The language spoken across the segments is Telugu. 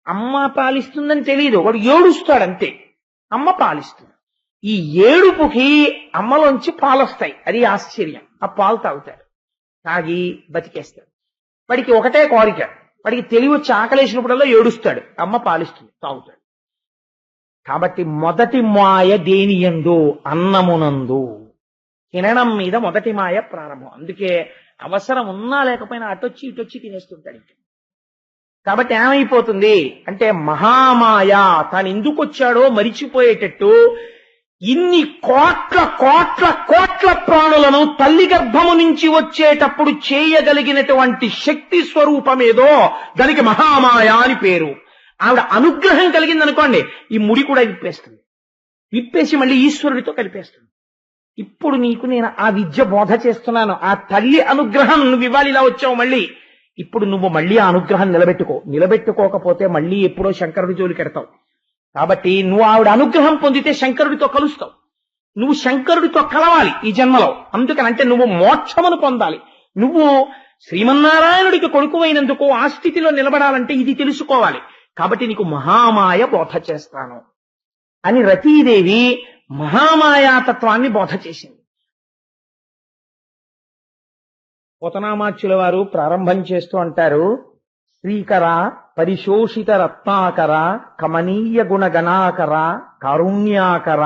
అమ్మ పాలిస్తుందని తెలియదు, వాడు ఏడుస్తాడు అంతే. అమ్మ పాలిస్తుంది. ఈ ఏడుపుకి అమ్మలోంచి పాలొస్తాయి, అది ఆశ్చర్యం. ఆ పాలు తాగుతాడు, తాగి బతికేస్తాడు. వాడికి ఒకటే కోరిక, వాడికి తెలివి వచ్చి ఆకలేసినప్పుడల్లా ఏడుస్తాడు, అమ్మ పాలిస్తుంది, తాగుతాడు. కాబట్టి మొదటి మాయ దేనియందు? అన్నమునందు. తినడం మీద మొదటి మాయ ప్రారంభం. అందుకే అవసరం ఉన్నా లేకపోయినా అటొచ్చి ఇటొచ్చి తినేస్తుంటాడు. ఇంకా కాబట్టి ఏమైపోతుంది అంటే మహామాయ తాను ఎందుకు వచ్చాడో మరిచిపోయేటట్టు ఇన్ని కోట్ల కోట్ల కోట్ల ప్రాణులను తల్లి గర్భము నుంచి వచ్చేటప్పుడు చేయగలిగినటువంటి శక్తి స్వరూపమేదో దానికి మహామాయ అని పేరు. ఆవిడ అనుగ్రహం కలిగిందనుకోండి, ఈ ముడి కూడా విప్పేస్తుంది, విప్పేసి మళ్ళీ ఈశ్వరుడితో కలిపేస్తుంది. ఇప్పుడు నీకు నేను ఆ విద్య బోధ చేస్తున్నాను, ఆ తల్లి అనుగ్రహం నువ్వు ఇవాళ ఇలా వచ్చావు, మళ్ళీ ఇప్పుడు నువ్వు మళ్ళీ ఆ అనుగ్రహం నిలబెట్టుకోకపోతే మళ్ళీ ఎప్పుడో శంకరుడి జోలికి ఎడతావు. కాబట్టి నువ్వు ఆవిడ అనుగ్రహం పొందితే శంకరుడితో కలుస్తావు. నువ్వు శంకరుడితో కలవాలి ఈ జన్మలో. అందుకనంటే నువ్వు మోక్షమును పొందాలి. నువ్వు శ్రీమన్నారాయణుడికి కొడుకువైనందుకు ఆ స్థితిలో నిలబడాలంటే ఇది తెలుసుకోవాలి. కాబట్టి నీకు మహామాయ బోధ చేస్తాను అని రతీదేవి మహామాయాతత్వాన్ని బోధ చేసింది. పోతనామాచ్యుల వారు ప్రారంభం చేస్తూ అంటారు, శ్రీకర పరిశోషిత రత్నాకర కమనీయ గుణగణాకర కారుణ్యాకర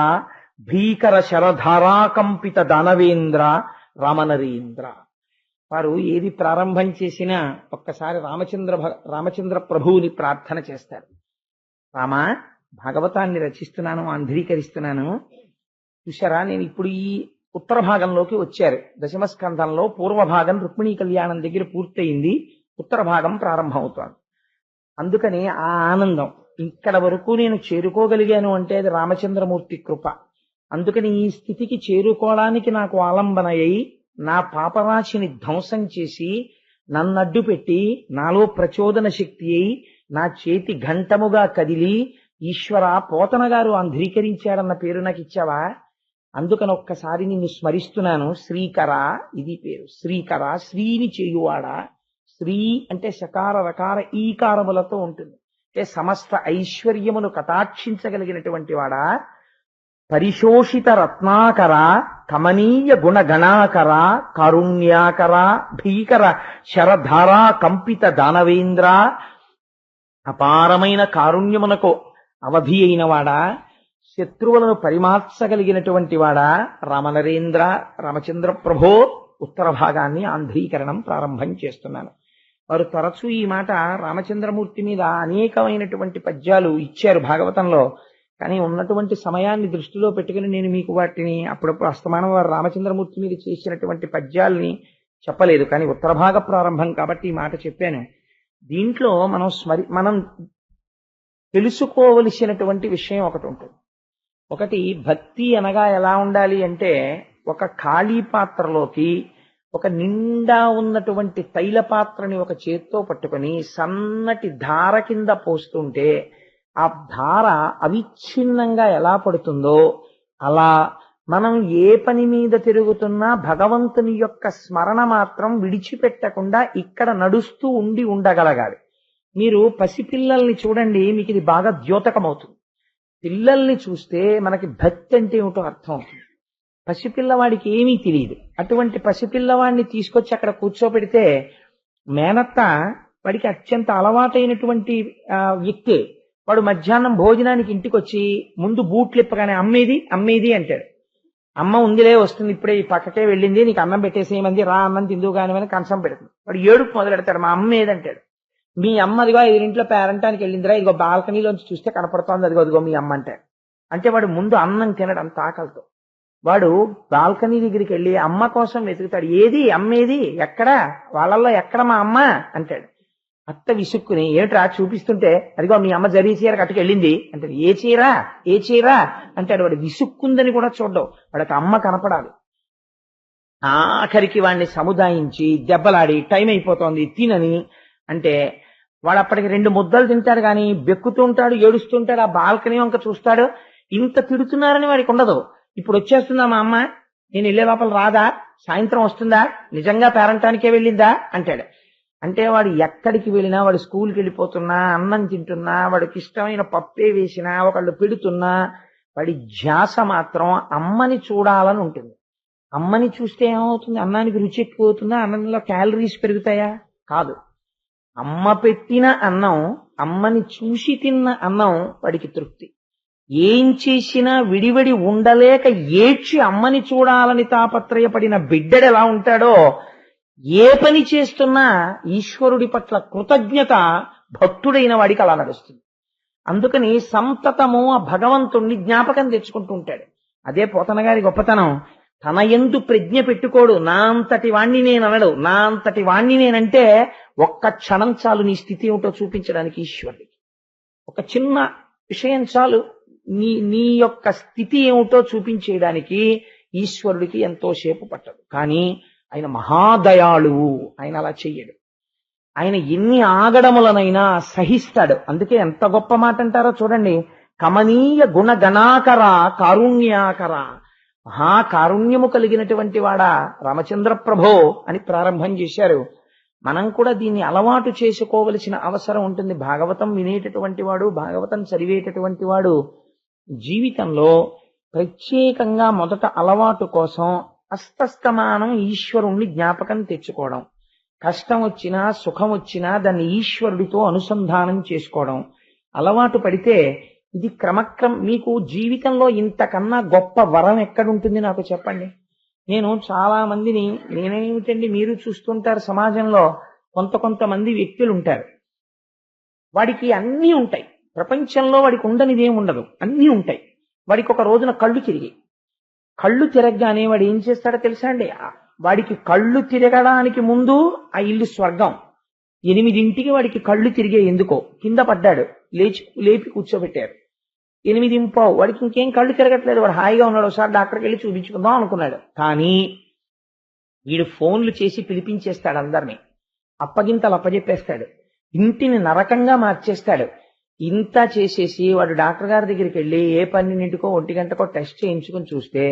భీకర శరధారాకంపిత దానవేంద్ర రామనరేంద్ర. వారు ఏది ప్రారంభం చేసినా ఒక్కసారి రామచంద్ర ప్రభువుని ప్రార్థన చేస్తారు. రామ, భాగవతాన్ని రచిస్తున్నాను, ఆంధ్రీకరిస్తున్నాను, చూశారా, నేను ఇప్పుడు ఈ ఉత్తర భాగంలోకి వచ్చారు. దశమస్కంధంలో పూర్వ భాగం రుక్మిణీ కళ్యాణం దగ్గర పూర్తయింది, ఉత్తర భాగం ప్రారంభం అవుతోంది. అందుకని ఆ ఆనందం ఇక్కడ వరకు నేను చేరుకోగలిగాను అంటే అది రామచంద్రమూర్తి కృప. అందుకని ఈ స్థితికి చేరుకోవడానికి నాకు ఆలంబన అయి నా పాపరాశిని ధ్వంసం చేసి నన్నడ్డు పెట్టి నాలో ప్రచోదన శక్తి అయి నా చేతి ఘంటముగా కదిలి ఈశ్వర పోతన గారు ఆంధ్రీకరించాడన్న పేరు నాకు ఇచ్చావా, అందుకని ఒక్కసారి నిన్ను స్మరిస్తున్నాను. శ్రీకర, ఇది పేరు. శ్రీకర, శ్రీని చేయువాడా. శ్రీ అంటే శకార రకార ఈకారములతో ఉంటుంది, అంటే సమస్త ఐశ్వర్యమును కటాక్షించగలిగినటువంటి వాడా. పరిశోషిత రత్నాకర కమనీయ గుణగణాకర కారుణ్యాకర భీకర శరధారా కంపిత దానవేంద్ర. అపారమైన కారుణ్యమునకు అవధి అయిన వాడా, శత్రువులను పరిమార్చగలిగినటువంటి వాడా రామనరేంద్ర. రామచంద్ర ప్రభో, ఉత్తర భాగాన్ని ఆంధ్రీకరణం ప్రారంభం చేస్తున్నాను. వారు తరచూ ఈ మాట రామచంద్రమూర్తి మీద అనేకమైనటువంటి పద్యాలు ఇచ్చారు భాగవతంలో. కానీ ఉన్నటువంటి సమయాన్ని దృష్టిలో పెట్టుకుని నేను మీకు వాటిని అప్పుడప్పుడు అస్తమానం వారు రామచంద్రమూర్తి మీద చేసినటువంటి పద్యాల్ని చెప్పలేదు. కానీ ఉత్తర భాగ ప్రారంభం కాబట్టి ఈ మాట చెప్పాను. దీంట్లో మనం తెలుసుకోవలసినటువంటి విషయం ఒకటి ఉంటుంది. ఒకటి, భక్తి అనగా ఎలా ఉండాలి అంటే, ఒక ఖాళీ పాత్రలోకి ఒక నిండా ఉన్నటువంటి తైల పాత్రని ఒక చేత్తో పట్టుకొని సన్నటి ధార కింద పోస్తుంటే ఆ ధార అవిచ్ఛిన్నంగా ఎలా పడుతుందో అలా మనం ఏ పని మీద తిరుగుతున్నా భగవంతుని యొక్క స్మరణ మాత్రం విడిచిపెట్టకుండా ఇక్కడ నడుస్తూ ఉండగలగాలి. మీరు పసిపిల్లల్ని చూడండి, మీకు ఇది బాగా ద్యోతకమవుతుంది. పిల్లల్ని చూస్తే మనకి భక్తి అంటే ఏమిటో అర్థం అవుతుంది. పసిపిల్లవాడికి ఏమీ తెలియదు. అటువంటి పసిపిల్లవాడిని తీసుకొచ్చి అక్కడ కూర్చోబెడితే మేనత్త వాడికి అత్యంత అలవాటైనటువంటి వ్యక్తి. వాడు మధ్యాహ్నం భోజనానికి ఇంటికి వచ్చి ముందు బూట్లు ఇప్పగానే అమ్మేది అంటాడు. అమ్మ ఉందిలే, వస్తుంది, ఇప్పుడే ఈ పక్కకే వెళ్ళింది, నీకు అన్నం పెట్టేసేయమంది, రా అన్నం తిందువు కానివని కంచం పెడుతుంది. వాడు ఏడుపు మొదలెడతాడు, మా అమ్మ ఏదంటాడు. మీ అమ్మ అదిగో ఎదురింట్లో పేరంటానికి వెళ్ళిందిరా, ఇదిగో బాల్కనీలోంచి చూస్తే కనపడుతోంది, అదిగో మీ అమ్మ అంటాడు. అంటే వాడు ముందు అన్నం తినడు, అంత ఆకలితో. వాడు బాల్కనీ దగ్గరికి వెళ్ళి అమ్మ కోసం వెతుకుతాడు. ఏది అమ్మేది, ఎక్కడ, వాళ్ళల్లో ఎక్కడ మా అమ్మ అంటాడు. అత్త విసుక్కుని, ఏమిట్రా చూపిస్తుంటే, అదిగో మీ అమ్మ జరీ చీర కట్టుకెళ్ళింది అంటాడు. ఏ చీర అంటాడు. వాడు విసుక్కుందని కూడా చూడవు, వాడికి అమ్మ కనపడాలి. ఆఖరికి వాడిని సముదాయించి దెబ్బలాడి టైం అయిపోతోంది తినని అంటే వాడు అప్పటికి 2 ముద్దలు తింటాడు, కానీ బెక్కుతుంటాడు, ఏడుస్తుంటాడు, ఆ బాల్కనీ వంక చూస్తాడు. ఇంత తిడుతున్నారని వాడికి ఉండదు. ఇప్పుడు వచ్చేస్తుందా మా అమ్మ, నేను వెళ్ళే లోపల రాదా, సాయంత్రం వస్తుందా, నిజంగా పేరంటానికే వెళ్ళిందా అంటాడు. అంటే వాడు ఎక్కడికి వెళ్ళినా, వాడు స్కూల్కి వెళ్ళిపోతున్నా, అన్నం తింటున్నా, వాడికి ఇష్టమైన పప్పే వేసినా, ఒకళ్ళు పెడుతున్నా, వాడి ధ్యాస మాత్రం అమ్మని చూడాలని ఉంటుంది. అమ్మని చూస్తే ఏమవుతుంది? అన్నానికి రుచి ఎక్కువ అవుతుందా? అన్నంలో క్యాలరీస్ పెరుగుతాయా? కాదు. అమ్మ పెట్టిన అన్నం, అమ్మని చూసి తిన్న అన్నం వాడికి తృప్తి. ఏం చేసినా విడివడి ఉండలేక ఏడ్చి అమ్మని చూడాలని తాపత్రయపడిన బిడ్డడు ఎలా ఉంటాడో, ఏ పని చేస్తున్నా ఈశ్వరుడి పట్ల కృతజ్ఞత భక్తుడైన వాడికి అలా నడుస్తుంది. అందుకని సంతతము ఆ భగవంతుణ్ణి జ్ఞాపకం తెచ్చుకుంటూ ఉంటాడు. అదే పోతన గారి గొప్పతనం. తన యందు ప్రజ్ఞ పెట్టుకోడు. నా అంతటి వాణ్ణి నేను అనడు. నా అంతటి వాణ్ణి నేనంటే ఒక్క క్షణం చాలు నీ స్థితి ఏమిటో చూపించడానికి ఈశ్వరుడికి. ఒక చిన్న విషయం చాలు నీ యొక్క స్థితి ఏమిటో చూపించేయడానికి ఈశ్వరుడికి ఎంతో సేపు పట్టదు. కానీ ఆయన మహాదయాళువు. ఆయన అలా చెయ్యడు. ఆయన ఎన్ని ఆగడములనైనా సహిస్తాడు. అందుకే ఎంత గొప్ప మాట అంటారో చూడండి. కమనీయ గుణగణాకర కారుణ్యాకర. మహాకారుణ్యము కలిగినటువంటి వాడా రామచంద్ర ప్రభో అని ప్రారంభం చేశారు. మనం కూడా దీన్ని అలవాటు చేసుకోవలసిన అవసరం ఉంటుంది. భాగవతం వినేటటువంటి వాడు, భాగవతం చదివేటటువంటి వాడు జీవితంలో ప్రత్యేకంగా మొదట అలవాటు కోసం అస్తస్తమానం ఈశ్వరుణ్ణి జ్ఞాపకం తెచ్చుకోవడం, కష్టం వచ్చినా సుఖం వచ్చినా దాన్ని ఈశ్వరుడితో అనుసంధానం చేసుకోవడం అలవాటు పడితే ఇది మీకు జీవితంలో ఇంతకన్నా గొప్ప వరం ఎక్కడుంటుంది నాకు చెప్పండి. నేను చాలా మందిని, నేనేమిటండి మీరు చూస్తుంటారు సమాజంలో కొంతమంది వ్యక్తులు ఉంటారు. వాడికి అన్నీ ఉంటాయి. ప్రపంచంలో వాడికి ఉండనిది ఏమి ఉండదు, అన్నీ ఉంటాయి. వాడికి ఒక రోజున కళ్ళు తిరగగానే వాడు ఏం చేస్తాడో తెలుసా అండి? వాడికి కళ్ళు తిరగడానికి ముందు ఆ ఇల్లు స్వర్గం. 8ంటికి వాడికి కళ్ళు తిరిగే ఎందుకో కింద పడ్డాడు, లేపి కూర్చోబెట్టారు. 8:15 వాడికి ఇంకేం కళ్ళు తిరగట్లేదు, వాడు హాయిగా ఉన్నాడు. ఒకసారి డాక్టర్కి వెళ్ళి చూపించుకుందాం అనుకున్నాడు. కానీ వీడు ఫోన్లు చేసి పిలిపించేస్తాడు అందరినీ, అప్పగింతలు అప్పజెప్పేస్తాడు, ఇంటిని నరకంగా మార్చేస్తాడు. ఇంత చేసేసి వాడు డాక్టర్ గారి దగ్గరికి వెళ్ళి ఏ 12కో 1 టెస్ట్ చేయించుకుని చూస్తే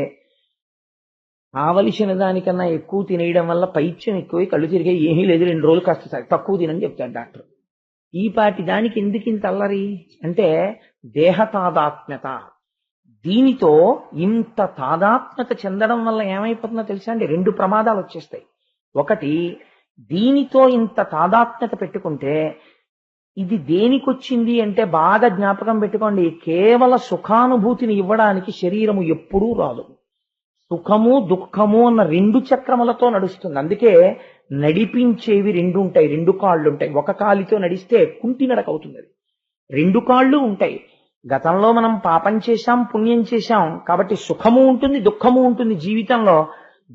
కావలసిన దానికన్నా ఎక్కువ తినేయడం వల్ల పైత్యం ఎక్కువ, కళ్ళు తిరిగే, ఏమీ లేదు, 2 రోజులు కాస్త తక్కువ తినని చెప్తాడు డాక్టర్. ఈ పాటి దానికి ఎందుకు ఇంత అల్లరి అంటే దేహ తాదాత్మ్యత. దీనితో ఇంత తాదాత్మ్యత చెందడం వల్ల ఏమైపోతుందో తెలుసా అండి? 2 ప్రమాదాలు వచ్చేస్తాయి. ఒకటి, దీనితో ఇంత తాదాత్మ్యత పెట్టుకుంటే ఇది దేనికొచ్చింది అంటే బాగా జ్ఞాపకం పెట్టుకోండి, కేవల సుఖానుభూతిని ఇవ్వడానికి శరీరము ఎప్పుడూ రాదు. సుఖము దుఃఖము అన్న 2 చక్రములతో నడుస్తుంది. అందుకే నడిపించేవి 2 ఉంటాయి, 2 కాళ్ళు ఉంటాయి. ఒక కాలితో నడిస్తే కుంటి నడక అవుతుంది. అది 2 కాళ్ళు ఉంటాయి. గతంలో మనం పాపం చేశాం, పుణ్యం చేశాం కాబట్టి సుఖము ఉంటుంది, దుఃఖము ఉంటుంది. జీవితంలో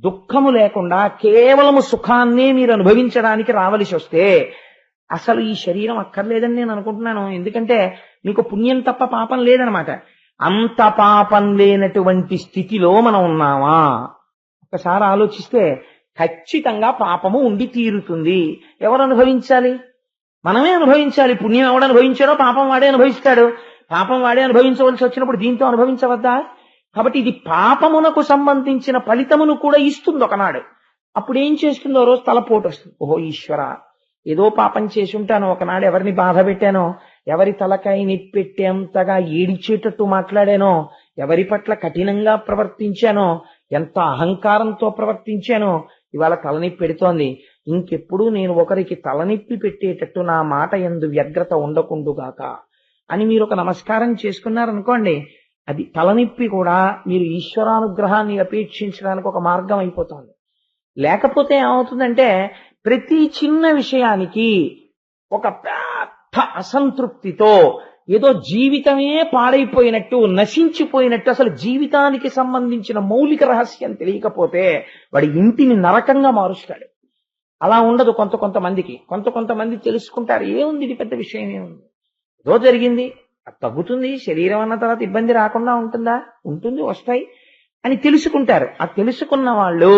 దుఃఖము లేకుండా కేవలము సుఖాన్నే మీరు అనుభవించడానికి రావలసి వస్తే అసలు ఈ శరీరం అక్కర్లేదని నేను అనుకుంటున్నాను. ఎందుకంటే మీకు పుణ్యం తప్ప పాపం లేదనమాట. అంత పాపం లేనటువంటి స్థితిలో మనం ఉన్నామా? ఒకసారి ఆలోచిస్తే ఖచ్చితంగా పాపము ఉండి తీరుతుంది. ఎవరు అనుభవించాలి? మనమే అనుభవించాలి. పుణ్యం ఎవడు అనుభవించాడో పాపం వాడే అనుభవిస్తాడు. పాపం వాడే అనుభవించవలసి వచ్చినప్పుడు దీంతో అనుభవించవద్దా? కాబట్టి ఇది పాపమునకు సంబంధించిన ఫలితమును కూడా ఇస్తుంది ఒకనాడు. అప్పుడు ఏం చేస్తుందో రోజు తలపోటు వస్తుంది. ఓహో ఈశ్వర, ఏదో పాపం చేసి ఉంటాను, ఒకనాడు ఎవరిని బాధ పెట్టానో, ఎవరి తలకాయ నిప్పెట్టేంతగా ఏడిచేటట్టు మాట్లాడానో, ఎవరి పట్ల కఠినంగా ప్రవర్తించానో, ఎంత అహంకారంతో ప్రవర్తించానో ఇవాళ తలనొప్పి పెడుతోంది. ఇంకెప్పుడు నేను ఒకరికి తలనొప్పి పెట్టేటట్టు నా మాట యందు వ్యగ్రత ఉండకుండుగాక అని మీరు ఒక నమస్కారం చేసుకున్నారనుకోండి, అది తలనొప్పి కూడా మీరు ఈశ్వరానుగ్రహాన్ని అపేక్షించడానికి ఒక మార్గం అయిపోతుంది. లేకపోతే ఏమవుతుందంటే ప్రతి చిన్న విషయానికి ఒక పెద్ద అసంతృప్తితో ఏదో జీవితమే పాడైపోయినట్టు, నశించిపోయినట్టు, అసలు జీవితానికి సంబంధించిన మౌలిక రహస్యం తెలియకపోతే వాడి ఇంటిని నరకంగా మారుస్తాడు. అలా ఉండదు కొంతమందికి. కొంతమంది తెలుసుకుంటారు, ఏముంది ఇది పెద్ద విషయం, ఏముంది, ఏదో జరిగింది, అది తగ్గుతుంది, శరీరం అన్న తర్వాత ఇబ్బంది రాకుండా ఉంటుందా? ఉంటుంది, వస్తాయి అని తెలుసుకుంటారు. ఆ తెలుసుకున్న వాళ్ళు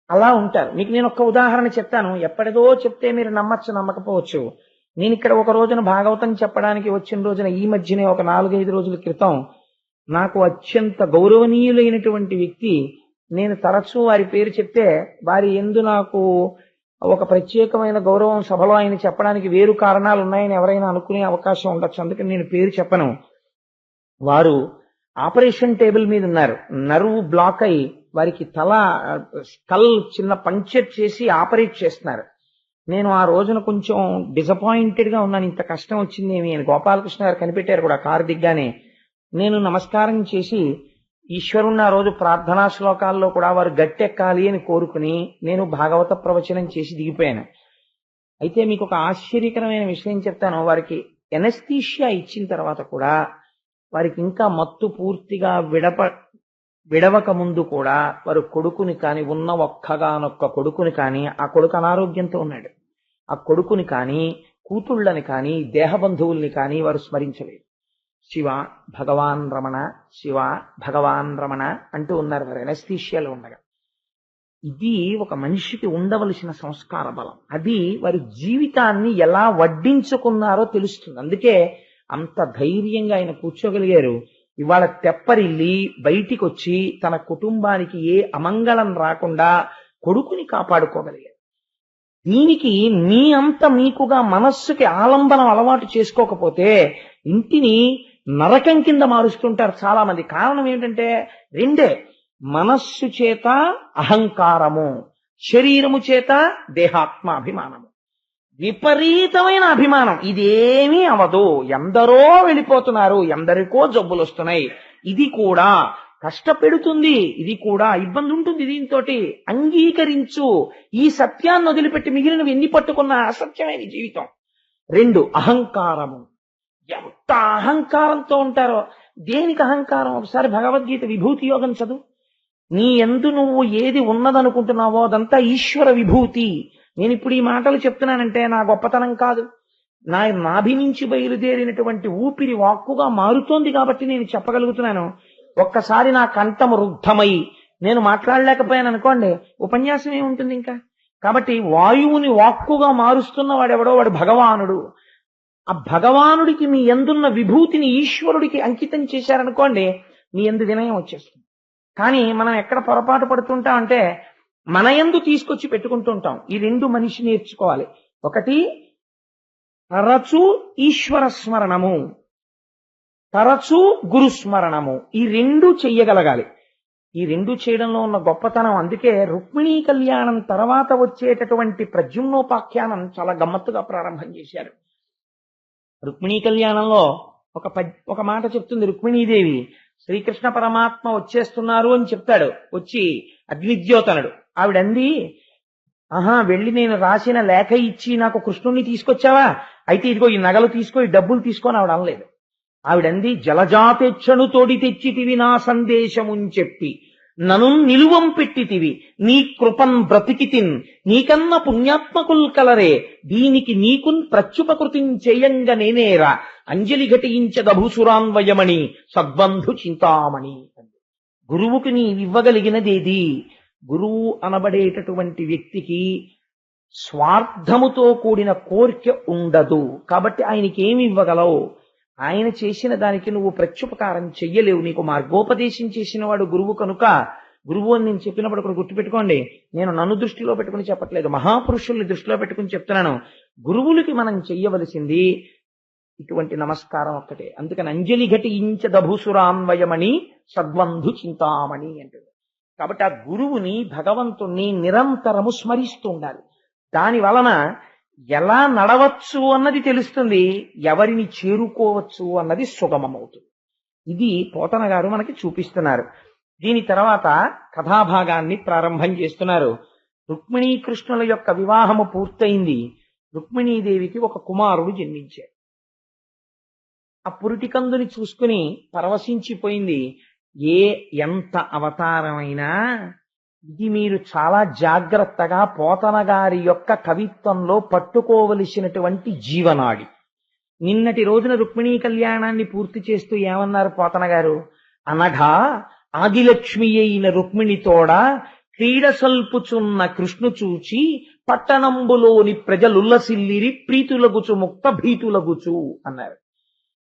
అలా ఉంటారు. మీకు నేను ఒక ఉదాహరణ చెప్తాను. ఎప్పటిదో చెప్తే మీరు నమ్మచ్చు, నమ్మకపోవచ్చు. నేను ఇక్కడ ఒక రోజున భాగవతం చెప్పడానికి వచ్చిన రోజున ఈ మధ్యనే ఒక 4-5 రోజుల క్రితం నాకు అత్యంత గౌరవనీయులైనటువంటి వ్యక్తి, నేను తరచూ వారి పేరు చెప్తే వారి యందు నాకు ఒక ప్రత్యేకమైన గౌరవం సభలో ఆయన చెప్పడానికి వేరు కారణాలు ఉన్నాయని ఎవరైనా అనుకునే అవకాశం ఉండొచ్చు, అందుకని నేను పేరు చెప్పను. వారు ఆపరేషన్ టేబుల్ మీద ఉన్నారు. నర్వ్ బ్లాక్ అయి వారికి స్కల్ చిన్న పంక్చర్ చేసి ఆపరేట్ చేస్తున్నారు. నేను ఆ రోజున కొంచెం డిసప్పాయింటెడ్ గా ఉన్నాను. ఇంత కష్టం వచ్చింది ఏమి అని గోపాలకృష్ణ గారు కనిపెట్టారు కూడా కారు దిగ్గానే. నేను నమస్కారం చేసి ఈశ్వరుణ్ణి ఆ రోజు ప్రార్థనా శ్లోకాల్లో కూడా వారు గట్టెక్కాలి అని కోరుకుని నేను భాగవత ప్రవచనం చేసి దిగిపోయాను. అయితే మీకు ఒక ఆశ్చర్యకరమైన విషయం చెప్తాను. వారికి ఎనస్థీషియా ఇచ్చిన తర్వాత కూడా వారికి ఇంకా మత్తు పూర్తిగా విడవక ముందు కూడా వారు కొడుకుని కాని, ఉన్న ఒక్కగానొక్క కొడుకుని కాని, ఆ కొడుకు అనారోగ్యంతో ఉన్నాడు, ఆ కొడుకుని కాని, కూతుళ్ళని కాని, దేహబంధువుల్ని కాని వారు స్మరించలేదు. శివ భగవాన్ రమణ, శివ భగవాన్ రమణ అంటూ ఉన్నారు వారు ఎనస్థీషియాలో ఉండగా. ఇది ఒక మనిషికి ఉండవలసిన సంస్కార బలం. అది వారి జీవితాన్ని ఎలా వడ్డించుకున్నారో తెలుస్తుంది. అందుకే అంత ధైర్యంగా ఆయన కూర్చోగలిగారు. ఇవాళ తెప్పరిల్లి బయటికి వచ్చి తన కుటుంబానికి ఏ అమంగళం రాకుండా కొడుకుని కాపాడుకోగలిగారు. దీనికి మీ అంత మీకుగా మనస్సుకి ఆలంబనం అలవాటు చేసుకోకపోతే ఇంటిని నరకం కింద మారుస్తుంటారు చాలా మంది. కారణం ఏమిటంటే రెండే, మనస్సు చేత అహంకారము, శరీరము చేత దేహాత్మ అభిమానము. విపరీతమైన అభిమానం. ఇదేమీ అవదు, ఎందరో వెళ్ళిపోతున్నారు, ఎందరికో జబ్బులు వస్తున్నాయి, ఇది కూడా కష్టపెడుతుంది, ఇది కూడా ఇబ్బంది ఉంటుంది, దీంతో అంగీకరించు. ఈ సత్యాన్ని వదిలిపెట్టి మిగిలినవి ఎన్ని పట్టుకున్న అసత్యమైన జీవితం. రెండు, అహంకారము. ఎంత అహంకారంతో ఉంటారో. దేనికి అహంకారం? ఒకసారి భగవద్గీత విభూతి యోగం చదువు. నీ యందు నువ్వు ఏది ఉన్నదనుకుంటున్నావో అదంతా ఈశ్వర విభూతి. నేను ఇప్పుడు ఈ మాటలు చెప్తున్నానంటే నా గొప్పతనం కాదు, నా నాభి నుంచి బయలుదేరినటువంటి ఊపిరి వాక్కుగా మారుతోంది కాబట్టి నేను చెప్పగలుగుతున్నాను. ఒక్కసారి నా కంఠము రుద్ధమై నేను మాట్లాడలేకపోయాను అనుకోండి, ఉపన్యాసం ఏముంటుంది ఇంకా? కాబట్టి వాయువుని వాక్కుగా మారుస్తున్న వాడెవడో వాడు భగవానుడు. ఆ భగవానుడికి మీ యందున్న విభూతిని ఈశ్వరుడికి అంకితం చేశారనుకోండి, మీ యందు వినయం వచ్చేస్తుంది. కానీ మనం ఎక్కడ పొరపాటు పడుతుంటాం అంటే మన యందు తీసుకొచ్చి పెట్టుకుంటుంటాం. ఈ రెండు మనిషి నేర్చుకోవాలి. ఒకటి, తరచూ ఈశ్వర స్మరణము, తరచూ గురుస్మరణము. ఈ రెండు చెయ్యగలగాలి. ఈ రెండు చేయడంలో ఉన్న గొప్పతనం. అందుకే రుక్మిణీ కళ్యాణం తర్వాత వచ్చేటటువంటి ప్రద్యుమ్నోపాఖ్యానం చాలా గమ్మత్తుగా ప్రారంభం చేశారు. రుక్మిణీ కళ్యాణంలో ఒక మాట చెప్తుంది రుక్మిణీదేవి. శ్రీకృష్ణ పరమాత్మ వచ్చేస్తున్నారు అని చెప్తాడు. వచ్చి అగ్నిద్యోతనుడు ఆవిడంది, వెళ్ళి నేను రాసిన లేఖ ఇచ్చి నాకు కృష్ణుణ్ణి తీసుకొచ్చావా, అయితే ఇదిగో ఈ నగలు తీసుకో, ఈ డబ్బులు తీసుకొని ఆవిడ అనలేదు. ఆవిడంది, జలజాతేచ్ఛను తోడి తెచ్చితివి నా సందేశముని చెప్పి, నను నిలువం పెట్టితివి నీ కృపన్ బ్రతికితిన్, నీకన్న పుణ్యాత్మకుల్ కలరే, దీనికి నీకున్ ప్రత్యుపకృతిం చేయంగ నేనేరా, అంజలి ఘటించదభూసురాన్వయమణి సద్బంధు చింతామణి. గురువుకి నీవివ్వగలిగినదేది? గురువు అనబడేటటువంటి వ్యక్తికి స్వార్థముతో కూడిన కోరిక ఉండదు. కాబట్టి ఆయనకి ఏమి ఇవ్వగలవు? ఆయన చేసిన దానికి నువ్వు ప్రత్యుపకారం చెయ్యలేవు. నీకు మార్గోపదేశం చేసిన వాడు గురువు కనుక, గురువు అని నేను చెప్పినప్పుడు ఒకటి గుర్తుపెట్టుకోండి, నేను నన్ను దృష్టిలో పెట్టుకుని చెప్పట్లేదు, మహాపురుషుల్ని దృష్టిలో పెట్టుకుని చెప్తున్నాను. గురువులకి మనం చెయ్యవలసింది ఇటువంటి నమస్కారం ఒక్కటే. అందుకని అంజలి ఘటించదభూసురాన్వయమణి సద్బంధు చింతామణి అంటుంది. కాబట్టి ఆ గురువుని, భగవంతుణ్ణి నిరంతరము స్మరిస్తూ ఉండాలి. దాని వలన ఎలా నడవచ్చు అన్నది తెలుస్తుంది, ఎవరిని చేరుకోవచ్చు అన్నది సుగమమవుతుంది. ఇది పోతన గారు మనకి చూపిస్తున్నారు. దీని తర్వాత కథాభాగాన్ని ప్రారంభం చేస్తున్నారు. రుక్మిణీకృష్ణుల యొక్క వివాహము పూర్తయింది. రుక్మిణీదేవికి ఒక కుమారుడు జన్మించాడు. ఆ పురిటికందుని చూసుకుని పరవశించిపోయింది. ఎంత అవతారమైనా ఇది మీరు చాలా జాగ్రత్తగా పోతన గారి యొక్క కవిత్వంలో పట్టుకోవలసినటువంటి జీవనాడి. నిన్నటి రోజున రుక్మిణీ కళ్యాణాన్ని పూర్తి చేస్తూ ఏమన్నారు పోతన గారు? అనగా ఆదిలక్ష్మి అయిన రుక్మిణితోడ క్రీడ సల్పుచున్న కృష్ణు చూచి పట్టణంబులోని ప్రజలుల్లసిల్లిరి ప్రీతులగుచు ముక్త భీతులగుచు అన్నారు.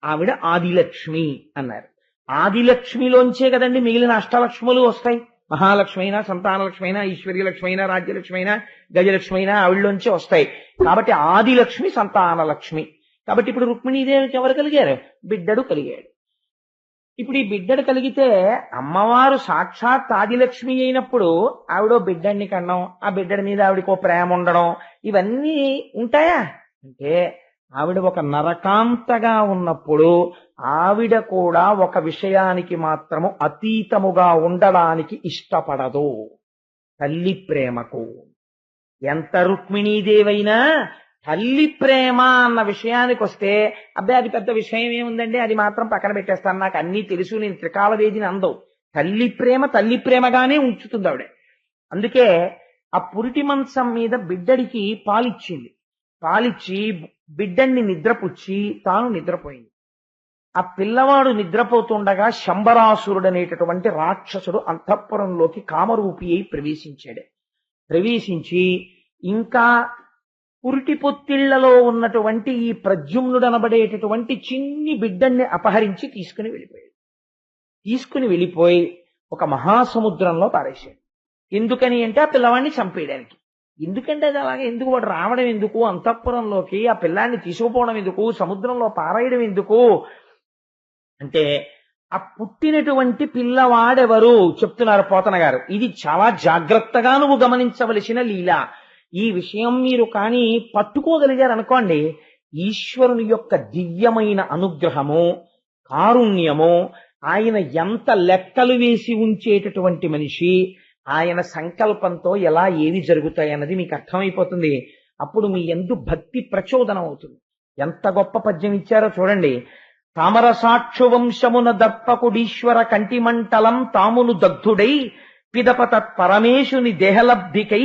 ఆవిడ ఆదిలక్ష్మి అన్నారు. ఆదిలక్ష్మిలోంచే కదండి మిగిలిన అష్టలక్ష్ములు వస్తాయి. మహాలక్ష్మి అయినా, సంతానలక్ష్మి అయినా, ఐశ్వర్యలక్ష్మి అయినా, రాజ్యలక్ష్మి అయినా, గజలక్ష్మి అయినా ఆవిడలోంచి వస్తాయి. కాబట్టి ఆదిలక్ష్మి సంతానలక్ష్మి. కాబట్టి ఇప్పుడు రుక్మిణీదేవికి ఎవరు కలిగారు? బిడ్డడు కలిగాడు. ఇప్పుడు ఈ బిడ్డడు కలిగితే అమ్మవారు సాక్షాత్ ఆదిలక్ష్మి అయినప్పుడు ఆవిడ బిడ్డని కనడం, ఆ బిడ్డడి మీద ఆవిడకో ప్రేమ ఉండడం, ఇవన్నీ ఉంటాయా అంటే ఆవిడ ఒక నరకాంతగా ఉన్నప్పుడు ఆవిడ కూడా ఒక విషయానికి మాత్రము అతీతముగా ఉండడానికి ఇష్టపడదు, తల్లి ప్రేమకు. ఎంత రుక్మిణీదేవైనా తల్లి ప్రేమ అన్న విషయానికి వస్తే అబ్బాయి అది పెద్ద విషయం ఏముందండి, అది మాత్రం పక్కన పెట్టేస్తాను, నాకు అన్నీ తెలుసు, నేను త్రికాల వేదిని అందవు. తల్లి ప్రేమ తల్లి ప్రేమగానే ఉంచుతుంది ఆవిడ. అందుకే ఆ పురిటి మంచం మీద బిడ్డడికి పాలిచ్చింది. పాలిచ్చి బిడ్డన్ని నిద్రపుచ్చి తాను నిద్రపోయింది. ఆ పిల్లవాడు నిద్రపోతుండగా శంబరాసురుడనేటటువంటి రాక్షసుడు అంతఃపురంలోకి కామరూపి అయి ప్రవేశించాడు. ప్రవేశించి ఇంకా పురిటి పొత్తిళ్లలో ఉన్నటువంటి ఈ ప్రద్యుమ్నుడు అనబడేటటువంటి చిన్ని బిడ్డన్ని అపహరించి తీసుకుని వెళ్ళిపోయాడు. తీసుకుని వెళ్ళిపోయి ఒక మహాసముద్రంలో పారేశాడు. ఎందుకని అంటే ఆ పిల్లవాడిని చంపేయడానికి. ఎందుకంటే అది అలాగే ఎందుకు, వాడు రావడం ఎందుకు అంతఃపురంలోకి, ఆ పిల్లాన్ని తీసుకుపోవడం ఎందుకు, సముద్రంలో పారేయడం ఎందుకు అంటే ఆ పుట్టినటువంటి పిల్లవాడెవరు చెప్తున్నారు పోతన గారు. ఇది చాలా జాగ్రత్తగా నువ్వు గమనించవలసిన లీల. ఈ విషయం మీరు కానీ పట్టుకోగలిగారు అనుకోండి, ఈశ్వరుని యొక్క దివ్యమైన అనుగ్రహము, కారుణ్యము, ఆయన ఎంత లెక్కలు వేసి ఉంచేటటువంటి మనిషి, ఆయన సంకల్పంతో ఎలా ఏవి జరుగుతాయన్నది మీకు అర్థమైపోతుంది. అప్పుడు మీ యందు భక్తి ప్రచోదనం అవుతుంది. ఎంత గొప్ప పద్యం ఇచ్చారో చూడండి. తామర సాక్షు వంశమున దర్పకుడీశ్వర కంటిమంటలం తామును దగ్ధుడై పిదపత పరమేశుని దేహలబ్ధికై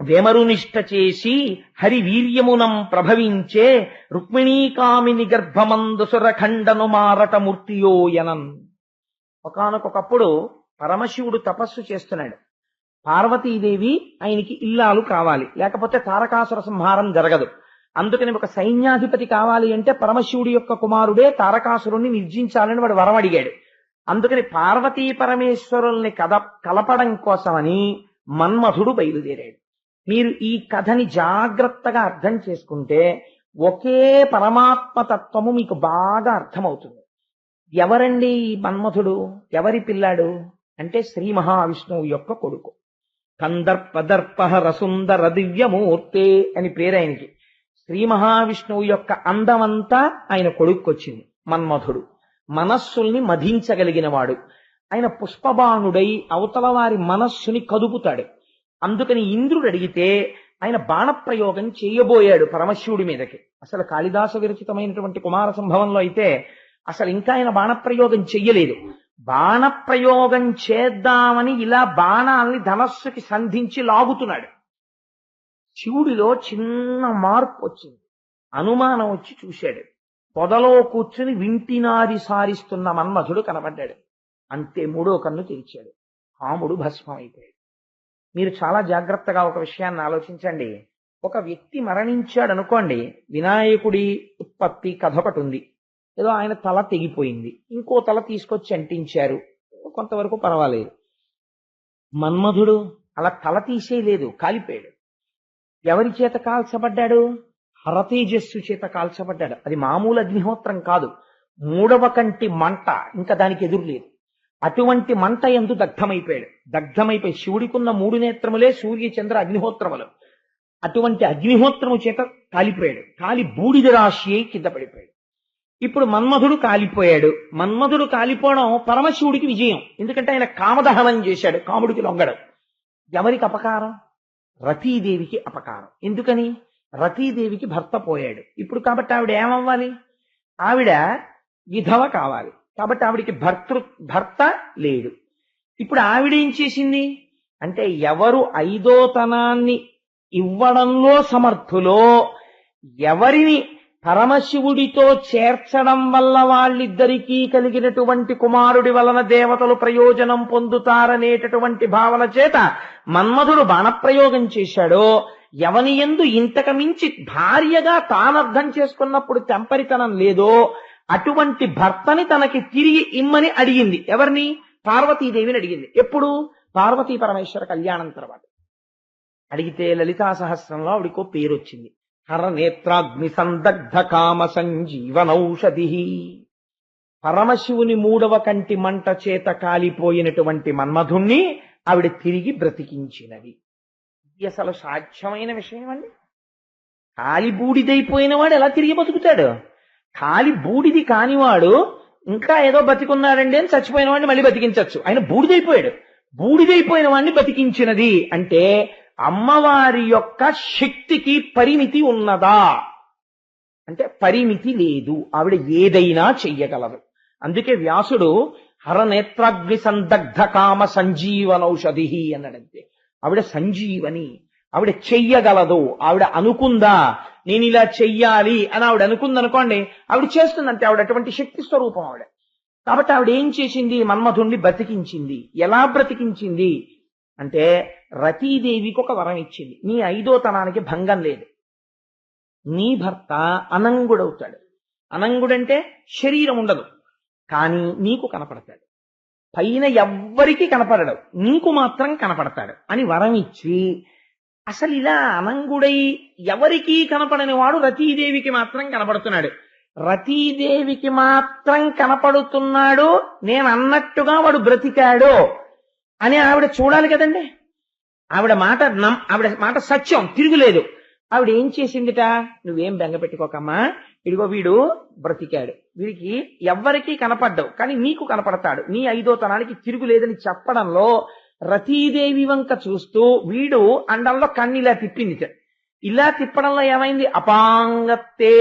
వేమరునిష్ట చేసి హరి వీర్యమునం ప్రభవించే రుక్మిణీకామిని గర్భమందుసుర ఖండను మారట మూర్తియోయనన్. ఒకానొకప్పుడు పరమశివుడు తపస్సు చేస్తున్నాడు. పార్వతీదేవి ఆయనకి ఇల్లాలు కావాలి, లేకపోతే తారకాసుర సంహారం జరగదు. అందుకని ఒక సైన్యాధిపతి కావాలి అంటే పరమశివుడి యొక్క కుమారుడే తారకాసురుణ్ణి నిర్జించాలని వాడు వరం అడిగాడు. అందుకని పార్వతీ పరమేశ్వరుల్ని కలపడం కోసమని మన్మథుడు బయలుదేరాడు. మీరు ఈ కథని జాగ్రత్తగా అర్థం చేసుకుంటే ఒకే పరమాత్మ తత్వము మీకు బాగా అర్థమవుతుంది. ఎవరండి ఈ మన్మథుడు? ఎవరి పిల్లాడు అంటే శ్రీ మహావిష్ణువు యొక్క కొడుకు. కందర్పదర్పహర సుందర దివ్యమూర్తే అని పేరు ఆయనకి. శ్రీ మహావిష్ణువు యొక్క అందమంతా ఆయన కొడుక్కొచ్చింది. మన్మథుడు మనస్సుల్ని మధించగలిగిన వాడు. ఆయన పుష్పబాణుడై అవతల వారి మనస్సుని కదుపుతాడు. అందుకని ఇంద్రుడు అడిగితే ఆయన బాణప్రయోగం చేయబోయాడు పరమశివుడి మీదకి. అసలు కాళిదాస విరచితమైనటువంటి కుమార సంభవంలో అయితే అసలు ఇంకా ఆయన బాణప్రయోగం చెయ్యలేదు. బాణప్రయోగం చేద్దామని ఇలా బాణాల్ని ధనస్సుకి సంధించి లాగుతున్నాడు. శివుడిలో చిన్న మార్పు వచ్చింది. అనుమానం వచ్చి చూశాడు. పొదలో కూర్చుని వింటినారి సారిస్తున్న మన్మథుడు కనబడ్డాడు. అంతే మూడో కన్ను తెరిచాడు. కాముడు భస్మం అయిపోయాడు. మీరు చాలా జాగ్రత్తగా ఒక విషయాన్ని ఆలోచించండి. ఒక వ్యక్తి మరణించాడు అనుకోండి, వినాయకుడి ఉత్పత్తి కథ ఒకటి ఉంది. ఏదో ఆయన తల తెగిపోయింది, ఇంకో తల తీసుకొచ్చి అంటించారు, కొంతవరకు పర్వాలేదు. మన్మథుడు అలా తల తీసేయలేదు, కాలిపోయాడు. ఎవరి చేత కాల్చబడ్డాడు? హరతేజస్సు చేత కాల్చబడ్డాడు. అది మామూలు అగ్నిహోత్రం కాదు, మూడవ కంటి మంట, ఇంకా దానికి ఎదురు లేదు. అటువంటి మంట యందు దగ్ధమైపోయాడు. దగ్ధమైపోయి శివుడికున్న 3 నేత్రములే సూర్య చంద్ర అగ్నిహోత్రములు. అటువంటి అగ్నిహోత్రము చేత కాలిపోయాడు. కాలి బూడిద రాశి అయి కింద పడిపోయాడు. ఇప్పుడు మన్మథుడు కాలిపోయాడు. మన్మథుడు కాలిపోవడం పరమశివుడికి విజయం. ఎందుకంటే ఆయన కామదహనం చేశాడు, కాముడికి లొంగడం. ఎవరికి అపకారం? రతీదేవికి అపకారం. ఎందుకని? రతీదేవికి భర్త పోయాడు. ఇప్పుడు కాబట్టి ఆవిడ ఏమవ్వాలి? ఆవిడ విధవ కావాలి. కాబట్టి ఆవిడికి భర్త లేడు. ఇప్పుడు ఆవిడేం చేసింది అంటే, ఎవరు ఐదోతనాన్ని ఇవ్వడంలో సమర్థులో ఎవరిని పరమశివుడితో చేర్చడం వల్ల వాళ్ళిద్దరికీ కలిగినటువంటి కుమారుడి వలన దేవతలు ప్రయోజనం పొందుతారనేటటువంటి భావన చేత మన్మథుడు బాణప్రయోగం చేశాడో, ఎవని యందు ఇంతకు మించి భార్యగా తానర్థం చేసుకున్నప్పుడు తెంపరితనం లేదో అటువంటి భర్తని తనకి తిరిగి ఇమ్మని అడిగింది. ఎవరిని? పార్వతీదేవిని అడిగింది. ఎప్పుడు? పార్వతీ పరమేశ్వర కళ్యాణం తర్వాత అడిగితే లలితా సహస్రంలో ఆవిడికో పేరు వచ్చింది, హరనేత్రాగ్ని సందగ్ధ కామ సంజీవనౌషధి. పరమశివుని 3వ కంటి మంట చేత కాలిపోయినటువంటి మన్మధుణ్ణి ఆవిడ తిరిగి బ్రతికించినది. ఇది అసలు సాధ్యమైన విషయం అండి. కాలి బూడిదైపోయిన వాడు ఎలా తిరిగి బతుకుతాడు? కాలి బూడిది కానివాడు ఇంకా ఏదో బతికున్నాడండి అని చచ్చిపోయిన వాడిని మళ్ళీ బతికించవచ్చు. ఆయన బూడిదైపోయాడు. బూడిదైపోయిన వాడిని బతికించినది అంటే అమ్మవారి యొక్క శక్తికి పరిమితి ఉన్నదా అంటే పరిమితి లేదు. ఆవిడ ఏదైనా చెయ్యగలదు. అందుకే వ్యాసుడు హరనేత్రాగ్ని సందగ్ధ కామ సంజీవనౌషధి అన్నాడంతే. ఆవిడ సంజీవని, ఆవిడ చెయ్యగలదు. ఆవిడ అనుకుందా నేను ఇలా చెయ్యాలి అని ఆవిడ అనుకుందనుకోండి, ఆవిడ చేస్తుందంటే. ఆవిడ అటువంటి శక్తి స్వరూపం ఆవిడ. కాబట్టి ఆవిడ ఏం చేసింది? మన్మధుణ్ణి బ్రతికించింది. ఎలా బ్రతికించింది అంటే రతీదేవికి ఒక వరం ఇచ్చింది. నీ 5వ తనానికి భంగం లేదు. నీ భర్త అనంగుడవుతాడు. అనంగుడంటే శరీరం ఉండదు, కానీ నీకు కనపడతాడు. పైన ఎవ్వరికీ కనపడడు, నీకు మాత్రం కనపడతాడు అని వరం ఇచ్చి, అసలు ఇలా అనంగుడై ఎవరికీ కనపడని వాడు రతీదేవికి మాత్రం కనపడుతున్నాడు. రతీదేవికి మాత్రం కనపడుతున్నాడు, నేను అన్నట్టుగా వాడు బ్రతికాడు అని ఆవిడ చూడాలి కదండి. ఆవిడ మాట సత్యం, తిరుగులేదు. ఆవిడ ఏం చేసిందిట? నువ్వేం బెంగ పెట్టుకోకమ్మా, ఇదిగో వీడు బ్రతికాడు, వీడికి ఎవ్వరికీ కనపడ్డావు కానీ నీకు కనపడతాడు, నీ 5వ తనానికి తిరుగులేదని చెప్పడంలో రతీదేవి వంక చూస్తూ వీడు అండంలో కన్ను ఇలా తిప్పింది. ఇలా తిప్పడంలో ఏమైంది? అపాంగత్తే.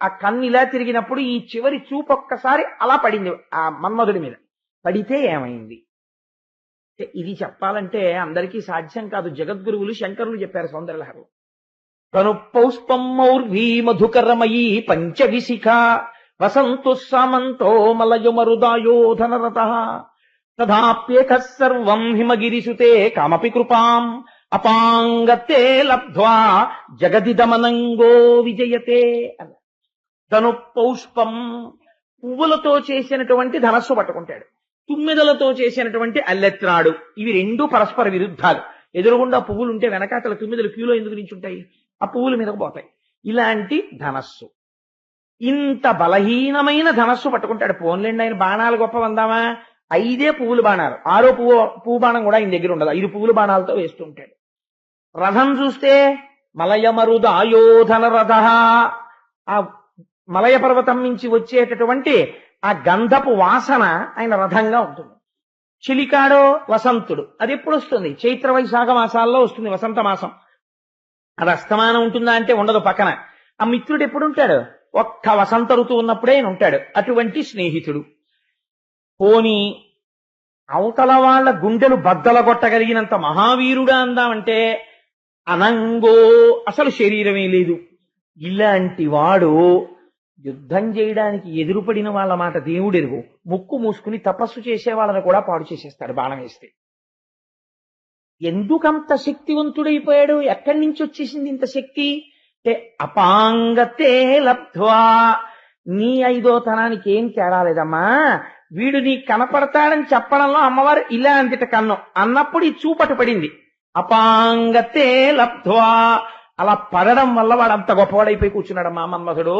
ఆ కన్ను ఇలా తిరిగినప్పుడు ఈ చివరి చూపు ఒక్కసారి అలా పడింది ఆ మన్మధుడి మీద. పడితే ఏమైంది? ఇది చెప్పాలంటే అందరికీ సాధ్యం కాదు. జగద్గురువులు శంకరులు చెప్పారు సౌందర్యలహరిలో. తను పౌష్పమౌర్వీ మధుకరమయీ పంచవిశిఖ వసంతు సామంతో మలయమరుదాయోధనరత తథాప్యేక సర్వం హిమగిరిసుతే కామపి కృపాం అపాంగతే లబ్ధ్వా జగదిదమనంగో విజయతే అన్న. తను పౌష్పం, పువ్వులతో చేసినటువంటి ధనస్సు పట్టుకుంటాడు. తుమ్మిదలతో చేసినటువంటి అల్లెత్రాడు. ఇవి 2 పరస్పర విరుద్ధాలు. ఎదురుగుండా పువ్వులు ఉంటే వెనకాతల తుమ్మిదలు క్యూలో ఎందుకు నించుంటాయి? ఆ పువ్వుల మీదకు పోతాయి. ఇలాంటి ధనస్సు, ఇంత బలహీనమైన ధనస్సు పట్టుకుంటాడు. పోన్లేండి ఆయన బాణాలు గొప్పవందామా, 5 పువ్వులు బాణాలు, 6వ పువ్వు బాణం కూడా ఆయన దగ్గర ఉండదు. 5 పువ్వుల బాణాలతో వేస్తూ ఉంటాడు. రథం చూస్తే మలయమరుదాయోధన రథ, ఆ మలయ పర్వతం నుంచి వచ్చేటటువంటి ఆ గంధపు వాసన ఆయన రథంగా ఉంటుంది. చిలికాడో వసంతుడు, అది ఎప్పుడు వస్తుంది? చైత్ర వైశాఖ మాసాల్లో వస్తుంది. వసంత మాసం అది అస్తమానం ఉంటుందా అంటే ఉండదు. పక్కన ఆ మిత్రుడు ఎప్పుడు ఉంటాడు? ఒక్క వసంత ఋతువు ఉన్నప్పుడే ఆయన ఉంటాడు. అటువంటి స్నేహితుడు. పోని అవతల వాళ్ళ గుండెలు బద్దలగొట్టగలిగినంత మహావీరుడా అందామంటే అనంగో, అసలు శరీరమే లేదు. ఇలాంటి వాడు యుద్ధం చేయడానికి ఎదురుపడిన వాళ్ళ మాట దేవుడెరుగు, ముక్కు మూసుకుని తపస్సు చేసే వాళ్ళని కూడా పాడు చేసేస్తాడు బాణం వేస్తే. ఎందుకంత శక్తివంతుడైపోయాడు? ఎక్కడి నుంచి వచ్చేసింది ఇంత శక్తి అంటే అపాంగతే లబ్ధ్వా. నీ 5వ తనానికి ఏం తేడా లేదమ్మా, వీడు నీకు కనపడతాడని చెప్పడంలో అమ్మవారు ఇలా అందిట కన్ను అన్నప్పుడు ఈ చూపటు పడింది. అపాంగతే లబ్ధ్వా, అలా పడడం వల్ల వాడు అంత గొప్పవాడైపోయి కూర్చున్నాడమ్మా మన్మథుడు.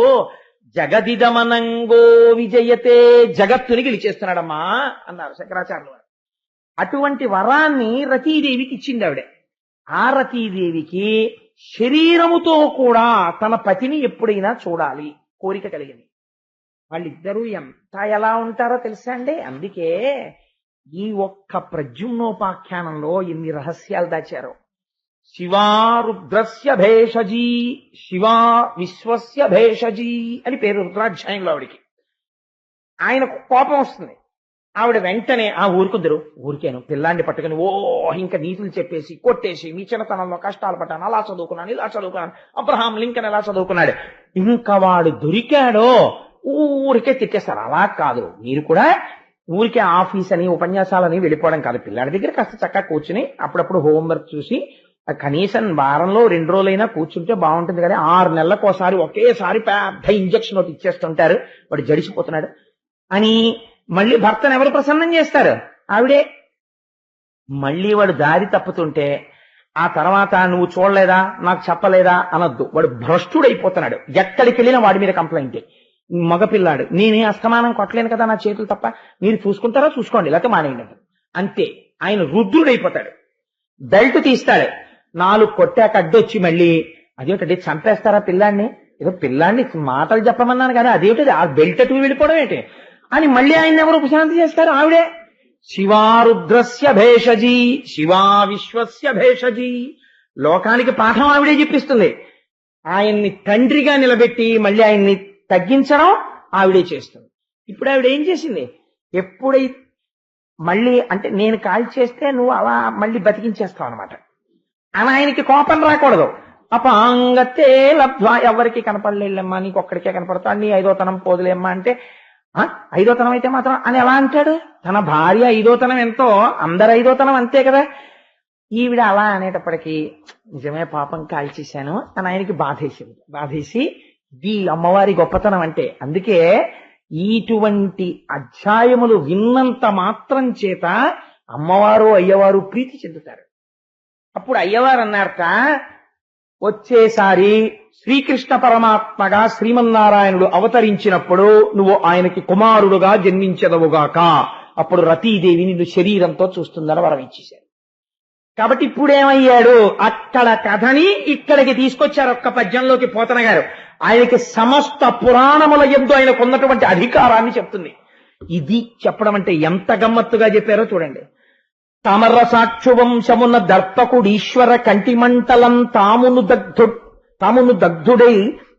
జగదిదమనంగో విజయతే, జగత్తుని గెలిచేస్తున్నాడమ్మా అన్నారు శంకరాచార్యులు వారు. అటువంటి వరాన్ని రతీదేవికి ఇచ్చింది ఆవిడ. ఆ రతీదేవికి శరీరముతో కూడా తన పతిని ఎప్పుడైనా చూడాలి కోరిక కలిగింది. వాళ్ళిద్దరూ ఎంత ఎలా ఉంటారో తెలుసా అండి. అందుకే ఈ ఒక్క ప్రద్యుమ్నోపాఖ్యానంలో ఎన్ని రహస్యాలు దాచారో. శివా రుద్రస్య భేషజీ, శివా విశ్వస్య భేషజీ అని పేరు రుద్రాధ్యాయంలో ఆవిడికి. ఆయనకు కోపం వస్తుంది. ఆవిడ వెంటనే ఆ ఊరుకుందరు, ఊరికేను పిల్లాన్ని పట్టుకుని ఇంకా నీతులు చెప్పేసి కొట్టేసి, మీ చిన్నతనంలో కష్టాలు పడ్డాను, అలా చదువుకున్నాను, ఇలా చదువుకున్నాను, అబ్రహాం లింకన్ ఎలా చదువుకున్నాడు, ఇంకా వాడు దొరికాడో ఊరికే తిట్టేస్తారు. అలా కాదు, మీరు కూడా ఊరికే ఆఫీస్ అని ఉపన్యాసాలని వెళ్ళిపోవడం కాదు. పిల్లాడి దగ్గర కాస్త చక్కగా కూర్చుని అప్పుడప్పుడు హోంవర్క్ చూసి కనీసం వారంలో 2 రోజులైనా కూర్చుంటే బాగుంటుంది. కానీ 6 నెలలకోసారి ఒకేసారి పెద్ద ఇంజక్షన్ ఒకటి ఇచ్చేస్తుంటారు, వాడు జడిసిపోతున్నాడు అని మళ్ళీ భర్తను ఎవరు ప్రసన్నం చేస్తారు? ఆవిడే. మళ్ళీ వాడు దారి తప్పుతుంటే ఆ తర్వాత నువ్వు చూడలేదా, నాకు చెప్పలేదా అనొద్దు. వాడు భ్రష్టుడైపోతున్నాడు. ఎక్కడికి వెళ్ళినా వాడి మీద కంప్లైంట్. మగపిల్లాడు, నేనే అస్తమానం కొట్టలేను కదా నా చేతులు తప్ప, మీరు చూసుకుంటారా చూసుకోండి, లేకపోతే మానేయండి అంతే. ఆయన రుద్రుడైపోతాడు. బెల్ట్ తీస్తాడు, 4 కొట్టాక అడ్డొచ్చి మళ్ళీ అదేమిటంటే చంపేస్తారా పిల్లాన్ని, ఏదో పిల్లాన్ని మాటలు చెప్పమన్నాను కదా అదేమిటది ఆ బెల్ట్ అటు వెళ్ళిపోవడం ఏంటి అని మళ్ళీ ఆయన ఎవరు ఉపశాంతి చేస్తారు? ఆవిడే. శివారుద్రస్య భేషజీ, శివా విశ్వస్య భేషజీ. లోకానికి పాఠం ఆవిడే చెప్పిస్తుంది. ఆయన్ని తండ్రిగా నిలబెట్టి మళ్ళీ ఆయన్ని తగ్గించడం ఆవిడే చేస్తుంది. ఇప్పుడు ఆవిడ ఏం చేసింది? ఎప్పుడైతే మళ్ళీ అంటే నేను కాల్ చేస్తే నువ్వు అలా మళ్ళీ బతికించేస్తావు అనమాట అని ఆయనకి కోపం రాకూడదు. అపాంగతే లబ్ధ్వా, ఎవరికి కనపడలేమ్మా, నీకు ఒక్కడికే కనపడతాడు, నీ 5వ తనం పోదులేమ్మా అంటే 5వ తనం అయితే మాత్రం అని ఎలా అంటాడు? తన భార్య 5వ తనం ఎంతో, అందరు 5వ తనం అంతే కదా. ఈవిడ అలా అనేటప్పటికీ నిజమే పాపం కాల్చేశాను అని ఆయనకి బాధేసి ఇది అమ్మవారి గొప్పతనం అంటే. అందుకే ఇటువంటి అధ్యాయములు విన్నంత మాత్రం చేత అమ్మవారు అయ్యవారు ప్రీతి చెందుతారు. అప్పుడు అయ్యవారు అన్నారట, వచ్చేసారి శ్రీకృష్ణ పరమాత్మగా శ్రీమన్నారాయణుడు అవతరించినప్పుడు నువ్వు ఆయనకి కుమారుడుగా జన్మించదవుగాక, అప్పుడు రతీదేవి నిన్ను శరీరంతో చూస్తుందని వరం ఇచ్చేశారు. కాబట్టి ఇప్పుడేమయ్యాడు? అక్కడ కథని ఇక్కడికి తీసుకొచ్చారు ఒక్క పద్యంలోకి పోతన గారు. ఆయనకి సమస్త పురాణముల యందు ఆయనకు ఉన్నటువంటి అధికారాన్ని చెప్తుంది. ఇది చెప్పడం అంటే ఎంత గమ్మత్తుగా చెప్పారో చూడండి. తమర సాక్షు వంశమున దర్పకుడీశ్వర కంటిమంటలం తామును దగ్ధుడై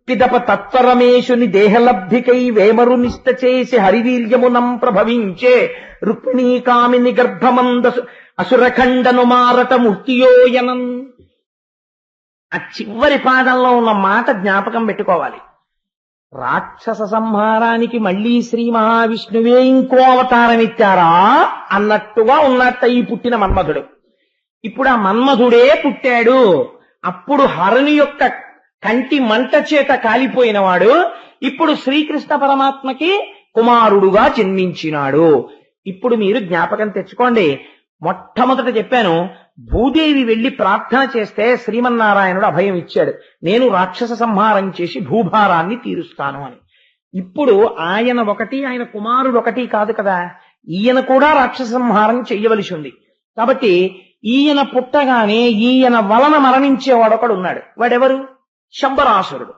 పిదప తత్వరమేశుని దేహలబ్ధికై వేమరు నిష్ట చేసి హరివీర్యమునం ప్రభవించే రుక్మిణీ కామిని గర్భమంద అసురఖండను మారట మూర్తియోయనం. ఆ చివరి పాదంలో ఉన్న మాట జ్ఞాపకం పెట్టుకోవాలి. రాక్షస సంహారానికి మళ్లీ శ్రీ మహావిష్ణువే ఇంకో అవతారం ఇచ్చారా అన్నట్టుగా ఉన్నట్ట ఈ పుట్టిన మన్మధుడు. ఇప్పుడు ఆ మన్మధుడే పుట్టాడు. అప్పుడు హరుని యొక్క కంటి మంట చేత కాలిపోయిన వాడు ఇప్పుడు శ్రీకృష్ణ పరమాత్మకి కుమారుడుగా జన్మించినాడు. ఇప్పుడు మీరు జ్ఞాపకం తెచ్చుకోండి. మొట్టమొదట చెప్పాను, భూదేవి వెళ్లి ప్రార్థన చేస్తే శ్రీమన్నారాయణుడు అభయం ఇచ్చాడు, నేను రాక్షస సంహారం చేసి భూభారాన్ని తీరుస్తాను అని. ఇప్పుడు ఆయన ఒకటి, ఆయన కుమారుడు ఒకటి కాదు కదా, ఈయన కూడా రాక్షస సంహారం చెయ్యవలసి ఉంది. కాబట్టి ఈయన పుట్టగానే ఈయన వలన మరణించేవాడొకడు ఉన్నాడు. వాడెవరు? శంబరాసురుడు.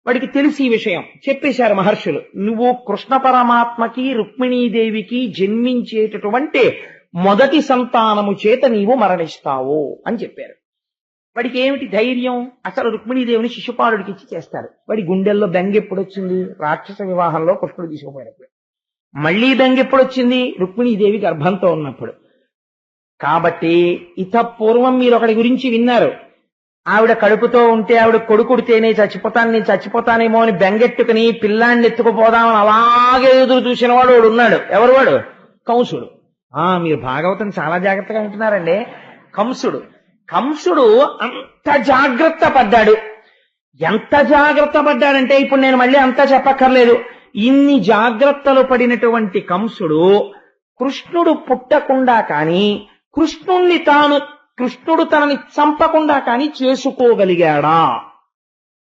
వాడికి తెలిసి ఈ విషయం చెప్పేశారు మహర్షులు, నువ్వు కృష్ణ పరమాత్మకి రుక్మిణీదేవికి జన్మించేటటువంటి మొదటి సంతానము చేత నీవు మరణిస్తావు అని చెప్పారు. వాడికి ఏమిటి ధైర్యం? అసలు రుక్మిణీదేవిని శిశుపాలుడికి ఇచ్చి చేస్తాడు. వాడి గుండెల్లో బెంగ ఎప్పుడొచ్చింది? రాక్షస వివాహంలో కృష్ణుడు తీసుకుపోయినప్పుడు. మళ్లీ బెంగ ఎప్పుడొచ్చింది? రుక్మిణీదేవి గర్భంతో ఉన్నప్పుడు. కాబట్టి పూర్వం మీరు ఒకటి గురించి విన్నారు, ఆవిడ కడుపుతో ఉంటే ఆవిడ కొడుకుడితేనే నేను చచ్చిపోతానేమో అని బెంగెట్టుకుని పిల్లాన్ని ఎత్తుకుపోదామని అలాగే ఎదురు చూసిన వాడు ఉన్నాడు. ఎవరు వాడు? కంసుడు. మీరు భాగవతం చాలా జాగ్రత్తగా వింటున్నారండి. కంసుడు అంత జాగ్రత్త పడ్డాడు. ఎంత జాగ్రత్త పడ్డాడంటే ఇప్పుడు నేను మళ్ళీ అంతా చెప్పక్కర్లేదు. ఇన్ని జాగ్రత్తలు పడినటువంటి కంసుడు కృష్ణుడు పుట్టకుండా కాని కృష్ణుడు తనని చంపకుండా కాని చేసుకోగలిగాడా?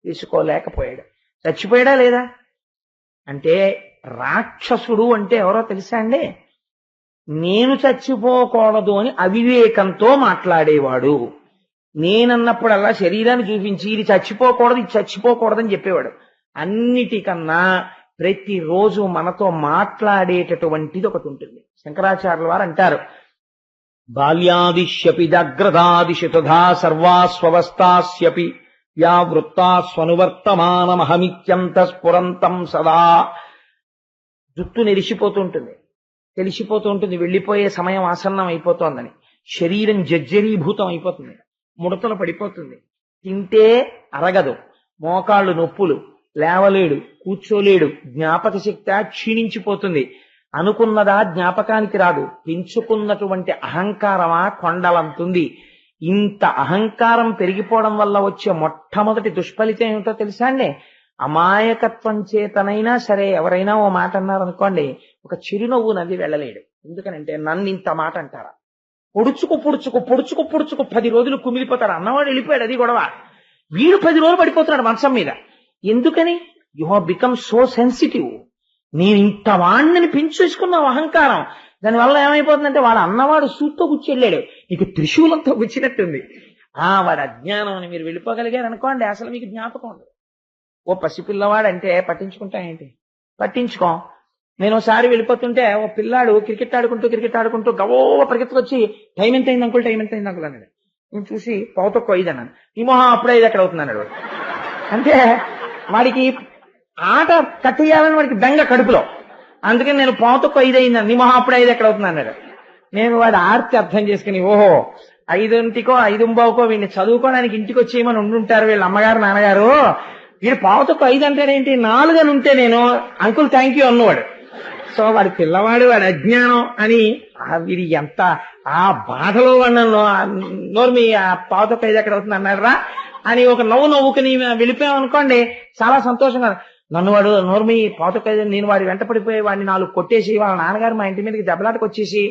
చేసుకోలేకపోయాడు. చచ్చిపోయాడా లేదా? అంటే రాక్షసుడు అంటే ఎవరో తెలుసా అండి? నేను చచ్చిపోకూడదు అని అవివేకంతో మాట్లాడేవాడు. నేనన్నప్పుడల్లా శరీరాన్ని చూపించి ఇది చచ్చిపోకూడదని చెప్పేవాడు. అన్నిటికన్నా ప్రతిరోజు మనతో మాట్లాడేటటువంటిది ఒకటి ఉంటుంది. శంకరాచార్యుల వారు అంటారు, బాల్యాదిశ్యపి జాగ్రదాదిశు తథా సర్వాస్వవస్థాస్యపి వ్యావృత్తాస్వనువర్తమానమహమిత్యంత స్ఫురంతం సదా. జుట్టు నెరిసిపోతుంటుంది, తెలిసిపోతూ ఉంటుంది వెళ్లిపోయే సమయం ఆసన్నం అయిపోతోందని. శరీరం జర్జరీభూతం అయిపోతుంది, ముడతలు పడిపోతుంది, తింటే అరగదు, మోకాళ్ళు నొప్పులు, లేవలేడు, కూర్చోలేడు, జ్ఞాపక శక్తి క్షీణించిపోతుంది. అనుకున్నదా జ్ఞాపకానికి రాదు. పెంచుకున్నటువంటి అహంకారమా కొండలంతుంది. ఇంత అహంకారం పెరిగిపోవడం వల్ల వచ్చే మొట్టమొదటి దుష్ఫలితం ఏమిటో తెలుసా అండి? అమాయకత్వం చేతనైనా సరే ఎవరైనా ఓ మాట అన్నారనుకోండి, ఒక చిరునవ్వు నవ్వి వెళ్ళలేడు. ఎందుకనంటే నన్ను ఇంత మాట అంటారా, పొడుచుకు పొడుచుకు పొడుచుకు పొడుచుకు 10 రోజులు కుమిలిపోతాడు. అన్నవాడు వెళ్ళిపోయాడు, అది గొడవ. వీడు 10 రోజులు పడిపోతున్నాడు మంచం మీద. ఎందుకని? You have become so sensitive. నేను ఇంత వాణ్ణిని పెంచేసుకున్నావు అహంకారం. దానివల్ల ఏమైపోతుందంటే వాడు అన్నవాడు సూత్తో కూర్చెళ్ళాడు, నీకు త్రిశూలంతో కూర్చున్నట్టుంది. వాడు అజ్ఞానం అని మీరు వెళ్ళిపోగలిగారు అనుకోండి, అసలు మీకు జ్ఞాపకం ఉండదు. ఓ పసిపిల్లవాడు అంటే పట్టించుకుంటా ఏంటి? పట్టించుకో. నేను ఒకసారి వెళ్ళిపోతుంటే ఓ పిల్లాడు క్రికెట్ ఆడుకుంటూ గవో పరిగెత్తుకొచ్చి టైం ఎంత అయింది అంకుల్ అన్నాడు. నేను చూసి పావుతొక్క 5 అన్నాను. ఈ మొహం అప్పుడే 5 ఎక్కడ అవుతున్నాడు వాడు. అంటే వాడికి ఆట కట్టేయాలని వాడికి బెంగ కడుపులో. అందుకని నేను పావుతొక్క 5 అయిందని, నీ మొహం అప్పుడే 5 ఎక్కడ అవుతుంది అన్నాడు. నేను వాడి ఆర్తి అర్థం చేసుకుని, ఓహో 5:00కో 5:15కో వీడిని చదువుకోవడానికి ఇంటికి వచ్చేయమని ఉండుంటారు వీళ్ళ అమ్మగారు నాన్నగారు. వీడు పావుతొక్క 5 అంటాడేంటి, 4 అని ఉంటే నేను అంకుల్ థ్యాంక్ యూ అన్నవాడు. సో వాడి పిల్లవాడు, వాడి అజ్ఞానం అని వీడి ఎంత ఆ బాధలో నోర్మి ఆ పావుతొక్క 5 ఎక్కడ అవుతుంది అన్నారా అని ఒక నవ్వుకుని వెళ్ళిపోయామనుకోండి, చాలా సంతోషంగా. నన్ను వాడు నోర్మి పావుతొక్క 5 నేను వాడి వెంట పడిపోయి వాడిని 4 కొట్టేసి వాళ్ళ నాన్నగారు మా ఇంటి మీదకి దెబ్బలాటకు వచ్చేసి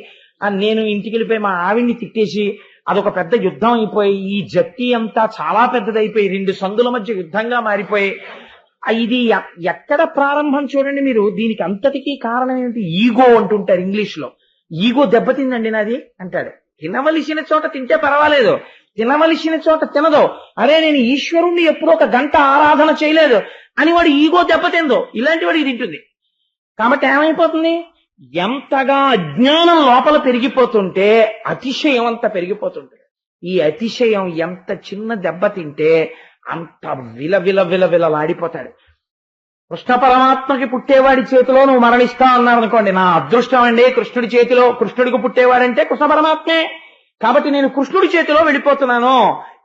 నేను ఇంటికి వెళ్ళిపోయి మా ఆవిడ్ని తిట్టేసి అదొక పెద్ద యుద్ధం అయిపోయి ఈ జట్టి అంతా చాలా పెద్దదైపోయి 2 సందుల మధ్య యుద్ధంగా మారిపోయి, ఇది ఎక్కడ ప్రారంభం చూడండి మీరు. దీనికి అంతటికీ కారణం ఏమిటి? ఈగో అంటుంటారు ఇంగ్లీష్ లో. ఈగో దెబ్బతిందండి నాది అంటాడు. తినవలసిన చోట తింటే పర్వాలేదు, తినవలసిన చోట తినదు. అరే నేను ఈశ్వరుణ్ణి ఎప్పుడో 1 గంట ఆరాధన చేయలేదు అని వాడు ఈగో దెబ్బతిందో, ఇలాంటి వాడికి తింటుంది. కాబట్టి ఏమైపోతుంది? ఎంతగా అజ్ఞానం లోపల పెరిగిపోతుంటే అతిశయం అంత పెరిగిపోతుంటుంది. ఈ అతిశయం ఎంత చిన్న దెబ్బ తింటే అంత విలవిలలాడిపోతాడు. కృష్ణ పరమాత్మకి పుట్టేవాడి చేతిలో నువ్వు మరణిస్తావు అన్నారు అనుకోండి, నా అదృష్టం అండి కృష్ణుడి చేతిలో, కృష్ణుడికి పుట్టేవాడంటే కృష్ణ పరమాత్మే, కాబట్టి నేను కృష్ణుడి చేతిలో వెళ్ళిపోతున్నాను,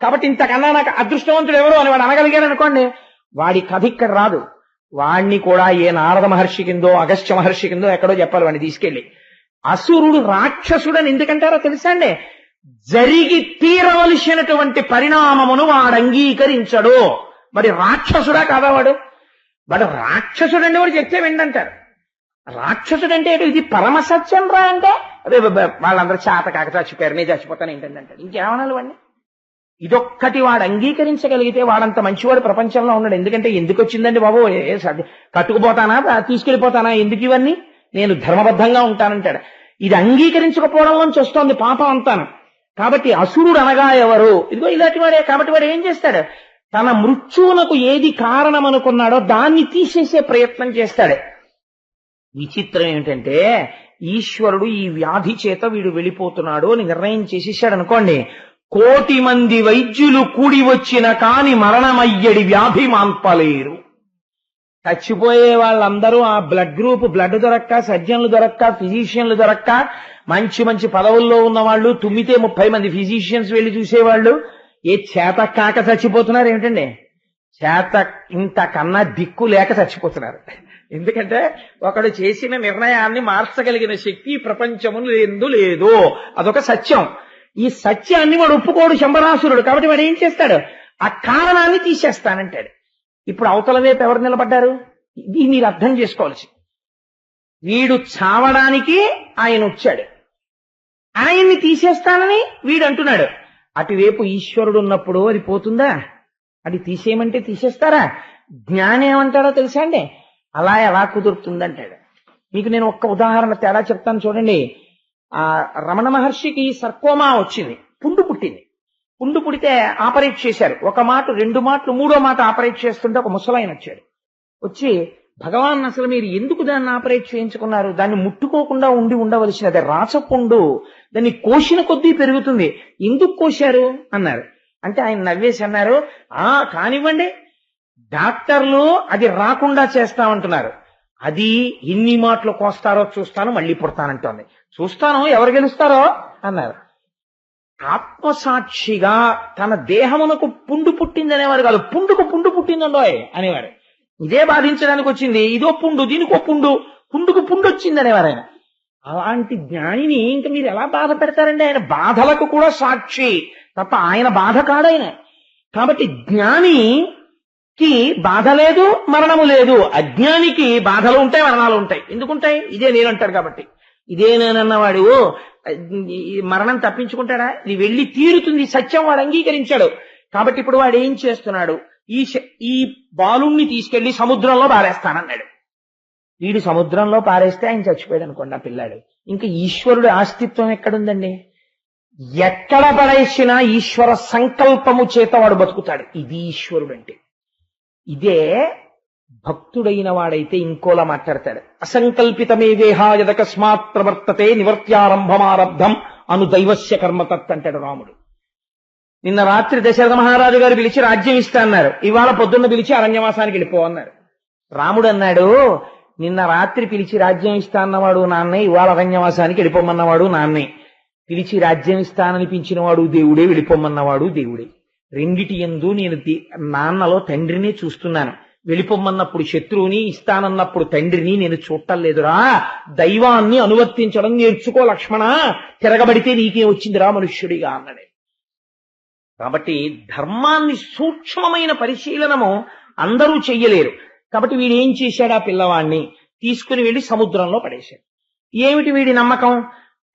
కాబట్టి ఇంతకన్నా నాకు అదృష్టవంతుడు ఎవరు అని వాడు అనగలిగాడు అనుకోండి, వాడి కథ ఇక్కడ రాదు. వాణ్ణి కూడా ఏ నారద మహర్షి కిందో అగస్త్య మహర్షి కిందో ఎక్కడో చెప్పాలి వాడిని తీసుకెళ్లి. అసురుడు రాక్షసుడని ఎందుకంటారో తెలుసా అండి? జరిగి తీరవలసినటువంటి పరిణామమును వాడు అంగీకరించడు. మరి రాక్షసుడా కాదా వాడు? రాక్షసుడండి వాడు చెప్తే విండంటారు. రాక్షసుడంటే ఇది పరమసత్యం రా అంటే అదే వాళ్ళందరూ చేత కాక చచ్చిపోయారు, నేను చచ్చిపోతాను ఏంటంటారు. ఇంకేమనాలి వాడిని? ఇదొక్కటి వాడు అంగీకరించగలిగితే వాడంత మంచివాడు ప్రపంచంలో ఉన్నాడు. ఎందుకంటే ఎందుకు వచ్చిందండి బాబు, కట్టుకుపోతానా తీసుకెళ్లిపోతానా, ఎందుకు ఇవన్నీ, నేను ధర్మబద్ధంగా ఉంటానంటాడు. ఇది అంగీకరించకపోవడంలోంచి వస్తోంది పాపం అంతాను. కాబట్టి అసురుడు అనగా ఎవరు? ఇదిగో ఇలాంటి వాడే. కాబట్టి వాడు ఏం చేస్తాడు? తన మృత్యువునకు ఏది కారణం అనుకున్నాడో దాన్ని తీసేసే ప్రయత్నం చేస్తాడు. విచిత్రం ఏమిటంటే ఈశ్వరుడు ఈ వ్యాధి చేత వీడు వెళ్ళిపోతున్నాడు అని నిర్ణయం చేసేసాడు అనుకోండి, 1,000,000 మంది వైద్యులు కూడి వచ్చిన కాని మరణమయ్యడి వ్యాధి మాన్పలేరు. చచ్చిపోయే వాళ్ళందరూ ఆ బ్లడ్ గ్రూప్ బ్లడ్ దొరక్క, సర్జన్లు దొరక్క, ఫిజిషియన్లు దొరక్క, మంచి మంచి పదవుల్లో ఉన్న వాళ్ళు, తుమ్మితే 30 మంది ఫిజిషియన్స్ వెళ్లి చూసేవాళ్ళు, ఏ చేత కాక చచ్చిపోతున్నారు ఏమిటండి? చేత ఇంతకన్నా దిక్కు లేక చచ్చిపోతున్నారు. ఎందుకంటే ఒకడు చేసిన నిర్ణయాన్ని మార్చగలిగిన శక్తి ప్రపంచమును లేదు. అదొక సత్యం. ఈ సత్యాన్ని వాడు ఒప్పుకోడు శంబరాసురుడు. కాబట్టి వాడు ఏం చేస్తాడు? ఆ కారణాన్ని తీసేస్తానంటాడు. ఇప్పుడు అవతల వైపు ఎవరు నిలబడ్డారు? ఇది మీరు అర్థం చేసుకోవాల్సి. వీడు చావడానికి ఆయన వచ్చాడు, ఆయన్ని తీసేస్తానని వీడు అంటున్నాడు. అటువైపు ఈశ్వరుడు ఉన్నప్పుడు అది పోతుందా? అది తీసేయమంటే తీసేస్తారా? జ్ఞానం ఏమంటాడో తెలుసా అండి? అలా ఎలా కుదురుతుందంటాడు. మీకు నేను ఒక్క ఉదాహరణ తేడా చెప్తాను చూడండి. ఆ రమణ మహర్షికి సర్కోమా వచ్చింది, పుండు పుట్టింది. పుండు పుడితే ఆపరేట్ చేశారు. 1 మాట 2 మాటలు 3వ మాట ఆపరేట్ చేస్తుంటే ఒక ముసలాయన వచ్చాడు. వచ్చి, భగవాన్ అసలు మీరు ఎందుకు దాన్ని ఆపరేట్ చేయించుకున్నారు? దాన్ని ముట్టుకోకుండా ఉండవలసినది, రాచపుండు, దాన్ని కోసిన కొద్దీ పెరుగుతుంది, ఎందుకు కోశారు అన్నారు. అంటే ఆయన నవ్వేసి అన్నారు, కానివ్వండి, డాక్టర్లు అది రాకుండా చేస్తామంటున్నారు, అది ఎన్ని మాటలు కోస్తారో చూస్తాను, మళ్ళీ పుడతానంటోంది, చూస్తాను ఎవరు గెలుస్తారో అన్నారు. ఆత్మసాక్షిగా తన దేహమునకు పుండు పుట్టిందనేవారు కాదు, పుండుకు పుండు పుట్టిందండో అనేవారు. ఇదే బాధించడానికి వచ్చింది, ఇదో పుండు, దీనికో పుండు, పుండుకు పుండు వచ్చిందనేవారు ఆయన. అలాంటి జ్ఞానిని ఇంకా మీరు ఎలా బాధ పెడతారండి? ఆయన బాధలకు కూడా సాక్షి తప్ప ఆయన బాధ కాడాయన. కాబట్టి జ్ఞానికి బాధ లేదు, మరణము లేదు. అజ్ఞానికి బాధలు ఉంటాయి, మరణాలు ఉంటాయి. ఎందుకుంటాయి? ఇదే నేనంటారు కాబట్టి. ఇదేనన్నవాడు మరణం తప్పించుకుంటాడా? ఇది వెళ్ళి తీరుతుంది, సత్యం వాడు అంగీకరించాడు. కాబట్టి ఇప్పుడు వాడు ఏం చేస్తున్నాడు? ఈ బాలుణ్ణి తీసుకెళ్లి సముద్రంలో పారేస్తానన్నాడు. వీడు సముద్రంలో పారేస్తే ఆయన చచ్చిపోయాడు అనుకోండి ఆ పిల్లాడు. ఇంకా ఈశ్వరుడు అస్తిత్వం ఎక్కడుందండి? ఎక్కడ పడేసినా ఈశ్వర సంకల్పము చేత వాడు బతుకుతాడు. ఇది ఈశ్వరుడు అంటే. ఇదే భక్తుడైన వాడైతే ఇంకోలా మాట్లాడతాడు. అసంకల్పితమే వేహాయదకస్మాత్ ప్రవర్తతే నివర్త్యారంభమారబ్ధం అను దైవస్య కర్మతత్ అంటాడు రాముడు. నిన్న రాత్రి దశరథ మహారాజు గారు పిలిచి రాజ్యం ఇస్తా అన్నారు. ఇవాళ పొద్దున్న పిలిచి అరణ్యవాసానికి వెళ్ళిపో అన్నారు. రాముడు అన్నాడు, నిన్న రాత్రి పిలిచి రాజ్యం ఇస్తా అన్నవాడు నాన్నే, ఇవాళ అరణ్యవాసానికి వెళ్ళిపోమన్నవాడు నాన్నే. పిలిచి రాజ్యం ఇస్తాననిపించిన వాడు దేవుడే, వెళ్ళిపోమన్నవాడు దేవుడే. రెండిటి యందు నేను నాన్నలో తండ్రిని చూస్తున్నాను. వెళ్ళిపోమన్నప్పుడు శత్రువుని, ఇస్తానన్నప్పుడు తండ్రిని నేను చూడటం లేదురా. దైవాన్ని అనువర్తించడం నేర్చుకో లక్ష్మణ, తిరగబడితే నీకేం వచ్చిందిరా మనుష్యుడిగా అన్నాడు. కాబట్టి ధర్మాన్ని సూక్ష్మమైన పరిశీలనము అందరూ చెయ్యలేరు. కాబట్టి వీడు ఏం చేశాడు? ఆ పిల్లవాడిని తీసుకుని వెళ్ళి సముద్రంలో పడేశాడు. ఏమిటి వీడి నమ్మకం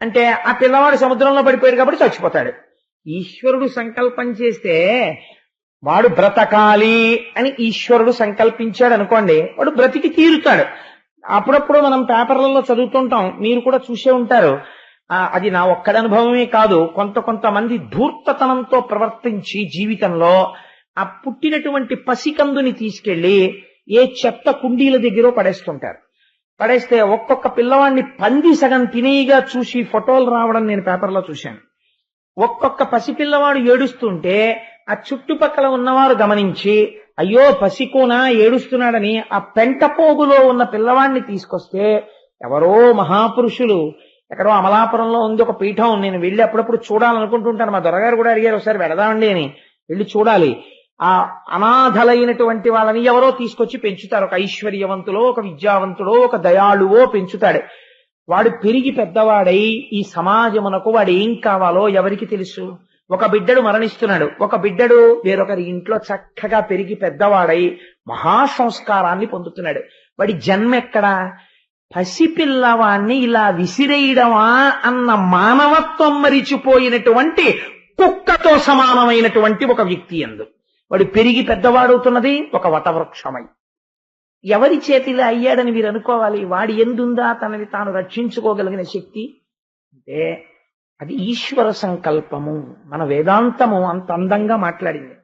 అంటే, ఆ పిల్లవాడు సముద్రంలో పడిపోయాడు కాబట్టి చచ్చిపోతాడు. ఈశ్వరుడు సంకల్పం చేస్తే వాడు బ్రతకాలి అని ఈశ్వరుడు సంకల్పించాడు అనుకోండి, వాడు బ్రతికి తీరుతాడు. అప్పుడప్పుడు మనం పేపర్లలో చదువుతుంటాం, మీరు కూడా చూసే ఉంటారు. అది నా ఒక్కడి అనుభవమే కాదు, కొంతమంది ధూర్తతనంతో ప్రవర్తించి జీవితంలో ఆ పుట్టినటువంటి పసికందుని తీసుకెళ్లి ఏ చెత్త కుండీల దగ్గర పడేస్తుంటారు. పడేస్తే ఒక్కొక్క పిల్లవాడిని పంది సగం తినేగా చూసి ఫోటోలు రావడం నేను పేపర్లో చూశాను. ఒక్కొక్క పసిపిల్లవాడు ఏడుస్తుంటే ఆ చుట్టుపక్కల ఉన్నవారు గమనించి, అయ్యో పసికోనా ఏడుస్తున్నాడని ఆ పెంటపోగులో ఉన్న పిల్లవాడిని తీసుకొస్తే, ఎవరో మహాపురుషులు, ఎక్కడో అమలాపురంలో ఉంది ఒక పీఠం, నేను వెళ్ళి అప్పుడప్పుడు చూడాలనుకుంటుంటాను. మా దొరగారు కూడా అడిగారు ఒకసారి వెళదామండి అని. వెళ్ళి చూడాలి. ఆ అనాథలైనటువంటి వాళ్ళని ఎవరో తీసుకొచ్చి పెంచుతారు. ఒక ఐశ్వర్యవంతులో, ఒక విద్యావంతుడో, ఒక దయాళువో పెంచుతాడు. వాడు పెరిగి పెద్దవాడై ఈ సమాజమునకు వాడు ఏం కావాలో ఎవరికి తెలుసు? ఒక బిడ్డడు మరణిస్తున్నాడు, ఒక బిడ్డడు వేరొకరి ఇంట్లో చక్కగా పెరిగి పెద్దవాడై మహాసంస్కారాన్ని పొందుతున్నాడు. వాడి జన్మ ఎక్కడా? పసిపిల్లవాణ్ణి ఇలా విసిరేయడమా అన్న మానవత్వం మరిచిపోయినటువంటి కుక్కతో సమానమైనటువంటి ఒక వ్యక్తి యందు వాడు పెరిగి పెద్దవాడవుతున్నది ఒక వటవృక్షమై. ఎవరి చేతిలో అయ్యాడని మీరు అనుకోవాలి? వాడి ఎందుందా తనని తాను రక్షించుకోగలిగిన శక్తి? అంటే అది ఈశ్వర సంకల్పము. మన వేదాంతము అంత అందంగా మాట్లాడింది.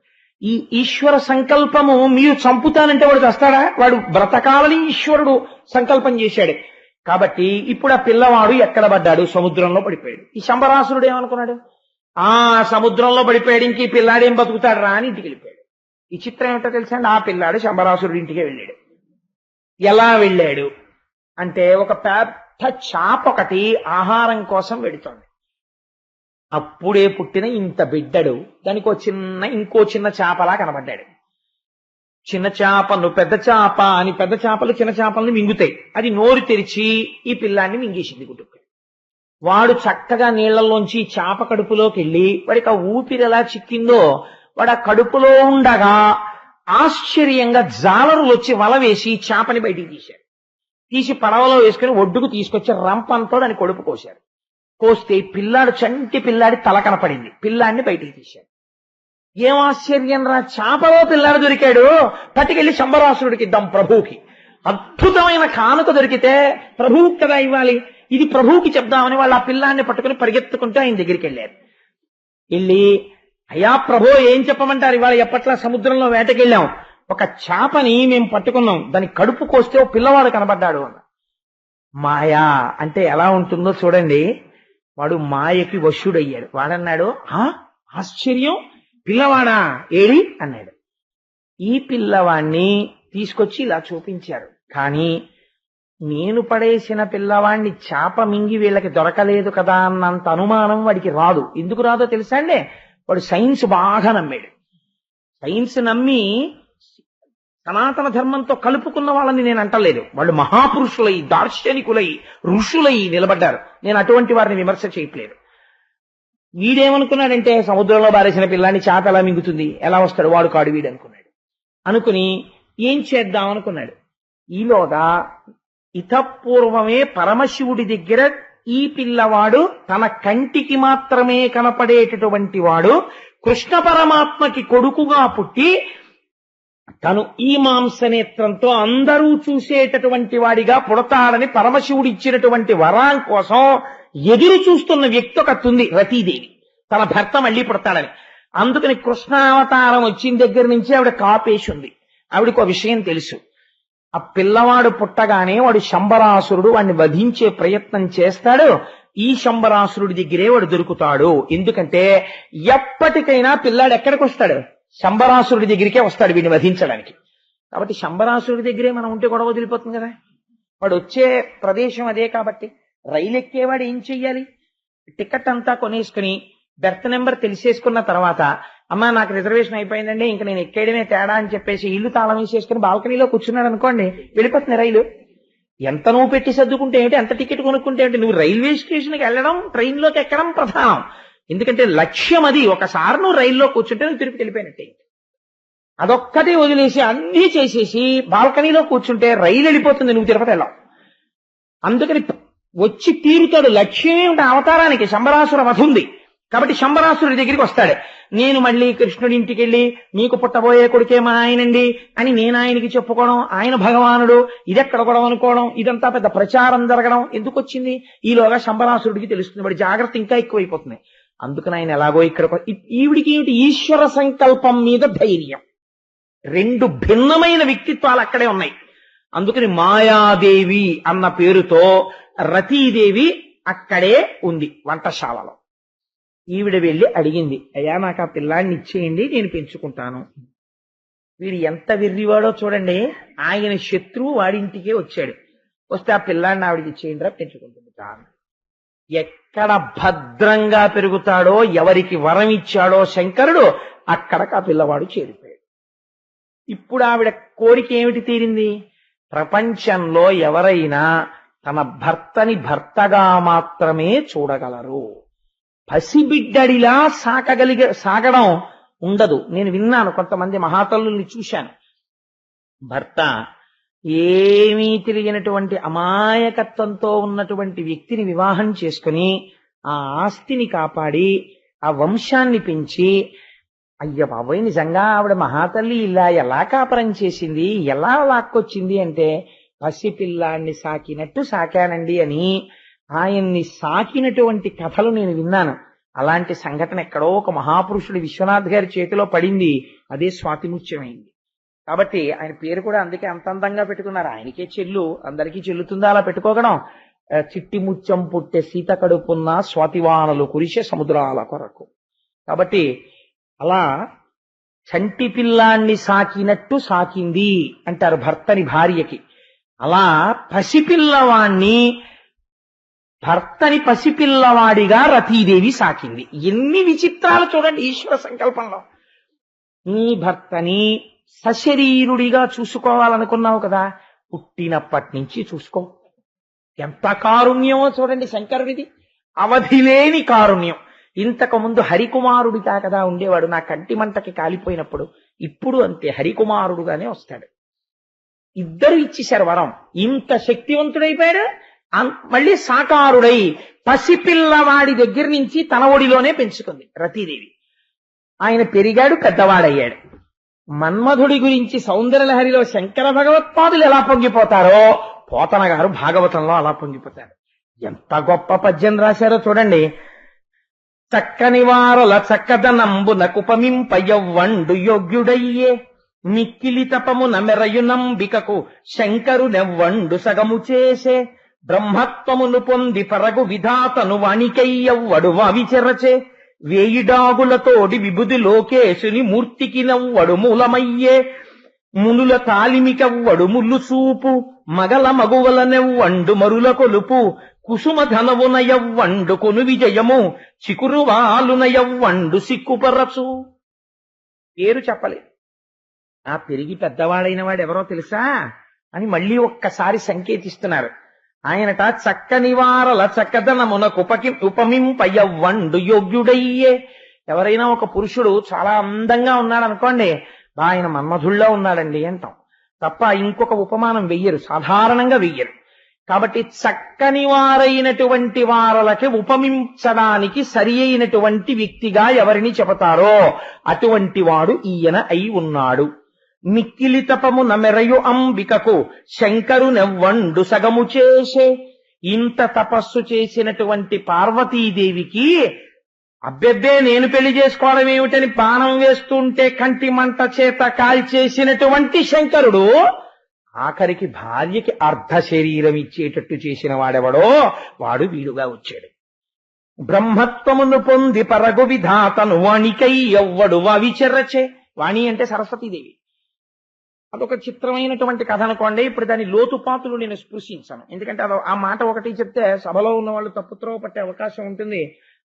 ఈ ఈశ్వర సంకల్పము మీరు చంపుతానంటే వాడు చస్తాడా? వాడు బ్రతకాలని ఈశ్వరుడు సంకల్పం చేశాడు. కాబట్టి ఇప్పుడు ఆ పిల్లవాడు ఎక్కడ పడ్డాడు? సముద్రంలో పడిపోయాడు. ఈ శంబరాసురుడు ఏమనుకున్నాడు? సముద్రంలో పడిపోయాడు, ఇంక ఈ పిల్లాడేం బతుకుతాడు రా అని ఇంటికి వెళ్ళిపోయాడు. ఈ చిత్రం ఏమిటో తెలుసా అండి? ఆ పిల్లాడు శంబరాసురుడి ఇంటికే వెళ్ళాడు. ఎలా వెళ్ళాడు అంటే, ఒక పెద్ద చాప ఒకటి ఆహారం కోసం వెడుతోంది. అప్పుడే పుట్టిన ఇంత బిడ్డడు దానికి ఇంకో చిన్న చేపలా కనబడ్డాడు. చిన్న చేపను పెద్ద చేప అని, పెద్ద చేపలు చిన్న చేపల్ని మింగుతాయి. అది నోరు తెరిచి ఈ పిల్లాన్ని మింగేసింది గుట్టుకు. వాడు చక్కగా నీళ్లలోంచి చేప కడుపులోకి వెళ్ళి, వాడికి ఆ ఊపిరి ఎలా చిక్కిందో, వాడు ఆ కడుపులో ఉండగా ఆశ్చర్యంగా జాలరులు వచ్చి వల వేసి చేపని బయటికి తీశారు. తీసి పడవలో వేసుకుని ఒడ్డుకు తీసుకొచ్చి రంపంతో దాని కొడుపు కోశారు. కోస్తే పిల్లాడు, చంటి పిల్లాడి తల కనపడింది. పిల్లాడిని బయటికి తీశారు. ఏం ఆశ్చర్యం రా, చేపలో పిల్లాడు దొరికాడు, పట్టుకెళ్లి శంబరాసురుడికి ఇద్దాం ప్రభువుకి. అద్భుతమైన కానుక దొరికితే ప్రభువుకి కదా ఇవ్వాలి, ఇది ప్రభువుకి చెప్దామని వాళ్ళు ఆ పిల్లాన్ని పట్టుకుని పరిగెత్తుకుంటూ ఆయన దగ్గరికి వెళ్ళారు. వెళ్ళి, అయ్యా ప్రభు ఏం చెప్పమంటారు, ఇవాళ ఎప్పట్లా సముద్రంలో వేటకెళ్ళాం, ఒక చేపని మేము పట్టుకున్నాం, దాని కడుపు కోస్తే ఓ పిల్లవాడు కనబడ్డాడు అన్న. మాయా అంటే ఎలా ఉంటుందో చూడండి. వాడు మాయకి వశుడయ్యాడు. వాడన్నాడు, ఆశ్చర్యం, పిల్లవాడా ఏడి అన్నాడు. ఈ పిల్లవాణ్ణి తీసుకొచ్చి ఇలా చూపించారు. కానీ నేను పడేసిన పిల్లవాణ్ణి చేప మింగి వీళ్ళకి దొరకలేదు కదా అన్నంత అనుమానం వాడికి రాదు. ఎందుకు రాదో తెలుసా అండి? వాడు సైన్స్ బాగా నమ్మాడు. సైన్స్ నమ్మి సనాతన ధర్మంతో కలుపుకున్న వాళ్ళని నేను అంటలేదు. వాళ్ళు మహాపురుషులై, దార్శనికులై, ఋషులై నిలబడ్డారు. నేను అటువంటి వారిని విమర్శ చేయట్లేదు. వీడేమనుకున్నాడంటే, సముద్రంలో బారేసిన పిల్లాన్ని చేప ఎలా మింగుతుంది, ఎలా వస్తాడు, వాడు కాడు వీడు అనుకున్నాడు. అనుకుని ఏం చేద్దాం అనుకున్నాడు. ఈలోగా ఇతపూర్వమే పరమశివుడి దగ్గర ఈ పిల్లవాడు తన కంటికి మాత్రమే కనపడేటటువంటి వాడు కృష్ణ పరమాత్మకి కొడుకుగా పుట్టి తను ఈ మాంసనేత్రంతో అందరూ చూసేటటువంటి వాడిగా పుడతాడని పరమశివుడు ఇచ్చినటువంటి వరం కోసం ఎదురు చూస్తున్న వ్యక్తి ఒకతుంది రతీదేవి. తన భర్త మళ్ళీ పుడతాడని. అందుకని కృష్ణావతారం వచ్చిన దగ్గర నుంచి ఆవిడ కాపేసి ఉంది. ఆవిడకు విషయం తెలుసు. ఆ పిల్లవాడు పుట్టగానే వాడు శంబరాసురుడు వాడిని వధించే ప్రయత్నం చేస్తాడు. ఈ శంబరాసురుడి దగ్గరే వాడు దొరుకుతాడు. ఎందుకంటే ఎప్పటికైనా పిల్లాడు ఎక్కడికి వస్తాడు? శంబరాసురుడి దగ్గరికే వస్తాడు వీడిని వధించడానికి. కాబట్టి శంబరాసురుడి దగ్గరే మనం ఉంటే గొడవ వదిలిపోతుంది కదా. వాడు వచ్చే ప్రదేశం అదే కాబట్టి రైలు ఎక్కేవాడు ఏం చెయ్యాలి? టికెట్ అంతా కొనేసుకుని బెర్త్ నెంబర్ తెలిసేసుకున్న తర్వాత అమ్మా నాకు రిజర్వేషన్ అయిపోయిందండి ఇంక నేను ఎక్కేయడమే తేడా అని చెప్పేసి ఇల్లు తాళం వేసేసుకుని బాల్కనీలో కూర్చున్నాడు అనుకోండి, వెళ్ళిపోతుంది రైలు. ఎంత నువ్వు పెట్టి సర్దుకుంటే ఏమిటి, ఎంత టికెట్ కొనుక్కుంటే ఏమిటి, నువ్వు రైల్వే స్టేషన్కి వెళ్ళడం ట్రైన్లోకి ఎక్కడం ప్రధానం. ఎందుకంటే లక్ష్యం అది. ఒకసారి నువ్వు రైల్లో కూర్చుంటే నువ్వు తిరుపతి వెళ్ళిపోయినట్టే. అదొక్కటే వదిలేసి అన్నీ చేసేసి బాల్కనీలో కూర్చుంటే రైలు వెళ్ళిపోతుంది, నువ్వు తిరుపతి వెళ్ళావు. అందుకని వచ్చి తీరుతాడు. లక్ష్యం ఏమిటి? అవతారానికి శంబరాసుర వధ ఉంది కాబట్టి శంబరాసురుడి దగ్గరికి వస్తాడు. నేను మళ్ళీ కృష్ణుడి ఇంటికి వెళ్ళి మీకు పుట్టబోయే కొడుకే మా ఆయనండి అని నేను ఆయనకి చెప్పుకోవడం, ఆయన భగవానుడు, ఇదెక్కడ గొడవ అనుకోవడం, ఇదంతా పెద్ద ప్రచారం జరగడం ఎందుకు వచ్చింది? ఈలోగా శంబరాసురుడికి తెలుస్తుంది, వాడి జాగ్రత్త ఇంకా ఎక్కువైపోతుంది. అందుకని ఆయన ఎలాగో ఇక్కడ ఈవిడికి ఏమిటి? ఈశ్వర సంకల్పం మీద ధైర్యం. రెండు భిన్నమైన వ్యక్తిత్వాలు అక్కడే ఉన్నాయి. అందుకని మాయాదేవి అన్న పేరుతో రతీదేవి అక్కడే ఉంది వంటశాలలో. ఈవిడ వెళ్ళి అడిగింది, అయ్యా నాకు ఆ పిల్లాడిని ఇచ్చేయండి నేను పెంచుకుంటాను. వీడు ఎంత వెర్రివాడో చూడండి. ఆయన శత్రువు వాడింటికే వచ్చాడు. వస్తే ఆ పిల్లాడిని ఆవిడికి ఇచ్చేయండి రా పెంచుకుంటుంది. ఎక్కడ భద్రంగా పెరుగుతాడో, ఎవరికి వరం ఇచ్చాడో శంకరుడు, అక్కడికి ఆ పిల్లవాడు చేరిపోయాడు. ఇప్పుడు ఆవిడ కోరిక ఏమిటి తీరింది? ప్రపంచంలో ఎవరైనా తన భర్తని భర్తగా మాత్రమే చూడగలరు. పసిబిడ్డడిలా సాగడం ఉండదు. నేను విన్నాను, కొంతమంది మహాతల్లుల్ని చూశాను. భర్త ఏమీ తెలియనటువంటి అమాయకత్వంతో ఉన్నటువంటి వ్యక్తిని వివాహం చేసుకుని ఆ ఆస్తిని కాపాడి ఆ వంశాన్ని పెంచి, అయ్య బాబోయ్ నిజంగా ఆవిడ మహాతల్లి ఇలా ఎలా కాపరం చేసింది, ఎలా లాక్కొచ్చింది అంటే, పసిపిల్లాన్ని సాకినట్టు సాకానండి అని ఆయన్ని సాకినటువంటి కథలు నేను విన్నాను. అలాంటి సంఘటన ఎక్కడో ఒక మహాపురుషుడు విశ్వనాథ్ గారి చేతిలో పడింది. అదే స్వాతిముత్యమైంది. కాబట్టి ఆయన పేరు కూడా అందుకే అంత అందంగా పెట్టుకున్నారు. ఆయనకే చెల్లు, అందరికీ చెల్లుతుందా అలా పెట్టుకోగడం? చిట్టి ముత్యం పుట్టే సీత కడుపున్న స్వాతివానలు కురిసే సముద్రాల కొరకు. కాబట్టి అలా చంటి పిల్లాన్ని సాకినట్టు సాకింది అంటారు భర్తని భార్యకి. అలా భర్తని పసిపిల్లవాడిగా రతీదేవి సాకింది. ఎన్ని విచిత్రాలు చూడండి ఈశ్వర సంకల్పంలో. నీ భర్తని సశరీరుడిగా చూసుకోవాలనుకున్నావు కదా, పుట్టినప్పటి నుంచి చూసుకో. ఎంత కారుణ్యమో చూడండి శంకరుడిది, అవధిలేని కారుణ్యం. ఇంతకు ముందు హరికుమారుడిగా కదా ఉండేవాడు, నా కంటి మంటకి కాలిపోయినప్పుడు. ఇప్పుడు అంతే, హరికుమారుడుగానే వస్తాడు. ఇద్దరు ఇచ్చేశారు వరం. ఇంత శక్తివంతుడైపోయాడు. మళ్ళీ సాకారుడై పసిపిల్లవాడి దగ్గర నుంచి తన ఒడిలోనే పెంచుకుంది రతీదేవి. ఆయన పెరిగాడు, పెద్దవాడయ్యాడు. మన్మధుడి గురించి సౌందర్యలహరిలో శంకర భగవత్పాదులు ఎలా పొంగిపోతారో పోతన గారు భాగవతంలో అలా పొంగిపోతారు. ఎంత గొప్ప పద్యం రాశారో చూడండి. చక్కని వారల చక్కదనంబునకుపమింపయవ్వండు యోగ్యుడయ్యే, మిక్కిలి తపమున మెరయునంబికకు శంకరునెవ్వండు సగము చేసే, బ్రహ్మత్వమును పొంది పరగు విధాతను వాణికయ్యవ్వడు వావిచెరచే, వేయిడాగులతోడి విభుది లోకేశుని మూర్తికి నవ్వడు మూలమయ్యే, మునుల తాలిమికవ్వడు ముల్లు చూపు, మగల మగువలనెవ్వండు మరుల కొలుపు, కుసుమ ధనవునయవ్వండు కొను విజయము, చికురువాలునయవ్వండు సిక్కుపరచు. పేరు చెప్పలేదు. ఆ పెరిగి పెద్దవాడైన వాడు ఎవరో తెలుసా అని మళ్ళీ ఒక్కసారి సంకేతిస్తున్నారు. ఆయనట చక్కని వారల చక్కదనమునకు ఉపమింపయవ్వండు యోగ్యుడయ్యే. ఎవరైనా ఒక పురుషుడు చాలా అందంగా ఉన్నాడు అనుకోండి, ఆయన మన్మధుల్లో ఉన్నాడండి అంటాం తప్ప ఇంకొక ఉపమానం వెయ్యరు, సాధారణంగా వెయ్యరు. కాబట్టి చక్కని వారైనటువంటి వారలకి ఉపమించడానికి సరి అయినటువంటి వ్యక్తిగా ఎవరిని చెబుతారో అటువంటి వాడు ఈయన అయి ఉన్నాడు. మిక్కిలి తపము నమెరయు అంబికకు శంకరునెవ్వండు సగము చేసే. ఇంత తపస్సు చేసినటువంటి పార్వతీదేవికి అబ్బెబ్బే నేను పెళ్లి చేసుకోవడం ఏమిటని బాణం వేస్తుంటే కంటి మంట చేత కాల్చేసినటువంటి శంకరుడు ఆఖరికి భార్యకి అర్ధ శరీరం ఇచ్చేటట్టు చేసిన వాడెవడో వాడు వీడుగా వచ్చాడు. బ్రహ్మత్వమును పొంది పరగు విధాతను వాణికై ఎవ్వడు వావిచెరచే. వాణి అంటే సరస్వతీదేవి. అదొక చిత్రమైనటువంటి కథ అనుకోండి. ఇప్పుడు దాని లోతుపాతులు నేను స్పృశించాను, ఎందుకంటే ఆ మాట ఒకటి చెప్తే సభలో ఉన్న వాళ్ళు తప్పుత్రోవ పట్టే అవకాశం ఉంటుంది.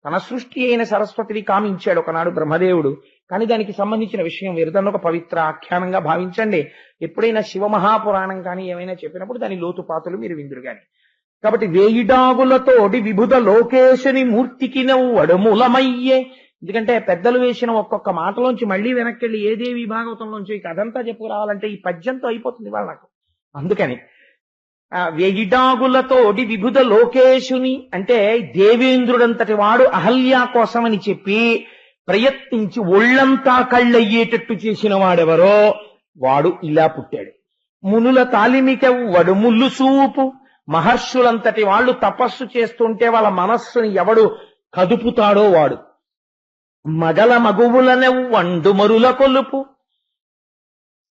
తన సృష్టి అయిన సరస్వతిని కామించాడు ఒకనాడు బ్రహ్మదేవుడు, కానీ దానికి సంబంధించిన విషయం వేరు. దాన్ని ఒక పవిత్ర ఆఖ్యానంగా భావించండి. ఎప్పుడైనా శివమహాపురాణం కానీ ఏమైనా చెప్పినప్పుడు దాని లోతుపాతులు మీరు విందురు గాని. కాబట్టి వేయిడాగులతోడి విభుద లోకేశుని మూర్తికి నవ్వడు మూలమయ్యే. ఎందుకంటే పెద్దలు వేసిన ఒక్కొక్క మాటలోంచి మళ్ళీ వెనక్కి వెళ్ళి ఏ దేవి భాగవతంలోంచి ఈ కథంతా చెప్పుకురావాలంటే ఈ పద్యంతో అయిపోతుంది వాళ్ళ నాకు. అందుకని వేయిడాగులతోడి విభుద లోకేశుని అంటే దేవేంద్రుడంతటి వాడు అహల్య కోసమని చెప్పి ప్రయత్నించి ఒళ్లంతా కళ్ళయ్యేటట్టు చేసిన వాడెవరో వాడు ఇలా పుట్టాడు. మునుల తాలిమికెవ్వడు ముల్లు సూపు. మహర్షులంతటి వాళ్ళు తపస్సు చేస్తుంటే వాళ్ళ మనస్సుని ఎవడు కదుపుతాడో వాడు. మగల మగువులనెవ్వండు మరుల కొలుపు.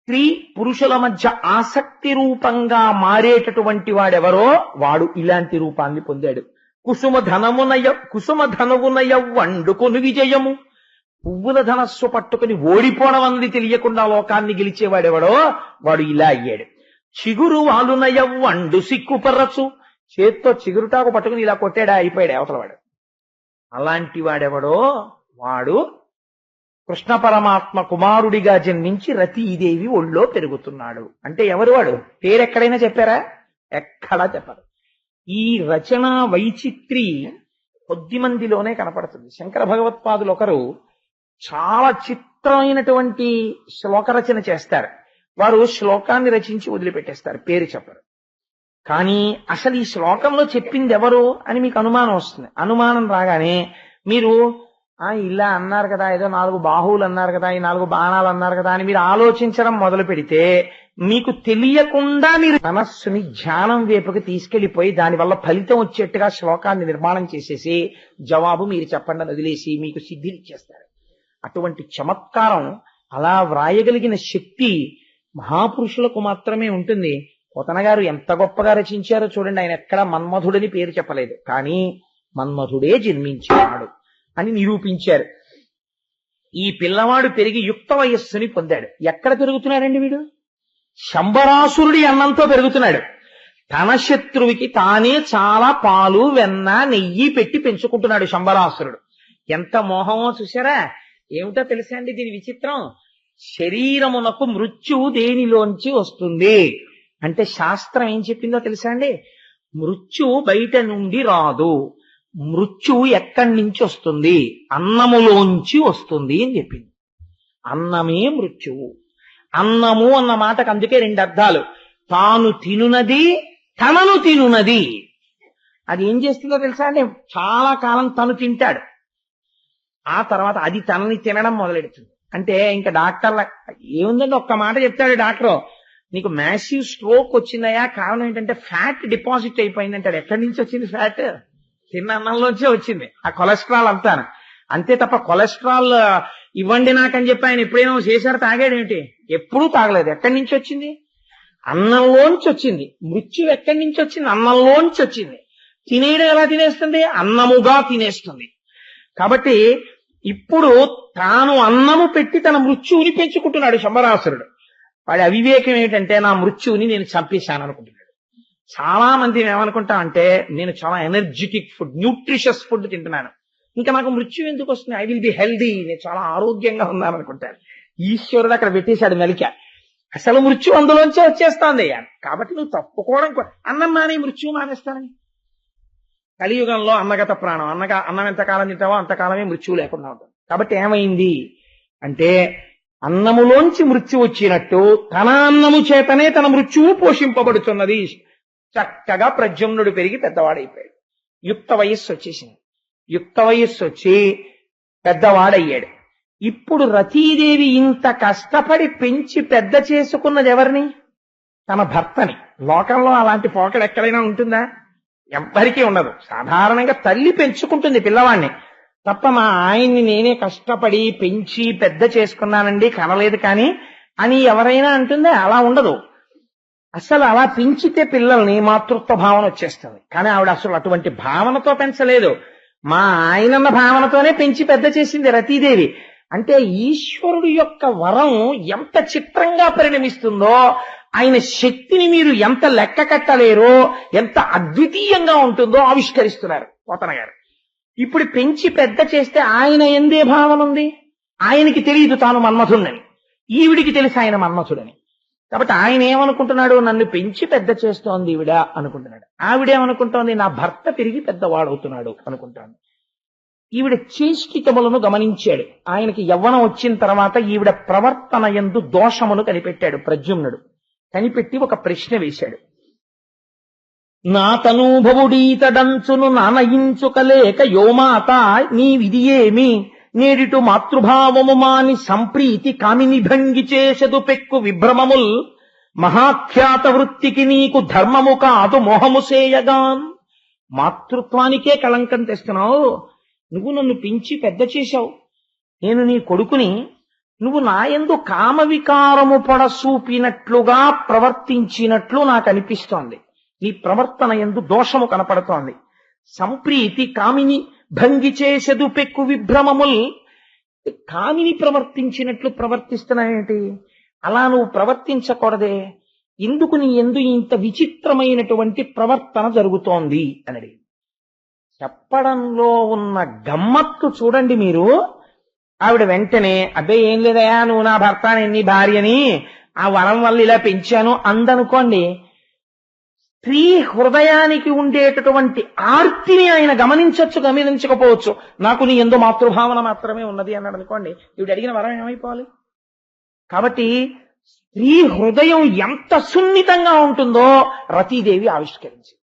స్త్రీ పురుషుల మధ్య ఆసక్తి రూపంగా మారేటటువంటి వాడెవరో వాడు ఇలాంటి రూపాన్ని పొందాడు. కుసుమ ధనవునయవ్వండు కొను విజయము. పువ్వుల ధనస్సు పట్టుకుని ఓడిపోవడం అన్నది తెలియకుండా లోకాన్ని గెలిచేవాడెవడో వాడు ఇలా అయ్యాడు. చిగురు వాలునయవ్వండు సిక్కుపరచు. చేత్తో చిగురుటాకు పట్టుకుని ఇలా కొట్టాడా అయిపోయాడు అవతలవాడు. అలాంటి వాడెవడో వాడు కృష్ణ పరమాత్మ కుమారుడిగా జన్మించి రతీదేవి ఒళ్ళో పెరుగుతున్నాడు. అంటే ఎవరు వాడు? పేరెక్కడైనా చెప్పారా? ఎక్కడా చెప్పరు. ఈ రచన వైచిత్రి కొద్ది మందిలోనే కనపడుతుంది. శంకర భగవత్పాదులు ఒకరు చాలా చిత్రమైనటువంటి శ్లోక రచన చేస్తారు. వారు శ్లోకాన్ని రచించి వదిలిపెట్టేస్తారు, పేరు చెప్పరు. కానీ అసలు ఈ శ్లోకంలో చెప్పింది ఎవరు అని మీకు అనుమానం వస్తుంది. అనుమానం రాగానే మీరు ఇలా అన్నారు కదా, ఏదో 4 బాహువులు అన్నారు కదా, ఈ 4 బాణాలు అన్నారు కదా అని మీరు ఆలోచించడం మొదలు పెడితే మీకు తెలియకుండా మీరు మనస్సుని ధ్యానం వైపుకి తీసుకెళ్లిపోయి దానివల్ల ఫలితం వచ్చేట్టుగా శ్లోకాన్ని నిర్మాణం చేసేసి జవాబు మీరు చెప్పండి అని వదిలేసి మీకు సిద్ధినిచ్చేస్తారు. అటువంటి చమత్కారం, అలా వ్రాయగలిగిన శక్తి మహాపురుషులకు మాత్రమే ఉంటుంది. పోతన గారు ఎంత గొప్పగా రచించారో చూడండి. ఆయన ఎక్కడా మన్మధుడని పేరు చెప్పలేదు, కానీ మన్మధుడే జన్మించాడు అని నిరూపించారు. ఈ పిల్లవాడు పెరిగి యుక్త వయస్సుని పొందాడు. ఎక్కడ పెరుగుతున్నాడండి వీడు? శంబరాసురుడి అన్నంతో పెరుగుతున్నాడు. తన శత్రువుకి తానే చాలా పాలు వెన్న నెయ్యి పెట్టి పెంచుకుంటున్నాడు శంబరాసురుడు. ఎంత మోహమో చూసారా? ఏమిటో తెలుసా అండి దీని విచిత్రం? శరీరమునకు మృత్యువు దేనిలోంచి వస్తుంది అంటే శాస్త్రం ఏం చెప్పిందో తెలుసా అండి? మృత్యువు బయట నుండి రాదు. మృత్యువు ఎక్కడి నుంచి వస్తుంది? అన్నములోంచి వస్తుంది అని చెప్పింది. అన్నమే మృత్యువు. అన్నము అన్న మాటకు అందుకే 2 అర్థాలు. తాను తినునది, తనను తినునది. అది ఏం చేస్తుందో తెలుసా అండి? చాలా కాలం తను తింటాడు, ఆ తర్వాత అది తనని తినడం మొదలెడుతుంది. అంటే ఇంకా డాక్టర్ల ఏముందండి, ఒక్క మాట చెప్తాడు డాక్టర్, నీకు మ్యాసివ్ స్ట్రోక్ వచ్చిందయా, కారణం ఏంటంటే ఫ్యాట్ డిపాజిట్ అయిపోయింది అంటాడు. ఎక్కడి నుంచి వచ్చింది ఫ్యాట్? తిన్న అన్నంలోంచే వచ్చింది. ఆ కొలెస్ట్రాల్ అంతాను అంతే తప్ప కొలెస్ట్రాల్ ఇవ్వండి నాకని చెప్పి ఆయన ఎప్పుడైనా చేశారు తాగాడు ఏంటి? ఎప్పుడూ తాగలేదు. ఎక్కడి నుంచి వచ్చింది? అన్నంలోంచి వచ్చింది. మృత్యు ఎక్కడి నుంచి వచ్చింది? అన్నంలోంచి వచ్చింది. తినేయడం ఎలా తినేస్తుంది? అన్నముగా తినేస్తుంది. కాబట్టి ఇప్పుడు తాను అన్నము పెట్టి తన మృత్యువుని పెంచుకుంటున్నాడు శంబరాసురుడు. వాడి అవివేకం ఏమిటంటే నా మృత్యువుని నేను చంపేశాను అనుకుంటున్నాడు. చాలా మంది ఏమనుకుంటామంటే నేను చాలా ఎనర్జెటిక్ ఫుడ్, న్యూట్రిషియస్ ఫుడ్ తింటున్నాను, ఇంకా నాకు మృత్యు ఎందుకు వస్తుంది, ఐ విల్ బి హెల్దీ, నేను చాలా ఆరోగ్యంగా ఉన్నాను అనుకుంటాను. ఈశ్వరుడు అక్కడ పెట్టేశాడు మెలిక. అసలు మృత్యు అందులోంచే వచ్చేస్తోంది. కాబట్టి నువ్వు తప్పుకోవడం, అన్నం మానే మృత్యువు మానేస్తానని. కలియుగంలో అన్నగత ప్రాణం, అన్నం ఎంతకాలం తింటావో అంతకాలమే మృత్యువు లేకుండా ఉంటుంది. కాబట్టి ఏమైంది అంటే అన్నములోంచి మృత్యు వచ్చినట్టు తన అన్నము చేతనే తన మృత్యువు పోషింపబడుతున్నది. చక్కగా ప్రద్యుమ్నుడు పెరిగి పెద్దవాడైపోయాడు. యుక్త వయస్సు వచ్చేసింది. యుక్త వయస్సు వచ్చి పెద్దవాడయ్యాడు. ఇప్పుడు రతీదేవి ఇంత కష్టపడి పెంచి పెద్ద చేసుకున్నది ఎవరిని? తన భర్తని. లోకంలో అలాంటి పోకడు ఎక్కడైనా ఉంటుందా? ఎవ్వరికీ ఉండదు. సాధారణంగా తల్లి పెంచుకుంటుంది పిల్లవాడిని తప్ప, మా ఆయన్ని నేనే కష్టపడి పెంచి పెద్ద చేసుకున్నానండి, కనలేదు కానీ అని ఎవరైనా అంటుందా? అలా ఉండదు. అసలు అలా పెంచితే పిల్లల్ని మాతృత్వ భావన వచ్చేస్తుంది. కానీ ఆవిడ అసలు అటువంటి భావనతో పెంచలేదు. మా ఆయనన్న భావనతోనే పెంచి పెద్ద చేసింది రతీదేవి. అంటే ఈశ్వరుడు యొక్క వరం ఎంత చిత్రంగా పరిణమిస్తుందో, ఆయన శక్తిని మీరు ఎంత లెక్క కట్టలేరో, ఎంత అద్వితీయంగా ఉంటుందో ఆవిష్కరిస్తున్నారు పోతన గారు. ఇప్పుడు పెంచి పెద్ద చేస్తే ఆయన ఎందే భావన ఉంది? ఆయనకి తెలియదు తాను మన్మథుడని, ఈవిడికి తెలిసి ఆయన మన్మథుడని. కాబట్టి ఆయన ఏమనుకుంటున్నాడు? నన్ను పెంచి పెద్ద చేస్తోంది ఈవిడ అనుకుంటున్నాడు. ఆవిడేమనుకుంటోంది? నా భర్త పెరిగి పెద్దవాడవుతున్నాడు అనుకుంటాను. ఈవిడ చేష్టితములను గమనించాడు. ఆయనకి యవ్వనం వచ్చిన తర్వాత ఈవిడ ప్రవర్తన యందు దోషమును కనిపెట్టాడు ప్రద్యుమ్నుడు. కనిపెట్టి ఒక ప్రశ్న వేశాడు. నా తనూభవుడీతడంచును నానయించుకలేక యోమాత నీ విధి ఏమి? నేడిటు మాతృభావము మాని సంప్రీతి కామిని భంగి చేసెదు పెక్కు విభ్రమముల్ మహాఖ్యాత వృత్తికి నీకు ధర్మము కాదు మోహము సేయగాన్. మాతృత్వానికే కళంకం తెస్తున్నావు. నువ్వు నన్ను పెంచి పెద్ద చేశావు, నేను నీ కొడుకుని. నువ్వు నాయందు కామ వికారము పొడసూపినట్లుగా ప్రవర్తించినట్లు నాకు అనిపిస్తోంది. నీ ప్రవర్తన యందు దోషము కనపడుతోంది. సంప్రీతి కామిని భంగి చేసెదు పెక్కు విభ్రమముల్. కామిని ప్రవర్తించినట్లు ప్రవర్తిస్తున్నాయేంటి? అలా నువ్వు ప్రవర్తించకూడదే. ఎందుకు నీ ఎందు ఇంత విచిత్రమైనటువంటి ప్రవర్తన జరుగుతోంది అని చెప్పడంలో ఉన్న గమ్మత్తు చూడండి మీరు. ఆవిడ వెంటనే అబ్బే ఏం లేదయా, నువ్వు నా భర్త నీ భార్యని ఆ వరం వల్ల ఇలా పెంచాను అందనుకోండి. స్త్రీ హృదయానికి ఉండేటటువంటి ఆర్తిని ఆయన గమనించకపోవచ్చు. నాకు నీ ఎందు మాతృభావన మాత్రమే ఉన్నది అన్నాడు అనుకోండి, ఈవిడ అడిగిన వరం ఏమైపోవాలి? కాబట్టి స్త్రీ హృదయం ఎంత సున్నితంగా ఉంటుందో రతీదేవి ఆవిష్కరించింది.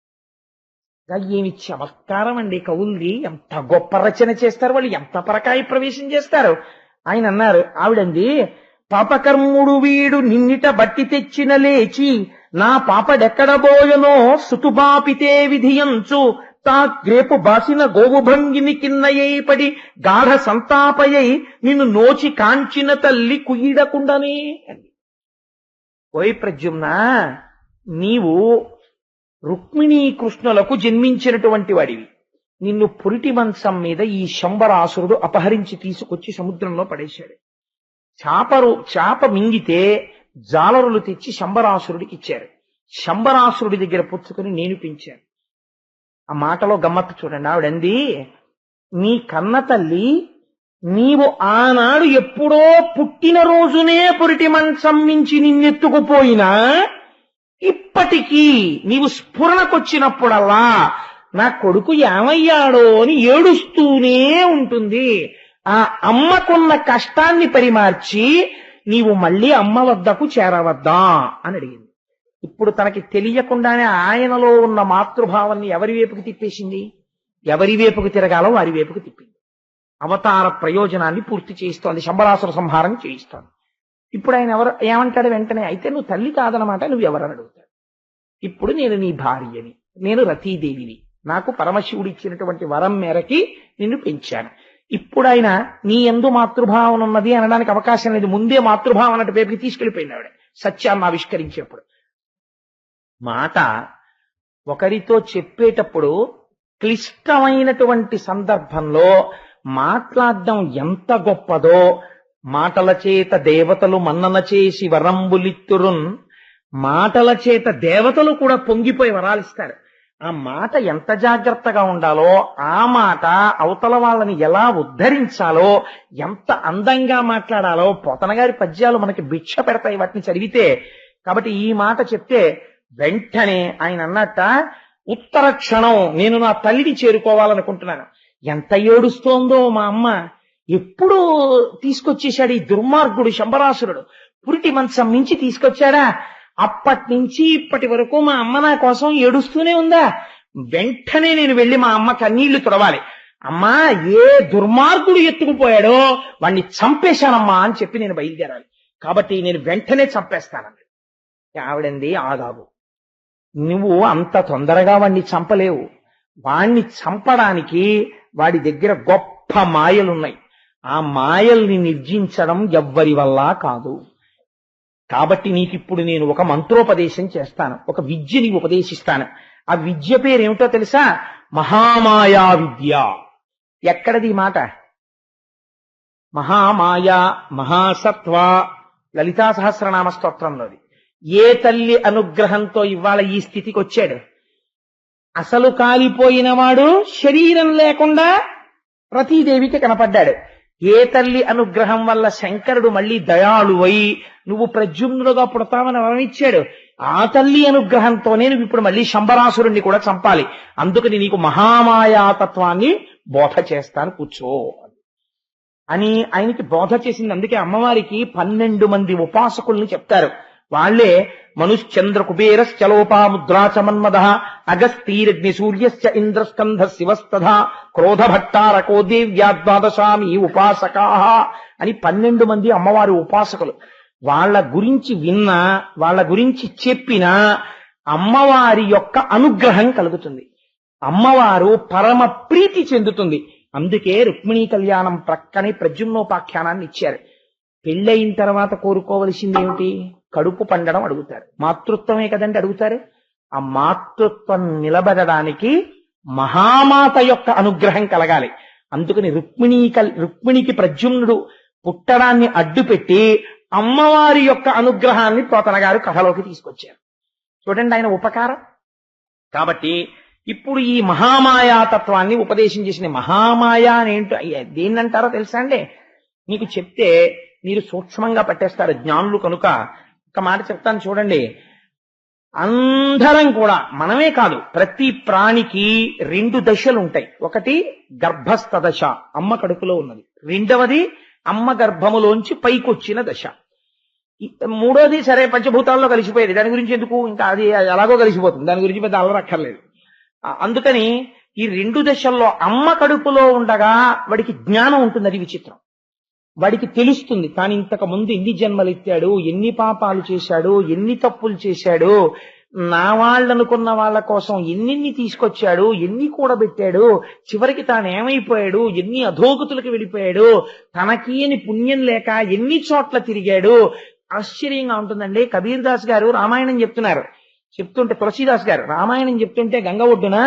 ఏమి చమత్కారం అండి కవుల్ది! ఎంత గొప్ప రచన చేస్తారు వాళ్ళు, ఎంత పరకాయ ప్రవేశం చేస్తారు. ఆయన అన్నారు, ఆవిడంది, పాపకర్ముడు వీడు నిన్నిట బట్టి తెచ్చిన లేచి నా పాపడెక్కడబోయనో సుతుబాపితే విధియంచు తా గ్రేపు బాసిన గోవుభంగిని కిన్నయ్యై పడి గాఢ సంతాపయ్యై నిన్ను నోచి కాంచిన తల్లి కుయ్యిడకుండానే. ఓయ్ ప్రద్యుమ్న, నీవు రుక్మిణీ కృష్ణులకు జన్మించినటువంటి వాడివి. నిన్ను పురిటి మంచం మీద ఈ శంబరాసురుడు అపహరించి తీసుకొచ్చి సముద్రంలో పడేశాడు. చాప మింగితే జాలరులు తెచ్చి శంబరాసురుడికి ఇచ్చారు. శంబరాసురుడి దగ్గర పుచ్చుకొని నేను పెంచాను. ఆ మాటలో గమ్మత్తు చూడండి. ఆవిడంది, నీ కన్న తల్లి నీవు ఆనాడు ఎప్పుడో పుట్టిన రోజునే పురిటి మంచం మించి నిన్నెత్తుకుపోయినా ఇప్పటికీ నీవు స్ఫురణకొచ్చినప్పుడల్లా నా కొడుకు ఏమయ్యాడో అని ఏడుస్తూనే ఉంటుంది. ఆ అమ్మకున్న కష్టాన్ని పరిమార్చి నీవు మళ్ళీ అమ్మ వద్దకు చేరవద్దా అని అడిగింది. ఇప్పుడు తనకి తెలియకుండానే ఆయనలో ఉన్న మాతృభావాన్ని ఎవరి వైపుకు తిప్పేసింది? ఎవరి వైపుకు తిరగాలో వారి వైపుకు తిప్పింది. అవతార ప్రయోజనాన్ని పూర్తి చేయిస్తోంది, శంబరాసుర సంహారం చేయిస్తోంది. ఇప్పుడు ఆయన ఏమంటాడు వెంటనే? అయితే నువ్వు తల్లి కాదనమాట, నువ్వు ఎవరని అడుగుతాడు. ఇప్పుడు నేను నీ భార్యని, నేను రతీదేవిని, నాకు పరమశివుడు ఇచ్చినటువంటి వరం మేరకి నిన్ను పెంచాను. ఇప్పుడు ఆయన నీ యందు మాతృభావన ఉన్నది అనడానికి అవకాశం లేదు. ముందే మాతృభావన వైపుకి తీసుకెళ్లిపోయింది ఆవిడ సత్యాన్ని ఆవిష్కరించేప్పుడు. మాట ఒకరితో చెప్పేటప్పుడు క్లిష్టమైనటువంటి సందర్భంలో మాట్లాడడం ఎంత గొప్పదో, మాటల చేత దేవతలు మన్నన చేసి వరంబులిత్తురున్, మాటల చేత దేవతలు కూడా పొంగిపోయి వరాలిస్తారు. ఆ మాట ఎంత జాగ్రత్తగా ఉండాలో, ఆ మాట అవతల వాళ్ళని ఎలా ఉద్ధరించాలో, ఎంత అందంగా మాట్లాడాలో పోతన గారి పద్యాలు మనకి భిక్ష పెడతాయి వాటిని చదివితే. కాబట్టి ఈ మాట చెప్తే వెంటనే ఆయన అన్నట్ట, ఉత్తర క్షణం నేను నా తల్లిని చేరుకోవాలనుకుంటున్నాను. ఎంత ఏడుస్తోందో మా అమ్మ, ఎప్పుడు తీసుకొచ్చేశాడు ఈ దుర్మార్గుడు శంబరాసురుడు, పురిటి మంచం మించి తీసుకొచ్చాడా, అప్పటి నుంచి ఇప్పటి వరకు మా అమ్మ నా కోసం ఏడుస్తూనే ఉందా? వెంటనే నేను వెళ్లి మా అమ్మ కన్నీళ్లు తుడవాలి. అమ్మా, ఏ దుర్మార్గుడు ఎత్తుకుపోయాడో వాణ్ణి చంపేశానమ్మా అని చెప్పి నేను బయలుదేరాలి. కాబట్టి నేను వెంటనే చంపేస్తానన్నాడు. ఆవిడంది, ఆగాగు, నువ్వు అంత తొందరగా వాణ్ణి చంపలేవు. వాణ్ణి చంపడానికి వాడి దగ్గర గొప్ప మాయలున్నాయి. ఆ మాయల్ని నిర్జించడం ఎవ్వరి వల్ల కాదు. కాబట్టి నీకిప్పుడు నేను ఒక మంత్రోపదేశం చేస్తాను, ఒక విద్యని ఉపదేశిస్తాను. ఆ విద్య పేరేమిటో తెలుసా? మహామాయా విద్య. ఎక్కడది ఈ మాట? మహామాయా, మహాసత్వ, లలితా సహస్రనామ స్తోత్రంలోది. ఏ తల్లి అనుగ్రహంతో ఇవాళ ఈ స్థితికి వచ్చాడు? అసలు కాలిపోయిన వాడు శరీరం లేకుండా రతీదేవికి కనపడ్డాడు. ఏ తల్లి అనుగ్రహం వల్ల శంకరుడు మళ్ళీ దయాళువై నువ్వు ప్రద్యుమ్నుడుగా పుడతామని వరమిచ్చాడు? ఆ తల్లి అనుగ్రహంతోనే నువ్వు ఇప్పుడు మళ్ళీ శంబరాసురుణ్ణి కూడా చంపాలి. అందుకని నీకు మహామాయాతత్వాన్ని బోధ చేస్తాను, కూర్చో అని ఆయనకి బోధ చేసింది. అందుకే అమ్మవారికి 12 మంది ఉపాసకుల్ని చెప్తారు. వాళ్లే మనుశ్చంద్ర కుబేరశ్చలోపాముద్రాచమన్మద అగస్తీరగ్ని సూర్యశ్చ ఇంద్రస్కంధ శివస్తథ క్రోధభట్టారకో దేవ్యాద్వాదశామి ఉపాసకా అని 12 మంది అమ్మవారి ఉపాసకులు. వాళ్ళ గురించి విన్నా, వాళ్ళ గురించి చెప్పినా అమ్మవారి యొక్క అనుగ్రహం కలుగుతుంది. అమ్మవారు పరమ ప్రీతి చెందుతుంది. అందుకే రుక్మిణీ కళ్యాణం ప్రక్కనే ప్రద్యుమ్నోపాఖ్యానాన్ని ఇచ్చారు. పెళ్ళయిన తర్వాత కోరుకోవలసింది ఏమిటి? కడుపు పండడం అడుగుతారు. మాతృత్వమే కదండి అడుగుతారు. ఆ మాతృత్వం నిలబడడానికి మహామాత యొక్క అనుగ్రహం కలగాలి. అందుకని రుక్మిణికి ప్రద్యుమ్నుడు పుట్టడాన్ని అడ్డుపెట్టి అమ్మవారి యొక్క అనుగ్రహాన్ని పోతన గారు కథలోకి తీసుకొచ్చారు. చూడండి ఆయన ఉపకారం. కాబట్టి ఇప్పుడు ఈ మహామాయాతత్వాన్ని ఉపదేశం చేసిన మహామాయ అనేంటో దేన్నంటారో తెలుసా అండి? మీకు చెప్తే మీరు సూక్ష్మంగా పట్టేస్తారు జ్ఞానులు కనుక. ఒక మాట చెప్తాను చూడండి. అందరం కూడా, మనమే కాదు, ప్రతి ప్రాణికి 2 దశలు ఉంటాయి. ఒకటి గర్భస్థ దశ, అమ్మ కడుపులో ఉన్నది. రెండవది అమ్మ గర్భములోంచి పైకొచ్చిన దశ. మూడోది సరే పంచభూతాల్లో కలిసిపోయేది, దాని గురించి ఎందుకు, ఇంకా అది ఎలాగో కలిసిపోతుంది, దాని గురించి పెద్ద అల్లరక్కర్లేదు. అందుకని ఈ 2 దశల్లో అమ్మ కడుపులో ఉండగా వాడికి జ్ఞానం ఉంటుంది. అది విచిత్రం. వాడికి తెలుస్తుంది తాను ఇంతకు ముందు ఎన్ని జన్మలు ఎత్తాడు, ఎన్ని పాపాలు చేశాడు, ఎన్ని తప్పులు చేశాడు, నా వాళ్ళనుకున్న వాళ్ళ కోసం ఎన్ని తీసుకొచ్చాడు, ఎన్ని కూడబెట్టాడు, చివరికి తాను ఏమైపోయాడు, ఎన్ని అధోగతులకు వెళ్ళిపోయాడు, తనకి అని పుణ్యం లేక ఎన్ని చోట్ల తిరిగాడు. ఆశ్చర్యంగా ఉంటుందండి. కబీర్ దాస్ గారు రామాయణం చెప్తున్నారు. చెప్తుంటే తులసీదాస్ గారు రామాయణం చెప్తుంటే గంగ ఒడ్డున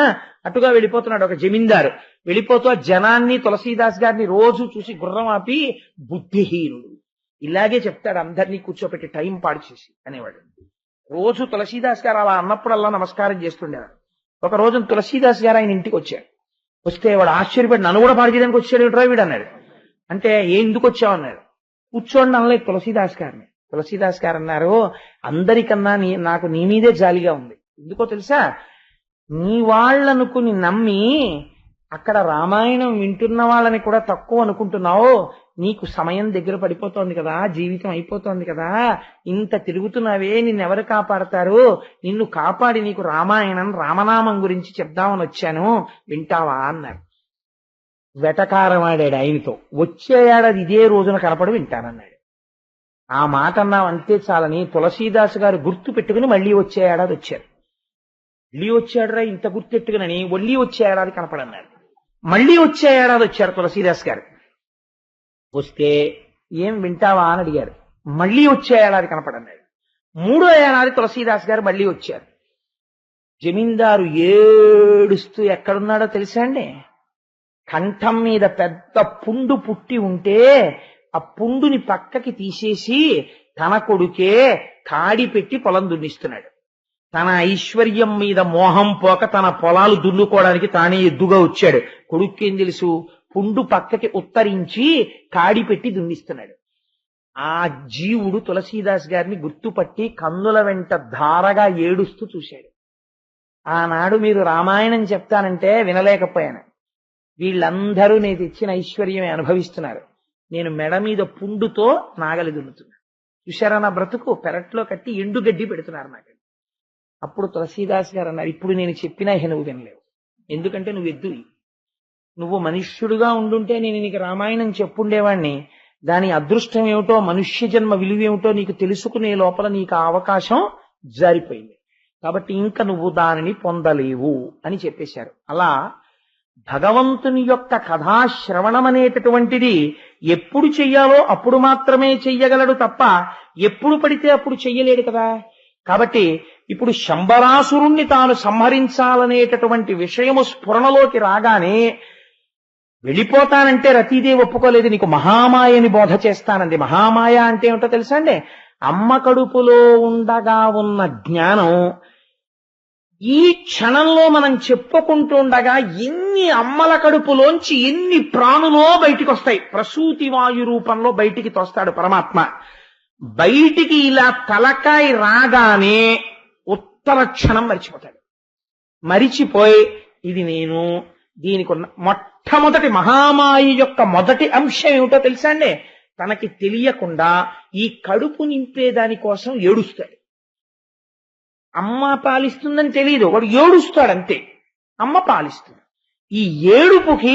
అటుగా వెళ్ళిపోతున్నాడు ఒక జమీందారు. వెళ్ళిపోతూ ఆ జనాన్ని తులసీదాస్ గారిని రోజు చూసి గుర్రం ఆపి, బుద్ధిహీనుడు, ఇలాగే చెప్తాడు అందరినీ కూర్చోపెట్టి టైం పాడు చేసి అనేవాడు. రోజు తులసీదాస్ గారు అలా అన్నప్పుడల్లా నమస్కారం చేస్తుండేవాడు. ఒక రోజు తులసీదాస్ గారు ఆయన ఇంటికి వచ్చాడు. వస్తే వాడు ఆశ్చర్యపడి, నన్ను కూడా పాడు చేయడానికి వచ్చాడు ఏమిట్రా వీడు అన్నాడు. అంటే ఎందుకు వచ్చావు అన్నాడు. కూర్చోండి అనలేదు తులసీదాస్ గారిని. తులసీదాస్ గారు అన్నారు, అందరికన్నా నాకు నీ మీదే జాలిగా ఉంది. ఎందుకో తెలుసా? నీ వాళ్ళనుకుని నమ్మి అక్కడ రామాయణం వింటున్న వాళ్ళని కూడా తక్కువ అనుకుంటున్నావు. నీకు సమయం దగ్గర పడిపోతోంది కదా, జీవితం అయిపోతోంది కదా, ఇంత తిరుగుతున్నావే, నిన్నెవరు కాపాడతారు? నిన్ను కాపాడి నీకు రామాయణం రామనామం గురించి చెప్దామని వచ్చాను, వింటావా అన్నారు. వెటకారం ఆడాడు ఆయనతో. వచ్చే ఏడాది ఇదే రోజున కనపడి వింటానన్నాడు. ఆ మాట అన్నావంటే చాలని తులసీదాస్ గారు గుర్తు పెట్టుకుని మళ్ళీ వచ్చే ఏడాది వచ్చారు. మళ్ళీ వచ్చాడురా ఇంత గుర్తెట్టుకునని, మళ్ళీ వచ్చే ఏడాది కనపడన్నాడు. మళ్ళీ వచ్చే ఏడాది వచ్చారు తులసీదాస్ గారు. వస్తే ఏం వింటావా అని అడిగారు. మళ్ళీ వచ్చే ఏడాది కనపడన్నాడు. 3వ ఏడాది తులసీదాస్ గారు మళ్ళీ వచ్చారు. జమీందారు ఏడుస్తూ ఎక్కడున్నాడో తెలుసా అండి? కంఠం మీద పెద్ద పుండు పుట్టి ఉంటే ఆ పుండుని పక్కకి తీసేసి తన కొడుకే కాడి పెట్టి పొలం దున్నిస్తున్నాడు. తన ఐశ్వర్యం మీద మోహం పోక తన పొలాలు దున్నుకోవడానికి తానే ఎద్దుగా వచ్చాడు. కొడుకేం తెలుసు? పుండు పక్కకి ఉత్తరించి కాడి పెట్టి దున్నిస్తున్నాడు. ఆ జీవుడు తులసీదాస్ గారిని గుర్తుపట్టి కన్నుల వెంట ధారగా ఏడుస్తూ చూశాడు. ఆనాడు మీరు రామాయణం చెప్తానంటే వినలేకపోయాను. వీళ్ళందరూ నేను తెచ్చిన ఐశ్వర్యమే అనుభవిస్తున్నారు. నేను మెడ మీద పుండుతో నాగలి దున్నుతున్నా. చూశారా నా బ్రతుకు, పెరట్లో కట్టి ఎండుగడ్డి పెడుతున్నారు నాకు. అప్పుడు తులసీదాస్ గారు అన్నారు, ఇప్పుడు నేను చెప్పినా ఇక నువ్వు వినలేవు, ఎందుకంటే నువ్వు ఎద్దువి. నువ్వు మనుష్యుడుగా ఉండుంటే నేను నీకు రామాయణం చెప్పుండేవాణ్ణి. దాని అదృష్టం ఏమిటో, మనుష్య జన్మ విలువేమిటో నీకు తెలుసుకునే లోపల నీకు ఆ అవకాశం జారిపోయింది. కాబట్టి ఇంకా నువ్వు దానిని పొందలేవు అని చెప్పేశారు. అలా భగవంతుని యొక్క కథాశ్రవణం అనేటటువంటిది ఎప్పుడు చెయ్యాలో అప్పుడు మాత్రమే చెయ్యగలడు తప్ప ఎప్పుడు పడితే అప్పుడు చెయ్యలేడు కదా. కాబట్టి ఇప్పుడు శంబరాసురుణ్ణి తాను సంహరించాలనేటటువంటి విషయము స్ఫురణలోకి రాగానే వెళ్ళిపోతానంటే రతీదేవి ఒప్పుకోలేదు. నీకు మహామాయని బోధ చేస్తానండి. మహామాయ అంటే ఏమిటో తెలుసా అండి? అమ్మ కడుపులో ఉండగా ఉన్న జ్ఞానం ఈ క్షణంలో మనం చెప్పుకుంటుండగా ఎన్ని అమ్మల కడుపులోంచి ఎన్ని ప్రాణులో బయటికి వస్తాయి. ప్రసూతి వాయు రూపంలో బయటికి తోస్తాడు పరమాత్మ. బయటికి ఇలా తలకాయ రాగానే ఉత్తర క్షణం మరిచిపోతాడు. మరిచిపోయి ఇది నేను, దీనికి ఉన్న మొట్టమొదటి మహామాయ యొక్క మొదటి అంశం ఏమిటో తెలుసా అండి? తనకి తెలియకుండా ఈ కడుపు నింపేదాని కోసం ఏడుస్తాడు. అమ్మ పాలిస్తుందని తెలియదు, వాడు ఏడుస్తాడంతే. అమ్మ పాలిస్తుంది. ఈ ఏడుపుకి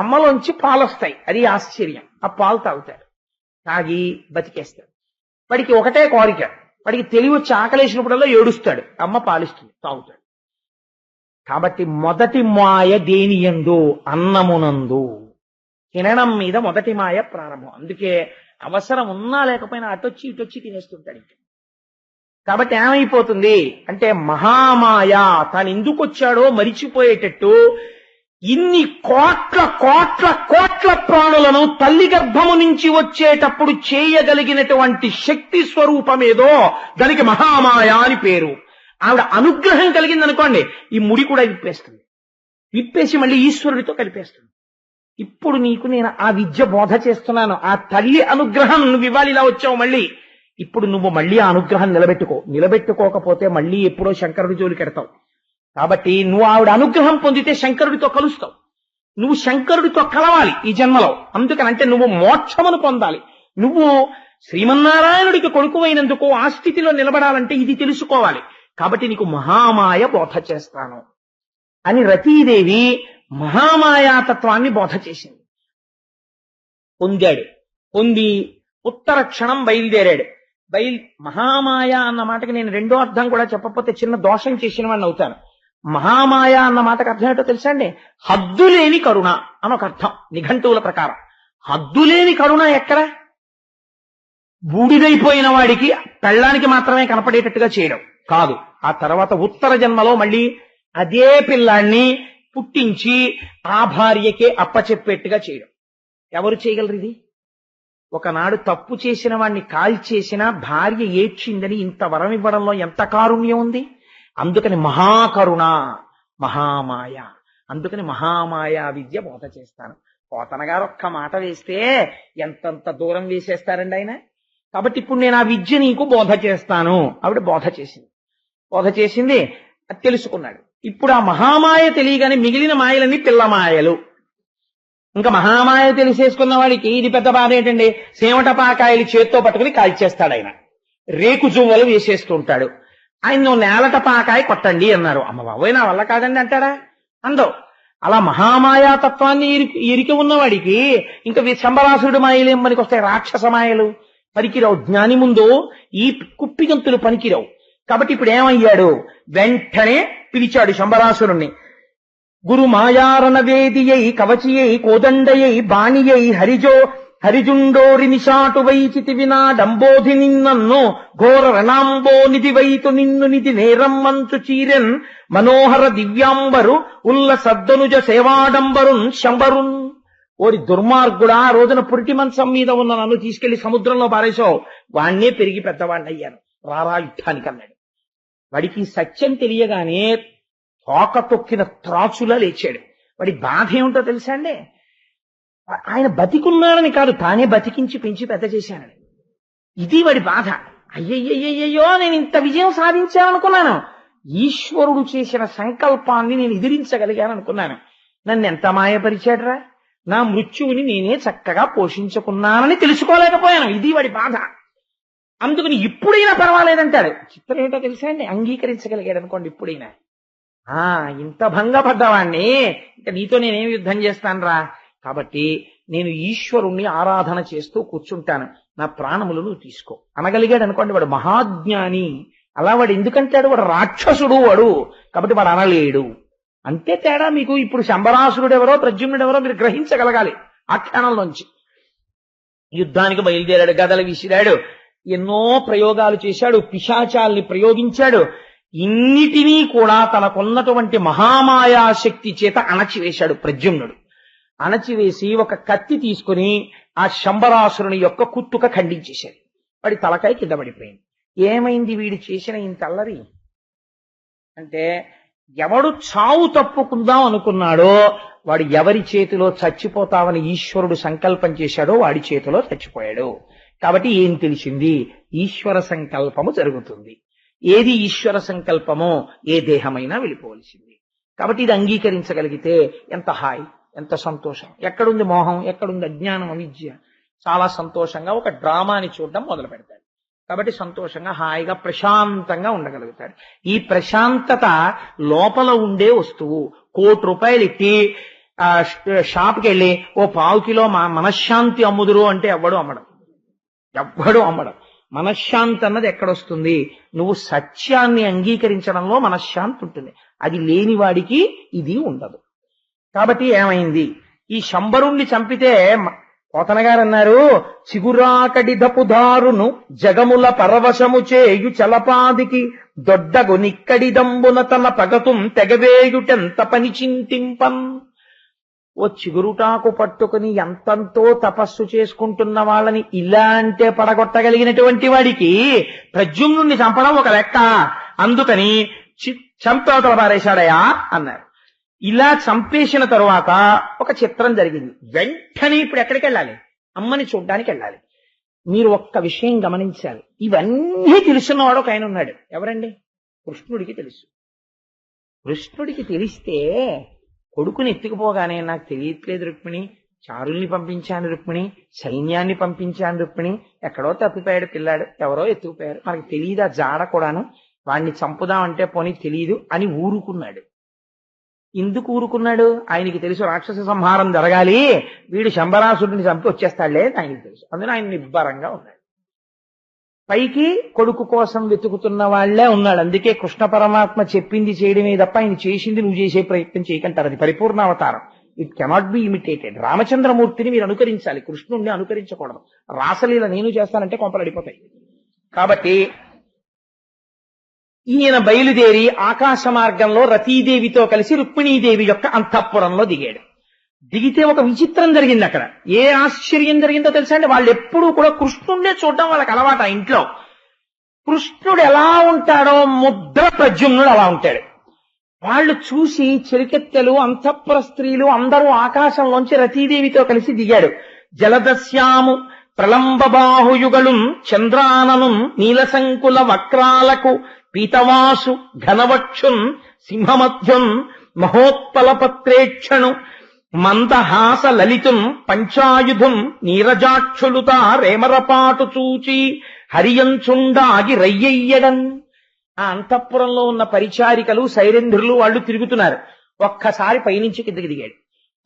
అమ్మలోంచి పాలొస్తాయి, అది ఆశ్చర్యం. ఆ పాలు తాగుతాడు, తాగి బతికేస్తాడు. వాడికి ఒకటే కోరిక, వాడికి తెలివి వచ్చి ఆకలేసినప్పుడల్లా ఏడుస్తాడు, అమ్మ పాలిస్తుంది, తాగుతాడు. కాబట్టి మొదటి మాయ దేనియందు? అన్నమునందు. తినడం మీద మొదటి మాయ ప్రారంభం. అందుకే అవసరం ఉన్నా లేకపోయినా అటొచ్చి ఇటొచ్చి తినేస్తుంటాడు. కాబట్టి ఏమైపోతుంది అంటే మహామాయ తాను ఎందుకు వచ్చాడో మరిచిపోయేటట్టు ఇన్ని కోట్ల కోట్ల కోట్ల ప్రాణులను తల్లి గర్భము నుంచి వచ్చేటప్పుడు చేయగలిగినటువంటి శక్తి స్వరూపమేదో దానికి మహామాయ అని పేరు. ఆవిడ అనుగ్రహం కలిగిందనుకోండి, ఈ ముడి కూడా విప్పేస్తుంది, విప్పేసి మళ్ళీ ఈశ్వరుడితో కలిపేస్తుంది. ఇప్పుడు నీకు నేను ఆ విద్య బోధ చేస్తున్నాను. ఆ తల్లి అనుగ్రహం నువ్వు ఇవాళ ఇలా వచ్చావు, మళ్ళీ ఇప్పుడు నువ్వు మళ్ళీ ఆ అనుగ్రహం నిలబెట్టుకోకపోతే మళ్ళీ ఎప్పుడో శంకరుడి జోలికి ఎడతావు. కాబట్టి నువ్వు ఆవిడ అనుగ్రహం పొందితే శంకరుడితో కలుస్తావు. నువ్వు శంకరుడితో కలవాలి ఈ జన్మలో. అందుకనంటే నువ్వు మోక్షమును పొందాలి. నువ్వు శ్రీమన్నారాయణుడికి కొడుకువైనందుకు ఆ స్థితిలో నిలబడాలంటే ఇది తెలుసుకోవాలి. కాబట్టి నీకు మహామాయ బోధ చేస్తాను అని రతీదేవి మహామాయాతత్వాన్ని బోధ చేసింది. పొందాడు. పొంది ఉత్తర క్షణం బయలుదేరాడు. మహామాయ అన్న మాటకి నేను రెండో అర్థం కూడా చెప్పకపోతే చిన్న దోషం చేసిన వాడిని అవుతాను. మహామాయ అన్న మాటకు అర్థం ఏంటో తెలుసా అండి? హద్దులేని కరుణ అని ఒక అర్థం నిఘంటువుల ప్రకారం. హద్దులేని కరుణ ఎక్కడ? బూడిదైపోయిన వాడికి పెళ్ళానికి మాత్రమే కనపడేటట్టుగా చేయడం కాదు. ఆ తర్వాత ఉత్తర జన్మలో మళ్ళీ అదే పిల్లాన్ని పుట్టించి ఆ భార్యకే అప్పచెప్పేట్టుగా చేయడం. ఎవరు చేయగలరు ఇది? ఒకనాడు తప్పు చేసిన వాడిని కాల్చేసిన భార్య ఏడ్చిందని ఇంత వరం ఇవ్వడంలో ఎంత కారుణ్యం ఉంది. అందుకని మహాకరుణ, మహామాయ. అందుకని మహామాయా విద్య బోధ చేస్తాను. పోతన గారు ఒక్క మాట వేస్తే ఎంతంత దూరం వేసేస్తారండి ఆయన. కాబట్టి ఇప్పుడు నేను ఆ విద్య నీకు బోధ చేస్తాను. ఆవిడ బోధ చేసింది, అది తెలుసుకున్నాడు. ఇప్పుడు ఆ మహామాయ తెలియగానే మిగిలిన మాయలన్నీ పిల్లమాయలు. ఇంకా మహామాయ తెలిసేసుకున్న వాడికి ఇది పెద్ద బాధ ఏంటండి? సేమటపాకాయలు చేత్తో పట్టుకుని కాల్చేస్తాడు ఆయన. రేకు జువ్వలు వేసేస్తుంటాడు. ఆయన నేలటపాకాయ కొట్టండి అన్నారు. అమ్మ బాబోయ్ నా వల్ల కాదండి అంటాడా? అందరూ అలా మహామాయాతత్వాన్ని ఇరికి ఉన్నవాడికి ఇంకా శంబరాసురుడు మాయలు ఏం పనికి వస్తాయి? రాక్షస మాయలు పనికిరావు. జ్ఞాని ముందు ఈ కుప్పిగంతులు పనికిరావు. కాబట్టి ఇప్పుడు ఏమయ్యాడు? వెంటనే పిలిచాడు శంబరాసురుణ్ణి. గురు మాయారణవేదియై కవచియై కోదండయై బాణియై హరిజుండోరి నిశాటు వైచితి వినా డంబోధి నిన్నన్ను ఘోర రణాంబో నిధి వైతు నిన్ను నిధి నేరమ్మంచు చీరెన్ మనోహర దివ్యాంబరు ఉల్ల సద్దనుజ సేవాడంబరున్ శంబరున్. ఓరి దుర్మార్గుడా, ఆ రోజున పురిటి మంచం మీద ఉన్న నన్ను తీసుకెళ్లి సముద్రంలో పారేశావు. వాణ్ణే పెరిగి పెద్దవాణ్ణి అయ్యాను, రారా యుద్ధానికి అన్నాడు. వాడికి సత్యం తెలియగానే తోక తొక్కిన త్రాచులా లేచాడు. వాడి బాధ ఏమిటో తెలుసా అండి? ఆయన బతికున్నాడని కాదు, తానే బతికించి పెంచి పెద్ద చేశానని. ఇది వాడి బాధ. అయ్యయ్యయ్యో, నేను ఇంత విజయం సాధించాననుకున్నాను. ఈశ్వరుడు చేసిన సంకల్పాన్ని నేను ఎదిరించగలిగాను అనుకున్నాను. నన్ను ఎంత మాయపరిచాడురా. నా మృత్యువుని నేనే చక్కగా పోషించుకున్నానని తెలుసుకోలేకపోయాను. ఇది వాడి బాధ. అందుకని ఇప్పుడైనా పర్వాలేదంటాడు. చిత్రం ఏంటో తెలుసా అండి, అంగీకరించగలిగాడు అనుకోండి ఇప్పుడైనా. ఇంత భంగపడ్డవాణ్ణి ఇంకా నీతో నేనేం యుద్ధం చేస్తానురా, కాబట్టి నేను ఈశ్వరుణ్ణి ఆరాధన చేస్తూ కూర్చుంటాను, నా ప్రాణములు నువ్వు తీసుకో అనగలిగాడు అనుకోండి. వాడు మహాజ్ఞాని. అలా వాడు ఎందుకంటాడు, వాడు రాక్షసుడు వాడు, కాబట్టి వాడు అనలేడు. అంతే తేడా మీకు. ఇప్పుడు శంబరాసురుడు ఎవరో ప్రద్యుమ్నుడు ఎవరో మీరు గ్రహించగలగాలి. ఆఖ్యానంలోంచి యుద్ధానికి బయలుదేరాడు, గదలు విసిరాడు, ఎన్నో ప్రయోగాలు చేశాడు, పిశాచాల్ని ప్రయోగించాడు. ఇన్నిటినీ కూడా తనకున్నటువంటి మహామాయాశక్తి చేత అణచివేశాడు ప్రద్యుమ్నుడు. అణచివేసి ఒక కత్తి తీసుకుని ఆ శంబరాసురుని యొక్క కుత్తుక ఖండించేశాడు. వాడి తలకాయ కింద పడిపోయింది. ఏమైంది వీడు చేసిన ఇంత అల్లరి అంటే, ఎవడు చావు తప్పుకుందాం అనుకున్నాడో వాడు ఎవరి చేతిలో చచ్చిపోతావని ఈశ్వరుడు సంకల్పం చేశాడో వాడి చేతిలో చచ్చిపోయాడు. కాబట్టి ఏం తెలిసింది, ఈశ్వర సంకల్పము జరుగుతుంది. ఏది ఈశ్వర సంకల్పమో ఏ దేహమైనా వెళ్ళిపోవలసింది. కాబట్టి ఇది అంగీకరించగలిగితే ఎంత హాయి, ఎంత సంతోషం. ఎక్కడుంది మోహం, ఎక్కడుంది అజ్ఞానం, అవిద్య. చాలా సంతోషంగా ఒక డ్రామాని చూడడం మొదలు పెడతాడు. కాబట్టి సంతోషంగా హాయిగా ప్రశాంతంగా ఉండగలుగుతాడు. ఈ ప్రశాంతత లోపల ఉండే వస్తువు. 1,00,00,000 రూపాయలు ఇట్టి షాప్కి వెళ్ళి ఓ 1/4 కిలో మనశ్శాంతి అమ్ముదురు అంటే ఎవ్వడు అమ్మడం. మనశ్శాంతి అన్నది ఎక్కడొస్తుంది, నువ్వు సత్యాన్ని అంగీకరించడంలో మనశ్శాంతి ఉంటుంది. అది లేని వాడికి ఇది ఉండదు. కాబట్టి ఏమైంది, ఈ శంబరుణ్ణి చంపితే పోతన గారు అన్నారు, చిగురాకడి దపుదారును జగముల పరవశము చేయు చలపాదికి దొడ్డగు నిక్కడి దంబున తన పగతుం తెగవేయుటెంత పని చింతింపన్. ఓ చిగురుటాకు పట్టుకుని ఎంతంతో తపస్సు చేసుకుంటున్న వాళ్ళని ఇలా అంటే పడగొట్టగలిగినటువంటి వాడికి ప్రద్యుమ్నుణ్ణి చంపడం ఒక లెక్క, అందుకని చంపవతల పారేశాడయా అన్నారు. ఇలా చంపేసిన తరువాత ఒక చిత్రం జరిగింది. వెంటనే ఇప్పుడు ఎక్కడికి వెళ్ళాలి, అమ్మని చూడ్డానికి వెళ్ళాలి. మీరు ఒక్క విషయం గమనించాలి, ఇవన్నీ తెలుసున్నవాడు ఒక ఆయన ఉన్నాడు. ఎవరండి, కృష్ణుడికి తెలుసు. కృష్ణుడికి తెలిస్తే కొడుకుని ఎత్తుకుపోగానే నాకు తెలియట్లేదు రుక్మిణి, చారుల్ని పంపించాను రుక్మిణి, సైన్యాన్ని పంపించాను రుక్మిణి, ఎక్కడో తప్పిపోయాడు పిల్లాడు, ఎవరో ఎత్తుకుపోయారు, మనకి తెలియదు ఆ జాడ కూడాను, వాడిని చంపుదామంటే పోనీ తెలియదు అని ఊరుకున్నాడు. ఎందుకు ఊరుకున్నాడు, ఆయనకి తెలుసు రాక్షస సంహారం జరగాలి, వీడు శంబరాసుడిని చంపి వచ్చేస్తాడులే ఆయనకి తెలుసు. అందులో ఆయన నిబ్బరంగా ఉన్నాడు. పైకి కొడుకు కోసం వెతుకుతున్న వాళ్లే ఉన్నాడు. అందుకే కృష్ణ పరమాత్మ చెప్పింది చేయడమే తప్ప ఆయన చేసింది నువ్వు చేసే ప్రయత్నం చేయకంటారు. అది పరిపూర్ణ అవతారం. It cannot be imitated. రామచంద్రమూర్తిని మీరు అనుకరించాలి, కృష్ణుణ్ణి అనుకరించకూడదు. రాసలీల నేను చేస్తానంటే కొంపలడిపోతాయి. కాబట్టి ఈయన బయలుదేరి ఆకాశ మార్గంలో రతీదేవితో కలిసి రుక్మిణీదేవి యొక్క అంతఃపురంలో దిగాడు. దిగితే ఒక విచిత్రం జరిగింది అక్కడ. ఏ ఆశ్చర్యం జరిగిందో తెలుసా అండి, వాళ్ళు ఎప్పుడూ కూడా కృష్ణుడినే చూడడం వాళ్ళకి అలవాటు. ఆ ఇంట్లో కృష్ణుడు ఎలా ఉంటాడో ముద్ర ప్రద్యుమ్నుడు అలా ఉంటాడు. వాళ్ళు చూసి చెరికెత్తెలు అంతఃపుర స్త్రీలు అందరూ ఆకాశంలోంచి రతీదేవితో కలిసి దిగాడు. జలదస్యాము ప్రలంబబాహుయుగళు చంద్రానను నీలసంకుల వక్రాలకు పీతవాసు ఘనవక్షున్ సింహమధ్యున్ మహోత్పలపత్రేక్షణు మందహాస లలితుం పంచాయుధుం నీరజాక్షులుత రేమరపాటు చూచి హరియంచుండాగి రయ్యయ్యడం. ఆ అంతఃపురంలో ఉన్న పరిచారికలు సైరంధ్రులు వాళ్ళు తిరుగుతున్నారు. ఒక్కసారి పైనుంచి కిందకి దిగాడు.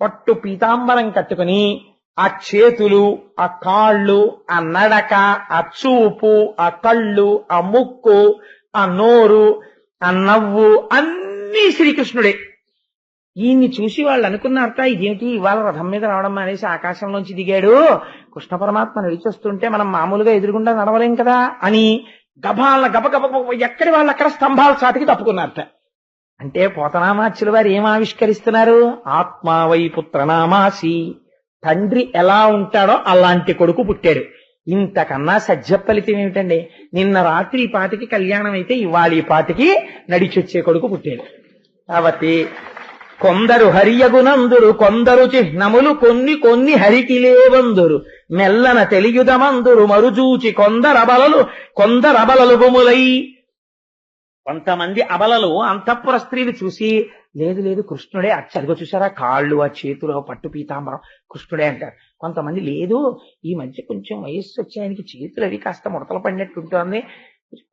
పట్టు పీతాంబరం కట్టుకుని ఆ చేతులు, ఆ కాళ్ళు, ఆ నడక, ఆ చూపు, ఆ కళ్ళు, ఆ ముక్కు, ఆ నోరు, ఆ నవ్వు అన్నీ శ్రీకృష్ణుడే. ఈయన్ని చూసి వాళ్ళు అనుకున్నారట, ఇదేమిటి ఇవాళ రథం మీద రావడం అనేసి ఆకాశంలోంచి దిగాడు, కృష్ణ పరమాత్మ నడిచొస్తుంటే మనం మామూలుగా ఎదురుగుండా నడవలేం కదా అని గబాల గబగబ ఎక్కడి వాళ్ళు అక్కడ స్తంభాల చాటికి తప్పుకున్నారట. అంటే పోతనామాచ్యుల వారు ఏం ఆవిష్కరిస్తున్నారు, ఆత్మావై పుత్రనామాసి, తండ్రి ఎలా ఉంటాడో అలాంటి కొడుకు పుట్టాడు. ఇంతకన్నా సజ్జ ఫలితం ఏమిటండి, నిన్న రాత్రి ఈ పాటికి కళ్యాణం అయితే ఇవాళ ఈ పాటికి నడిచొచ్చే కొడుకు పుట్టాడు. కాబట్టి కొందరు హరియగునందురు కొందరు చిహ్నములు కొన్ని కొన్ని హరికి లేవందురు మెల్లన తెలియుదమందురు మరుజూచి కొందరబలలు గుములై. కొంతమంది అబలలు అంతఃపుర స్త్రీలు చూసి లేదు లేదు కృష్ణుడే అదిగో చూసారా కాళ్ళు ఆ చేతులు ఆ పట్టు పీతాంబరం కృష్ణుడే అంటారు. కొంతమంది లేదు ఈ మధ్య కొంచెం వయస్సు వచ్చి ఆయనకి చేతులు అవి కాస్త ముడతలు పడినట్టు ఉంటుంది,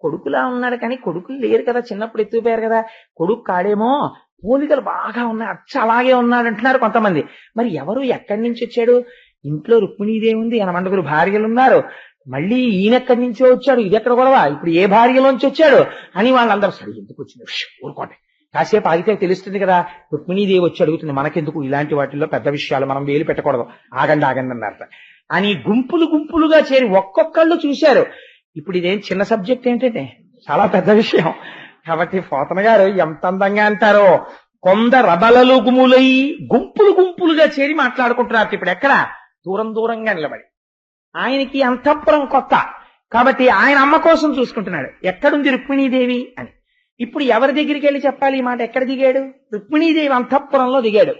కొడుకులా ఉన్నాడు కానీ కొడుకులు లేరు కదా, చిన్నప్పుడు ఎత్తుకుపోయారు కదా, కొడుకు కాడేమో, పోలికలు బాగా ఉన్నాయి, అచ్చ అలాగే ఉన్నాడు అంటున్నారు కొంతమంది. మరి ఎవరు ఎక్కడి నుంచి వచ్చాడు? ఇంట్లో రుక్మిణీదేవి ఉంది, 8 భార్యలు ఉన్నారు, మళ్ళీ ఈయన ఎక్కడి నుంచో వచ్చాడు, ఇది ఎక్కడ గొడవ, ఇప్పుడు ఏ భార్యలోంచి వచ్చాడు అని వాళ్ళందరూ సరే ఎందుకు వచ్చింది ఊరుకోండి, కాసేపు ఆగితే తెలుస్తుంది కదా, రుక్మిణీదేవి వచ్చి అడుగుతుంది, మనకెందుకు ఇలాంటి వాటిల్లో పెద్ద విషయాలు, మనం వేలు పెట్టకూడదు, ఆగండి ఆగండి అన్నారట అని గుంపులు గుంపులుగా చేరి ఒక్కొక్కళ్ళు చూశారు. ఇప్పుడు ఇదేం చిన్న సబ్జెక్ట్ ఏంటంటే చాలా పెద్ద విషయం. కాబట్టి పోతన గారు ఎంత అందంగా అంటారో, కొందరు అబలలు గుములై గుంపులు గుంపులుగా చేరి మాట్లాడుకుంటున్నారు. ఇప్పుడు ఎక్కడ దూరం దూరంగా నిలబడి, ఆయనకి అంతఃపురం కొత్త కాబట్టి ఆయన అమ్మ కోసం చూసుకుంటున్నాడు, ఎక్కడుంది రుక్మిణీదేవి అని. ఇప్పుడు ఎవరి దగ్గరికి వెళ్ళి చెప్పాలి ఈ మాట? ఎక్కడ దిగాడు? రుక్మిణీదేవి అంతఃపురంలో దిగాడు.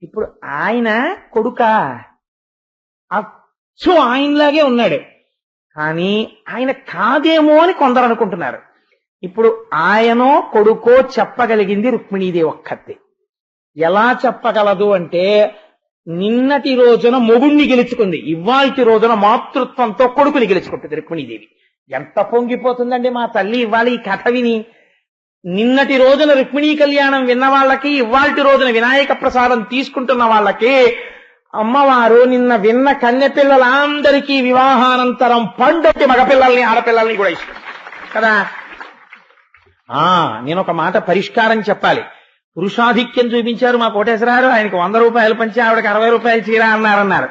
ఇప్పుడు ఆయన కొడుక అచ్చు ఆయనలాగే ఉన్నాడు, కానీ ఆయన కాదేమో అని కొందరు అనుకుంటున్నారు. ఇప్పుడు ఆయనో కొడుకో చెప్పగలిగింది రుక్మిణీదేవి ఒక్కతే. ఎలా చెప్పగలదు అంటే, నిన్నటి రోజున మొగుణ్ణి గెలుచుకుంది, ఇవాల్టి రోజున మాతృత్వంతో కొడుకుని గెలుచుకుంటుంది రుక్మిణీదేవి. ఎంత పొంగిపోతుందండి మా తల్లి ఇవాళ ఈ కథ విని. నిన్నటి రోజున రుక్మిణీ కళ్యాణం విన్న వాళ్ళకి, ఇవాల్టి రోజున వినాయక ప్రసాదం తీసుకుంటున్న వాళ్ళకి అమ్మవారు నిన్న విన్న కన్యపిల్లలందరికీ వివాహానంతరం పండుగ మగపిల్లల్ని ఆడపిల్లల్ని కూడా ఇష్టం కదా. నేను ఒక మాట పరిష్కారం చెప్పాలి. పురుషాధిక్యం చూపించారు మా కోటేశ్వరారు, ఆయనకు 100 రూపాయలు పంచి ఆవిడకి 60 రూపాయల చీర అన్నారు.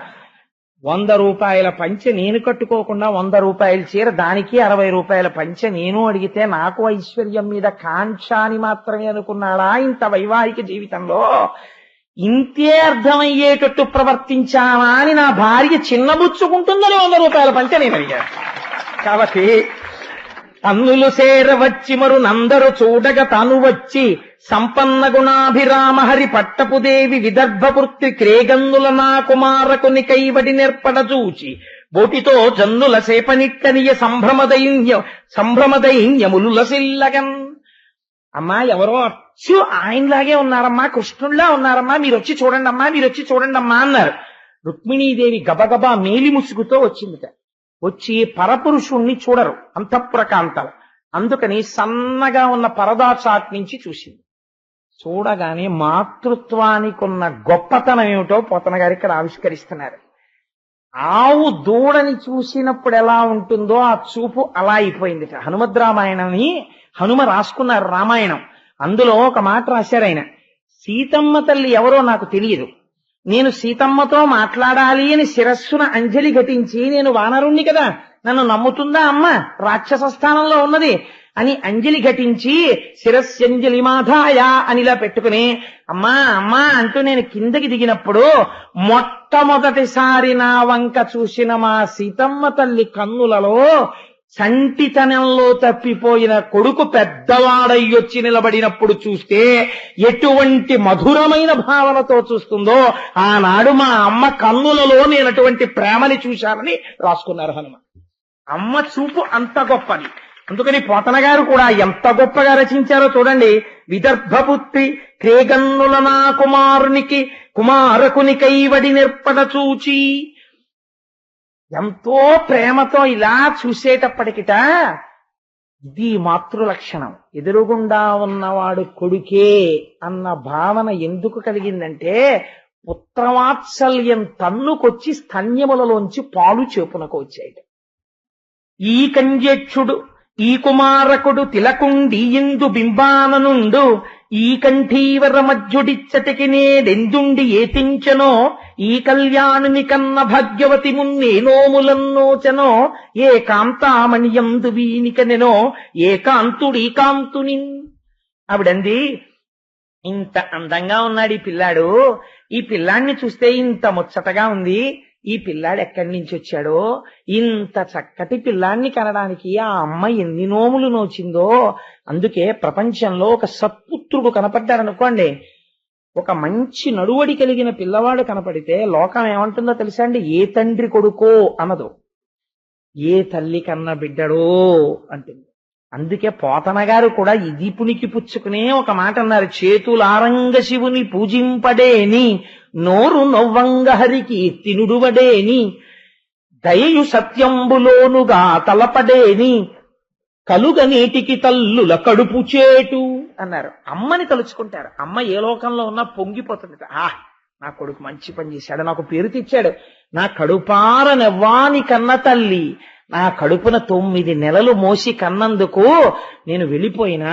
100 రూపాయల పంచె నేను కట్టుకోకుండా 100 రూపాయల చీర, దానికి 60 రూపాయల పంచె నేను అడిగితే నాకు ఐశ్వర్యం మీద కాంక్ష అని మాత్రమే అనుకున్నాడా ఇంత వైవాహిక జీవితంలో? ఇంతే అర్థమయ్యేటట్టు ప్రవర్తించానా అని నా భార్య చిన్నబుచ్చుకుంటుందని 100 రూపాయల పంచె నేను అడిగాను. కాబట్టి అన్నులు సేరవచ్చి మరునందరు చూడగ తాను వచ్చి, సంపన్న గుణాభిరామ హరి పట్టపుదేవి విదర్భపుత్రి క్రేగన్నుల నా కుమారకుని కైవడి నేర్పడ చూచి, బోటితో జన్నుల సేపనిట్టనియ సంభ్రమదైన్యములులసిల్లగన్. అమ్మా ఎవరో అచ్చు ఆయనలాగే ఉన్నారమ్మా, కృష్ణుల్లా ఉన్నారమ్మా, మీరు వచ్చి చూడండి అమ్మా, మీరు వచ్చి చూడండి అమ్మా అన్నారు. రుక్మిణీదేవి గబగబా మేలి ముసుగుతో వచ్చిందిట. వచ్చి పరపురుషుణ్ణి చూడరు అంతఃపురకాంతలు, అందుకని సన్నగా ఉన్న పరదా చాట్ నుంచి చూసింది. చూడగానే మాతృత్వానికి ఉన్న గొప్పతనం ఏమిటో పోతన గారు ఇక్కడ ఆవిష్కరిస్తున్నారు. ఆవు దూడని చూసినప్పుడు ఎలా ఉంటుందో ఆ చూపు అలా అయిపోయింది. హనుమద్ రామాయణని హనుమ రాసుకున్నారు రామాయణం, అందులో ఒక మాట రాశారు ఆయన, సీతమ్మ తల్లి ఎవరో నాకు తెలియదు, నేను సీతమ్మతో మాట్లాడాలి అని శిరస్సున అంజలి ఘటించి, నేను వానరుణ్ణి కదా, నన్ను నమ్ముతుందా అమ్మ, రాక్షస స్థానంలో ఉన్నది అని అంజలి ఘటించి శిరస్యంజలి మాధాయ అనిలా పెట్టుకుని అమ్మా అమ్మా అంటూ నేను కిందకి దిగినప్పుడు మొట్టమొదటిసారి నా వంక చూసిన మా సీతమ్మ తల్లి కన్నులలో సంటితనంలో తప్పిపోయిన కొడుకు పెద్దవాడయ్యొచ్చి నిలబడినప్పుడు చూస్తే ఎటువంటి మధురమైన భావనతో చూస్తుందో, ఆనాడు మా అమ్మ కన్నులలో నేను అటువంటి ప్రేమని చూశానని రాసుకున్నారు హనుమ. అమ్మ చూపు అంత గొప్పది. అందుకని పోతన గారు కూడా ఎంత గొప్పగా రచించారో చూడండి. విదర్భపుత్రి క్రేగన్నుల నా కుమారకుని కైవడి నిర్పడ చూచి, ఎంతో ప్రేమతో ఇలా చూసేటప్పటికిట ఇది మాతృలక్షణం, ఎదురుగుండా ఉన్నవాడు కొడుకే అన్న భావన ఎందుకు కలిగిందంటే, పుత్రవాత్సల్యం తన్నుకొచ్చి స్తన్యములలోంచి పాలు చేపునకు వచ్చాయి. ఈ కంజేక్షుడు ఈ కుమారకుడు తిలకుండి ఇందు బింబాననుండు, ఈ కంఠీవర మధ్యుడిచ్చటికి నేడెందుండి ఏతించనో, ఈ కళ్యాణుని కన్న భాగ్యవతి మున్నే నోములన్నోచనో, ఏ కాంతామణియందు వీనికనెనో ఏ కాంతుడీ కాంతుని. ఆవిడంది, ఇంత అందంగా ఉన్నాడు ఈ పిల్లాడు, ఈ పిల్లాడిని చూస్తే ఇంత ముచ్చటగా ఉంది, ఈ పిల్లాడు ఎక్కడి నుంచి వచ్చాడో, ఇంత చక్కటి పిల్లాడిని కనడానికి ఆ అమ్మ ఎన్ని నోములు నోచిందో. అందుకే ప్రపంచంలో ఒక సత్పుత్రుడు కనపడ్డాడనుకోండి, ఒక మంచి నడువడి కలిగిన పిల్లవాడు కనపడితే లోకం ఏమంటుందో తెలుసా అండి? ఏ తండ్రి కొడుకో అనదు, ఏ తల్లి కన్న బిడ్డడో అంటుంది. అందుకే పోతన గారు కూడా ఇది పునికి పుచ్చుకునే ఒక మాట అన్నారు, చేతులారంగ శివుని పూజింపడేని, నోరు నొవ్వంగ హరికి తినుడువడేని, దయయు సత్యంబులోనుగా తలపడేని, కలుగ నేటికి తల్లుల కడుపు చేటు అన్నారు. అమ్మని తలుచుకుంటారు. అమ్మ ఏ లోకంలో ఉన్నా పొంగిపోతుంది. నా కొడుకు మంచి పని చేశాడు, నాకు పేరు తెచ్చాడు, నా కడుపార నెవ్వాని కన్న తల్లి నా కడుపున 9 నెలలు మోసి కన్నందుకు నేను వెళ్ళిపోయినా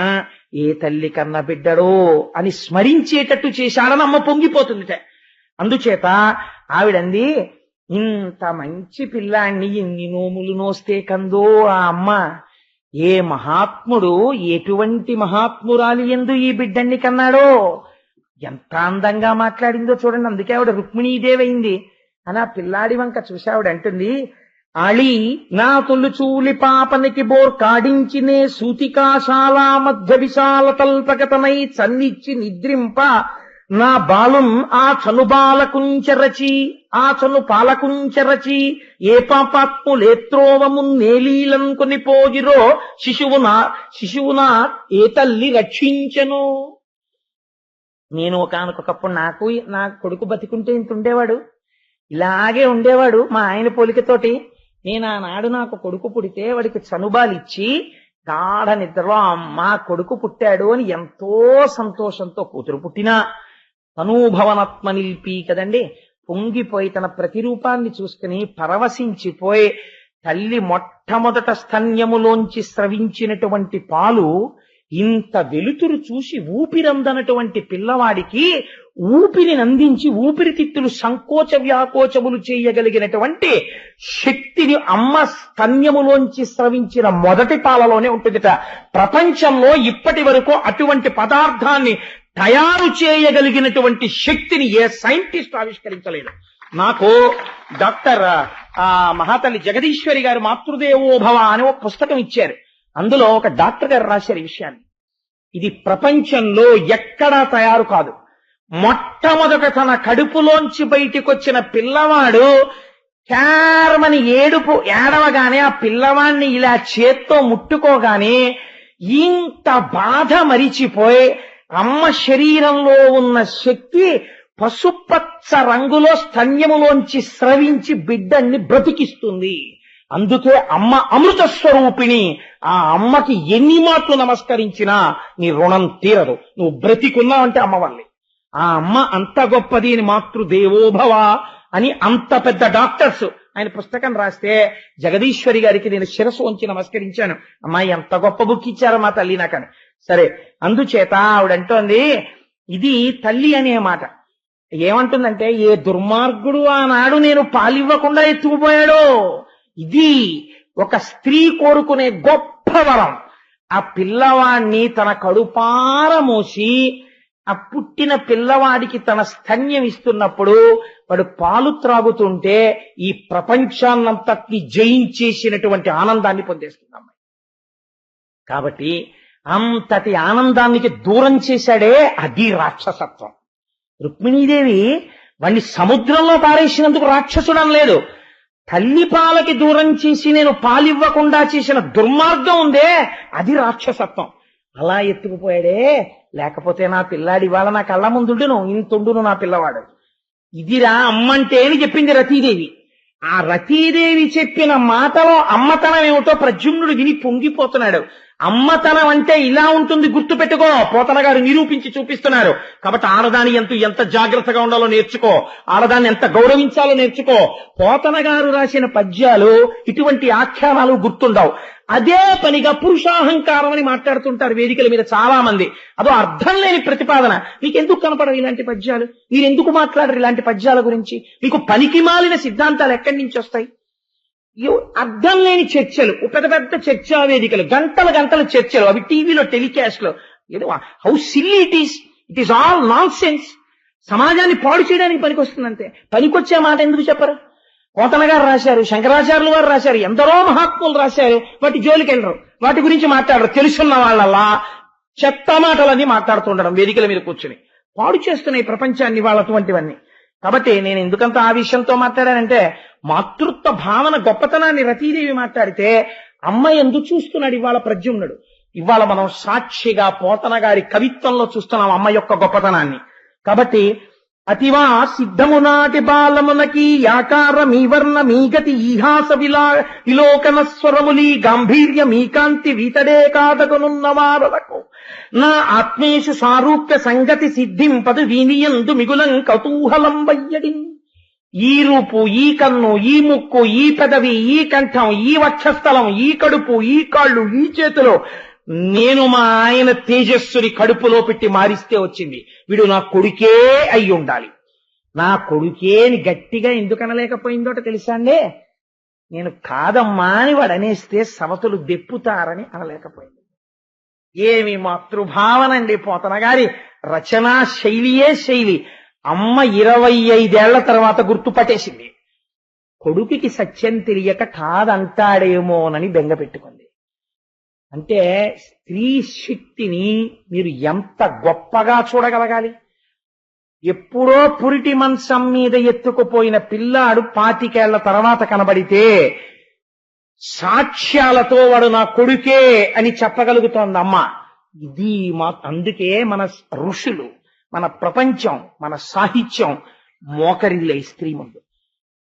ఏ తల్లి కన్న బిడ్డడో అని స్మరించేటట్టు చేశాడని అమ్మ పొంగిపోతుందిట. అందుచేత ఆవిడంది, ఇంత మంచి పిల్లాన్ని ఎన్ని నోములు నోస్తే కందో ఆ అమ్మ, ఏ మహాత్ముడు ఎటువంటి మహాత్మురాలి యందు ఈ బిడ్డన్ని కన్నాడో, ఎంత అందంగా మాట్లాడిందో చూడండి. అందుకే ఆవిడ రుక్మిణీదేవి అయింది అని ఆ పిల్లాడి వంక చూసి ఆవిడ అంటుంది, అళి నా తొలుచూలి పాపనికి బోర్కాడించినే సూతికాశాలా మధ్య విశాల తల్పగతనై చన్నిచ్చి నిద్రింప నా బాలుం ఆ చను బాలకుంచరచి ఆ చను పాలకుంచరచి ఏ పాపాత్ములేత్రోవమున్నేలీలం కొనిపోయిరో శిశువునా ఏ తల్లి రక్షించను. నేను ఒకానొకప్పుడు నా కొడుకు బతికుంటే ఇంత ఉండేవాడు, ఇలాగే ఉండేవాడు మా ఆయన పోలికతోటి. నేను ఆనాడు నాకు కొడుకు పుడితే వాడికి చనుబాలిచ్చి గాఢ నిద్రలో అమ్మ కొడుకు పుట్టాడు అని ఎంతో సంతోషంతో, కూతురు పుట్టినా తనూభవనాత్మ నిలిపి కదండి, పొంగిపోయి తన ప్రతిరూపాన్ని చూసుకుని పరవశించిపోయి తల్లి మొట్టమొదట స్తన్యములోంచి స్రవించినటువంటి పాలు ఇంత వెలుతురు చూసి ఊపిరందనటువంటి పిల్లవాడికి ఊపిరిని అందించి ఊపిరితిత్తులు సంకోచ వ్యాకోచములు చేయగలిగినటువంటి శక్తిని అమ్మ స్తన్యములోంచి స్రవించిన మొదటి పాలలోనే ఉంటుందిట. ప్రపంచంలో ఇప్పటి వరకు అటువంటి పదార్థాన్ని తయారు చేయగలిగినటువంటి శక్తిని ఏ సైంటిస్ట్ ఆవిష్కరించలేదు. నాకు డాక్టర్ మహాతల్లి జగదీశ్వరి గారు మాతృదేవోభవ అని ఒక పుస్తకం ఇచ్చారు. అందులో ఒక డాక్టర్ గారు రాశారు ఈ విషయాన్ని. ఇది ప్రపంచంలో ఎక్కడా తయారు కాదు. మొట్టమొదట తన కడుపులోంచి బయటికి వచ్చిన పిల్లవాడు కేరమని ఏడవగానే ఆ పిల్లవాడిని ఇలా చేత్తో ముట్టుకోగానే ఇంత బాధ మరిచిపోయి అమ్మ శరీరంలో ఉన్న శక్తి పసుపచ్చ రంగులో స్తన్యములోంచి స్రవించి బిడ్డన్ని బ్రతికిస్తుంది. అందుకే అమ్మ అమృత స్వరూపిణి. ఆ అమ్మకి ఎన్ని మాటలు నమస్కరించినా నీ రుణం తీరదు. నువ్వు బ్రతికున్నావంటే అమ్మ వల్లే. ఆ అమ్మ అంత గొప్పది అని మాతృదేవోభవ అని అంత పెద్ద డాక్టర్స్ ఆయన పుస్తకం రాస్తే జగదీశ్వరి గారికి నేను శిరస్సు వంచి నమస్కరించాను. అమ్మాయి ఎంత గొప్ప బుక్ ఇచ్చారో మా తల్లి నాకని. సరే, అందుచేత ఆవిడంటోంది ఇది తల్లి అనే మాట. ఏమంటుందంటే, ఏ దుర్మార్గుడు ఆనాడు నేను పాలివ్వకుండా ఎత్తుకుపోయాడో, ఇది ఒక స్త్రీ కోరుకునే గొప్ప వరం. ఆ పిల్లవాడిని తన కడుపార మోసి ఆ పుట్టిన పిల్లవాడికి తన స్తన్యం ఇస్తున్నప్పుడు వాడు పాలు త్రాగుతుంటే ఈ ప్రపంచాన్నంతటి జయించేసినటువంటి ఆనందాన్ని పొందేస్తుంది అమ్మాయి. కాబట్టి అంతటి ఆనందానికి దూరం చేశాడే అది రాక్షసత్వం. రుక్మిణీదేవి వాణ్ణి సముద్రంలో పారేసినందుకు రాక్షసుడం లేదు. తల్లి పాలకి దూరం చేసి నేను పాలివ్వకుండా చేసిన దుర్మార్గం ఉందే అది రాక్షసత్వం. అలా ఎత్తుకుపోయాడే, లేకపోతే నా పిల్లాడి వాళ్ళ నా కళ్ళ ముందుండును, ఇంతుండును నా పిల్లవాడు. ఇదిరా అమ్మంటే అని చెప్పింది రతీదేవి. ఆ రతీదేవి చెప్పిన మాటలో అమ్మతనం ఏమిటో ప్రద్యుమ్నుడు విని పొంగిపోతున్నాడు. అమ్మతనం అంటే ఇలా ఉంటుంది, గుర్తు పెట్టుకో. పోతన గారు నిరూపించి చూపిస్తున్నారు. కాబట్టి ఆడదాని ఎంత జాగ్రత్తగా ఉండాలో నేర్చుకో, ఆడదాన్ని ఎంత గౌరవించాలో నేర్చుకో. పోతన గారు రాసిన పద్యాలు ఇటువంటి ఆఖ్యానాలు గుర్తుండవు. అదే పనిగా పురుషాహంకారం అని మాట్లాడుతుంటారు వేదికల మీద చాలా మంది. అదో అర్థం లేని ప్రతిపాదన. మీకెందుకు కనపడవు ఇలాంటి పద్యాలు? మీరెందుకు మాట్లాడరు ఇలాంటి పద్యాల గురించి? మీకు పనికి మాలిన సిద్ధాంతాలు ఎక్కడి నుంచి వస్తాయి? అర్థం లేని చర్చలు, పెద్ద పెద్ద చర్చా వేదికలు, గంటల చర్చలు, అవి టీవీలో టెలికాస్ట్ లో. ఏదో how silly it is all non sense. సమాజాన్ని పాడు చేయడానికి పనికి వస్తుందంతే. పనికొచ్చే మాట ఎందుకు చెప్పరు? పోతన గారు రాశారు, శంకరాచార్యులు వారు రాశారు, ఎందరో మహాత్ములు రాశారు. వాటి జోలికి వెళ్ళరు, వాటి గురించి మాట్లాడరు. తెలుసున్న వాళ్ళల్లా చెత్త మాటలన్నీ మాట్లాడుతుండడం వేదికల మీద కూర్చుని పాడు చేస్తున్నాయి ప్రపంచాన్ని వాళ్ళటువంటివన్నీ. కాబట్టి నేను ఎందుకంత ఆ విషయంతో మాట్లాడానంటే, మాతృత్వ భావన గొప్పతనాన్ని రతీదేవి మాట్లాడితే అమ్మ ఎందుకు చూస్తున్నాడు ఇవాళ ప్రద్యుమ్నుడు. ఇవాళ మనం సాక్షిగా పోతన గారి కవిత్వంలో చూస్తున్నాం అమ్మ యొక్క గొప్పతనాన్ని. కాబట్టి అతివా సిద్ధము నాటి బాలమునకి యాకార మీవర్ణ మీగతి ఈహాస విలోకన స్వరములి గాంభీర్య మీకాంతి వీతడే కాదగునున్నవారలకు నా ఆత్మేషు సారూప్య సంగతి సిద్ధింపదు వీనియందు మిగులం కౌతూహలం వయ్యడి. ఈ రూపు, ఈ కన్ను, ఈ ముక్కు, ఈ పెదవి, ఈ కంఠం, ఈ వక్షస్థలం, ఈ కడుపు, ఈ కాళ్ళు, ఈ చేతులు నేను మా ఆయన తేజస్సుని కడుపులో పెట్టి మారిస్తే వచ్చింది. వీడు నా కొడుకే అయి ఉండాలి. నా కొడుకే అని గట్టిగా ఎందుకు అనలేకపోయిందోట తెలుసా అండి? నేను కాదమ్మా అని వాడు అనేస్తే సవతులు దెప్పుతారని అనలేకపోయింది. ఏమి మాతృభావనండి! పోతన గారి రచనా శైలియే శైలి. అమ్మ 25 ఏళ్ల తర్వాత గుర్తుపట్టేసింది. కొడుకుకి సత్యం తెలియక కాదంటాడేమోనని బెంగ పెట్టుకుంది. అంటే స్త్రీ శక్తిని మీరు ఎంత గొప్పగా చూడగలగాలి. ఎప్పుడో పురిటి మంచం మీద ఎత్తుకుపోయిన పిల్లాడు 25 ఏళ్ల తర్వాత కనబడితే సాక్ష్యాలతో వాడు నా కొడుకే అని చెప్పగలుగుతోంది అమ్మ. ఇది అందుకే మన ఋషులు, మన ప్రపంచం, మన సాహిత్యం మోకరిల్లే స్త్రీ ముందు.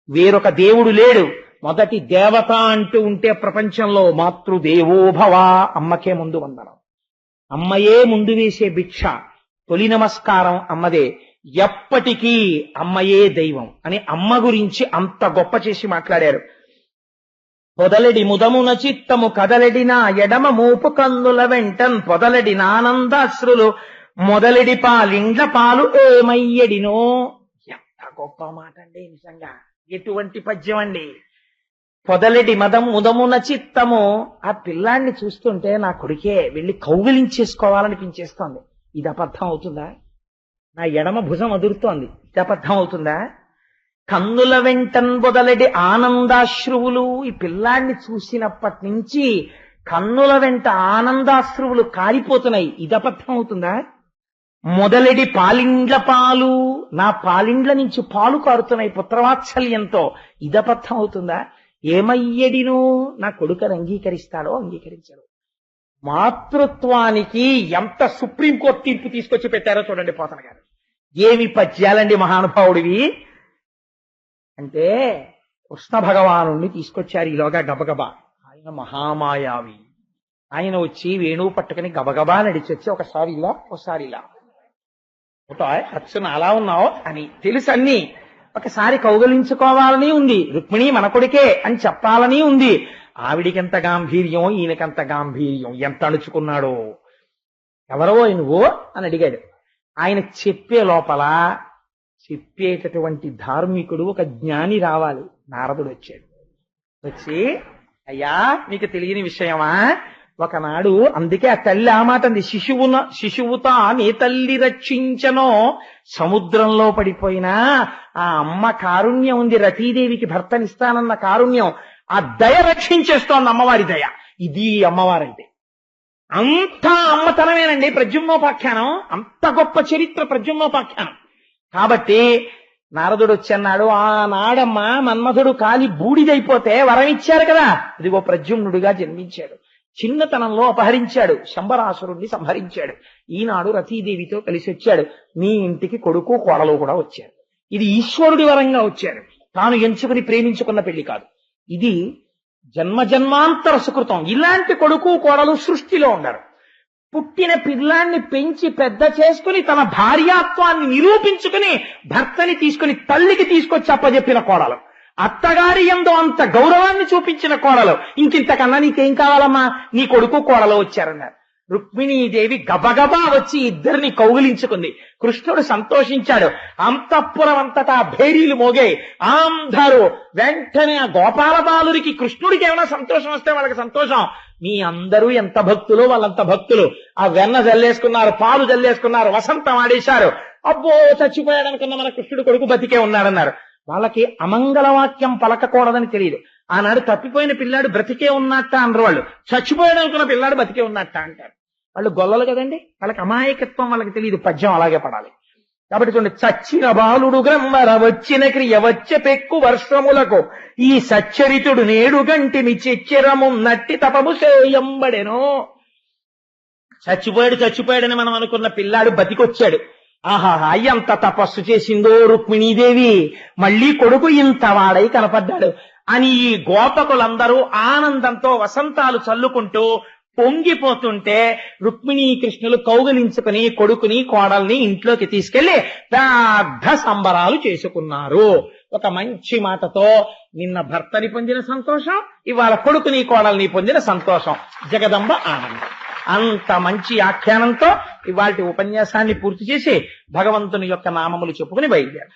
వేరొక దేవుడు లేడు. మొదటి దేవత అంటూ ఉంటే ప్రపంచంలో మాతృదేవోభవ, అమ్మకే ముందు వందనం. అమ్మయే ముందు వేసే భిక్ష. తొలి నమస్కారం అమ్మదే. ఎప్పటికీ అమ్మయే దైవం అని అమ్మ గురించి అంత గొప్ప చేసి మాట్లాడారు. పొదలెడి ముదమున చిత్తము కదలెడిన ఎడమ మూపు కందుల వెంటన్ పొదలెడి నానందాశ్రులు మొదలెడి పాలిండ్ల పాలు ఏమయ్యడినో. ఎంత గొప్ప మాట అండి! నిజంగా ఎటువంటి పద్యం అండి! పొదలెడి ముదమున చిత్తము. ఆ పిల్లాన్ని చూస్తుంటే నా కొడుకే వెళ్ళి కౌగిలించేసుకోవాలనిపించేస్తోంది. ఇది అబద్ధం అవుతుందా? నా ఎడమ భుజం అదురుతోంది, ఇది అబద్ధం అవుతుందా? కన్నుల వెంటన్ బొదలెడి ఆనందాశ్రువులు. ఈ పిల్లాన్ని చూసినప్పటి నుంచి కన్నుల వెంట ఆనందాశ్రువులు కారిపోతున్నాయి, ఇది అబద్ధం అవుతుందా? మొదలెడి పాలిండ్ల పాలు. నా పాలిండ్ల నుంచి పాలు కారుతున్నాయి పుత్రవాత్సల్యంతో, ఇది అబద్ధం అవుతుందా? ఏమయ్యడిను? నా కొడుకని అంగీకరిస్తాడో అంగీకరించాడో. మాతృత్వానికి ఎంత సుప్రీంకోర్టు తీర్పు తీసుకొచ్చి పెట్టారో చూడండి పోతన గారు. ఏమి పద్యాలండి మహానుభావుడివి! అంటే కృష్ణ భగవానుణ్ణి తీసుకొచ్చారు ఈలోగా గబగబా. ఆయన మహామాయావి. ఆయన వచ్చి వేణువు పట్టుకుని గబగబా నడిచొచ్చి ఒకసారి ఇలా ఒకసారి ఇలా, అచ్చున అలా ఉన్నావు అని తెలుసు అన్ని. ఒకసారి కౌగలించుకోవాలని ఉంది. రుక్మిణి మన కొడుకే అని చెప్పాలని ఉంది. ఆవిడికెంత గాంభీర్యం, ఈయనకెంత గాంభీర్యం! ఎంత అణుచుకున్నాడో. ఎవరో నువ్వు అని అడిగాడు. ఆయన చెప్పే లోపల చెప్పేటటువంటి ధార్మికుడు, ఒక జ్ఞాని రావాలి. నారదుడు వచ్చాడు. వచ్చి, అయ్యా మీకు తెలియని విషయమా? ఒకనాడు, అందుకే ఆ తల్లి ఆ మాట అంది, శిశువుతా నీ తల్లి రక్షించనో. సముద్రంలో పడిపోయినా ఆ అమ్మ కారుణ్యం ఉంది. రతీదేవికి భర్తనిస్తానన్న కారుణ్యం, ఆ దయ రక్షించేస్తోంది అమ్మవారి దయ. ఇది అమ్మవారంటే. అంతా అమ్మతనమేనండి ప్రద్యుమ్నోపాఖ్యానం. అంత గొప్ప చరిత్ర ప్రద్యుమ్నోపాఖ్యానం. కాబట్టి నారదుడు వచ్చన్నాడు, ఆనాడమ్మా మన్మధుడు కాలి బూడిదైపోతే వరం ఇచ్చారు కదా, ఇదిగో ప్రద్యుమ్నుడిగా జన్మించాడు. చిన్నతనంలో అపహరించాడు, శంబరాసురుణ్ణి సంహరించాడు. ఈనాడు రతీదేవితో కలిసి వచ్చాడు. నీ ఇంటికి కొడుకు కోడలు కూడా వచ్చారు. ఇది ఈశ్వరుడి వరంగా వచ్చారు. తాను ఎంచుకుని ప్రేమించుకున్న పెళ్లి కాదు. ఇది జన్మజన్మాంతర సుకృతం. ఇలాంటి కొడుకు కోడలు సృష్టిలో ఉండరు. పుట్టిన పిల్లాన్ని పెంచి పెద్ద చేసుకుని తన భార్యాత్వాన్ని నిరూపించుకుని భర్తని తీసుకుని తల్లికి తీసుకొచ్చి అప్పజెప్పిన కోడలు, అత్తగారి యందు అంత గౌరవాన్ని చూపించిన కోడలు. ఇంకింతకన్నా నీకేం కావాలమ్మా? నీ కొడుకు కోడలు వచ్చారన్నారు. రుక్మిణీదేవి గబగబా వచ్చి ఇద్దరిని కౌగిలించుకుంది. కృష్ణుడు సంతోషించాడు. అంతఃపురం అంతటా భేరీలు మోగాయి. అందరూ వెంటనే ఆ గోపాల బాలురికి, కృష్ణుడికి ఏమైనా సంతోషం వస్తే వాళ్ళకి సంతోషం. మీ అందరూ ఎంత భక్తులు, వాళ్ళంత భక్తులు. ఆ వెన్న జల్లేసుకున్నారు, పాలు జల్లేసుకున్నారు, వసంతం ఆడేశారు. అబ్బో చచ్చిపోయాడనుకున్న మన కృష్ణుడు కొడుకు బతికే ఉన్నాడన్నారు. వాళ్ళకి అమంగళవాక్యం పలకకూడదని తెలియదు. ఆనాడు తప్పిపోయిన పిల్లాడు బ్రతికే ఉన్నట్ట అన్నారు వాళ్ళు. చచ్చిపోయాడు అనుకున్న పిల్లాడు బతికే ఉన్నట్ట అంటారు. వాళ్ళు గొల్లలు కదండి, వాళ్ళకి అమాయకత్వం వాళ్ళకి తెలియదు. పద్యం అలాగే పడాలి. కాబట్టి చూడండి, చచ్చిన బాలుడు గ్రమ్మర వచ్చిన క్రియ వచ్చే పెక్కు వర్షములకు ఈ సచ్చరితుడు నేడు గంటిని చెచ్చెరము నట్టి తపము చేయంబడెను. చచ్చిపోయాడని మనం అనుకున్న పిల్లాడు బతికొచ్చాడు. ఆహాహా ఎంత తపస్సు చేసిందో రుక్మిణీదేవి, మళ్ళీ కొడుకు ఇంత వాడై కనపడ్డాడు అని ఈ గోపకులందరూ ఆనందంతో వసంతాలు చల్లుకుంటూ పొంగిపోతుంటే రుక్మిణీ కృష్ణులు కౌగిలించుకుని కొడుకుని కోడల్ని ఇంట్లోకి తీసుకెళ్లి పెద్ద సంబరాలు చేసుకున్నారు. ఒక మంచి మాటతో నిన్న భర్తని పొందిన సంతోషం, ఇవాళ కొడుకుని కోడల్ని పొందిన సంతోషం, జగదంబ ఆనందం. అంత మంచి ఆఖ్యానంతో ఇవాళ ఉపన్యాసాన్ని పూర్తి చేసి భగవంతుని యొక్క నామములు చెప్పుకుని బయలుదేరు.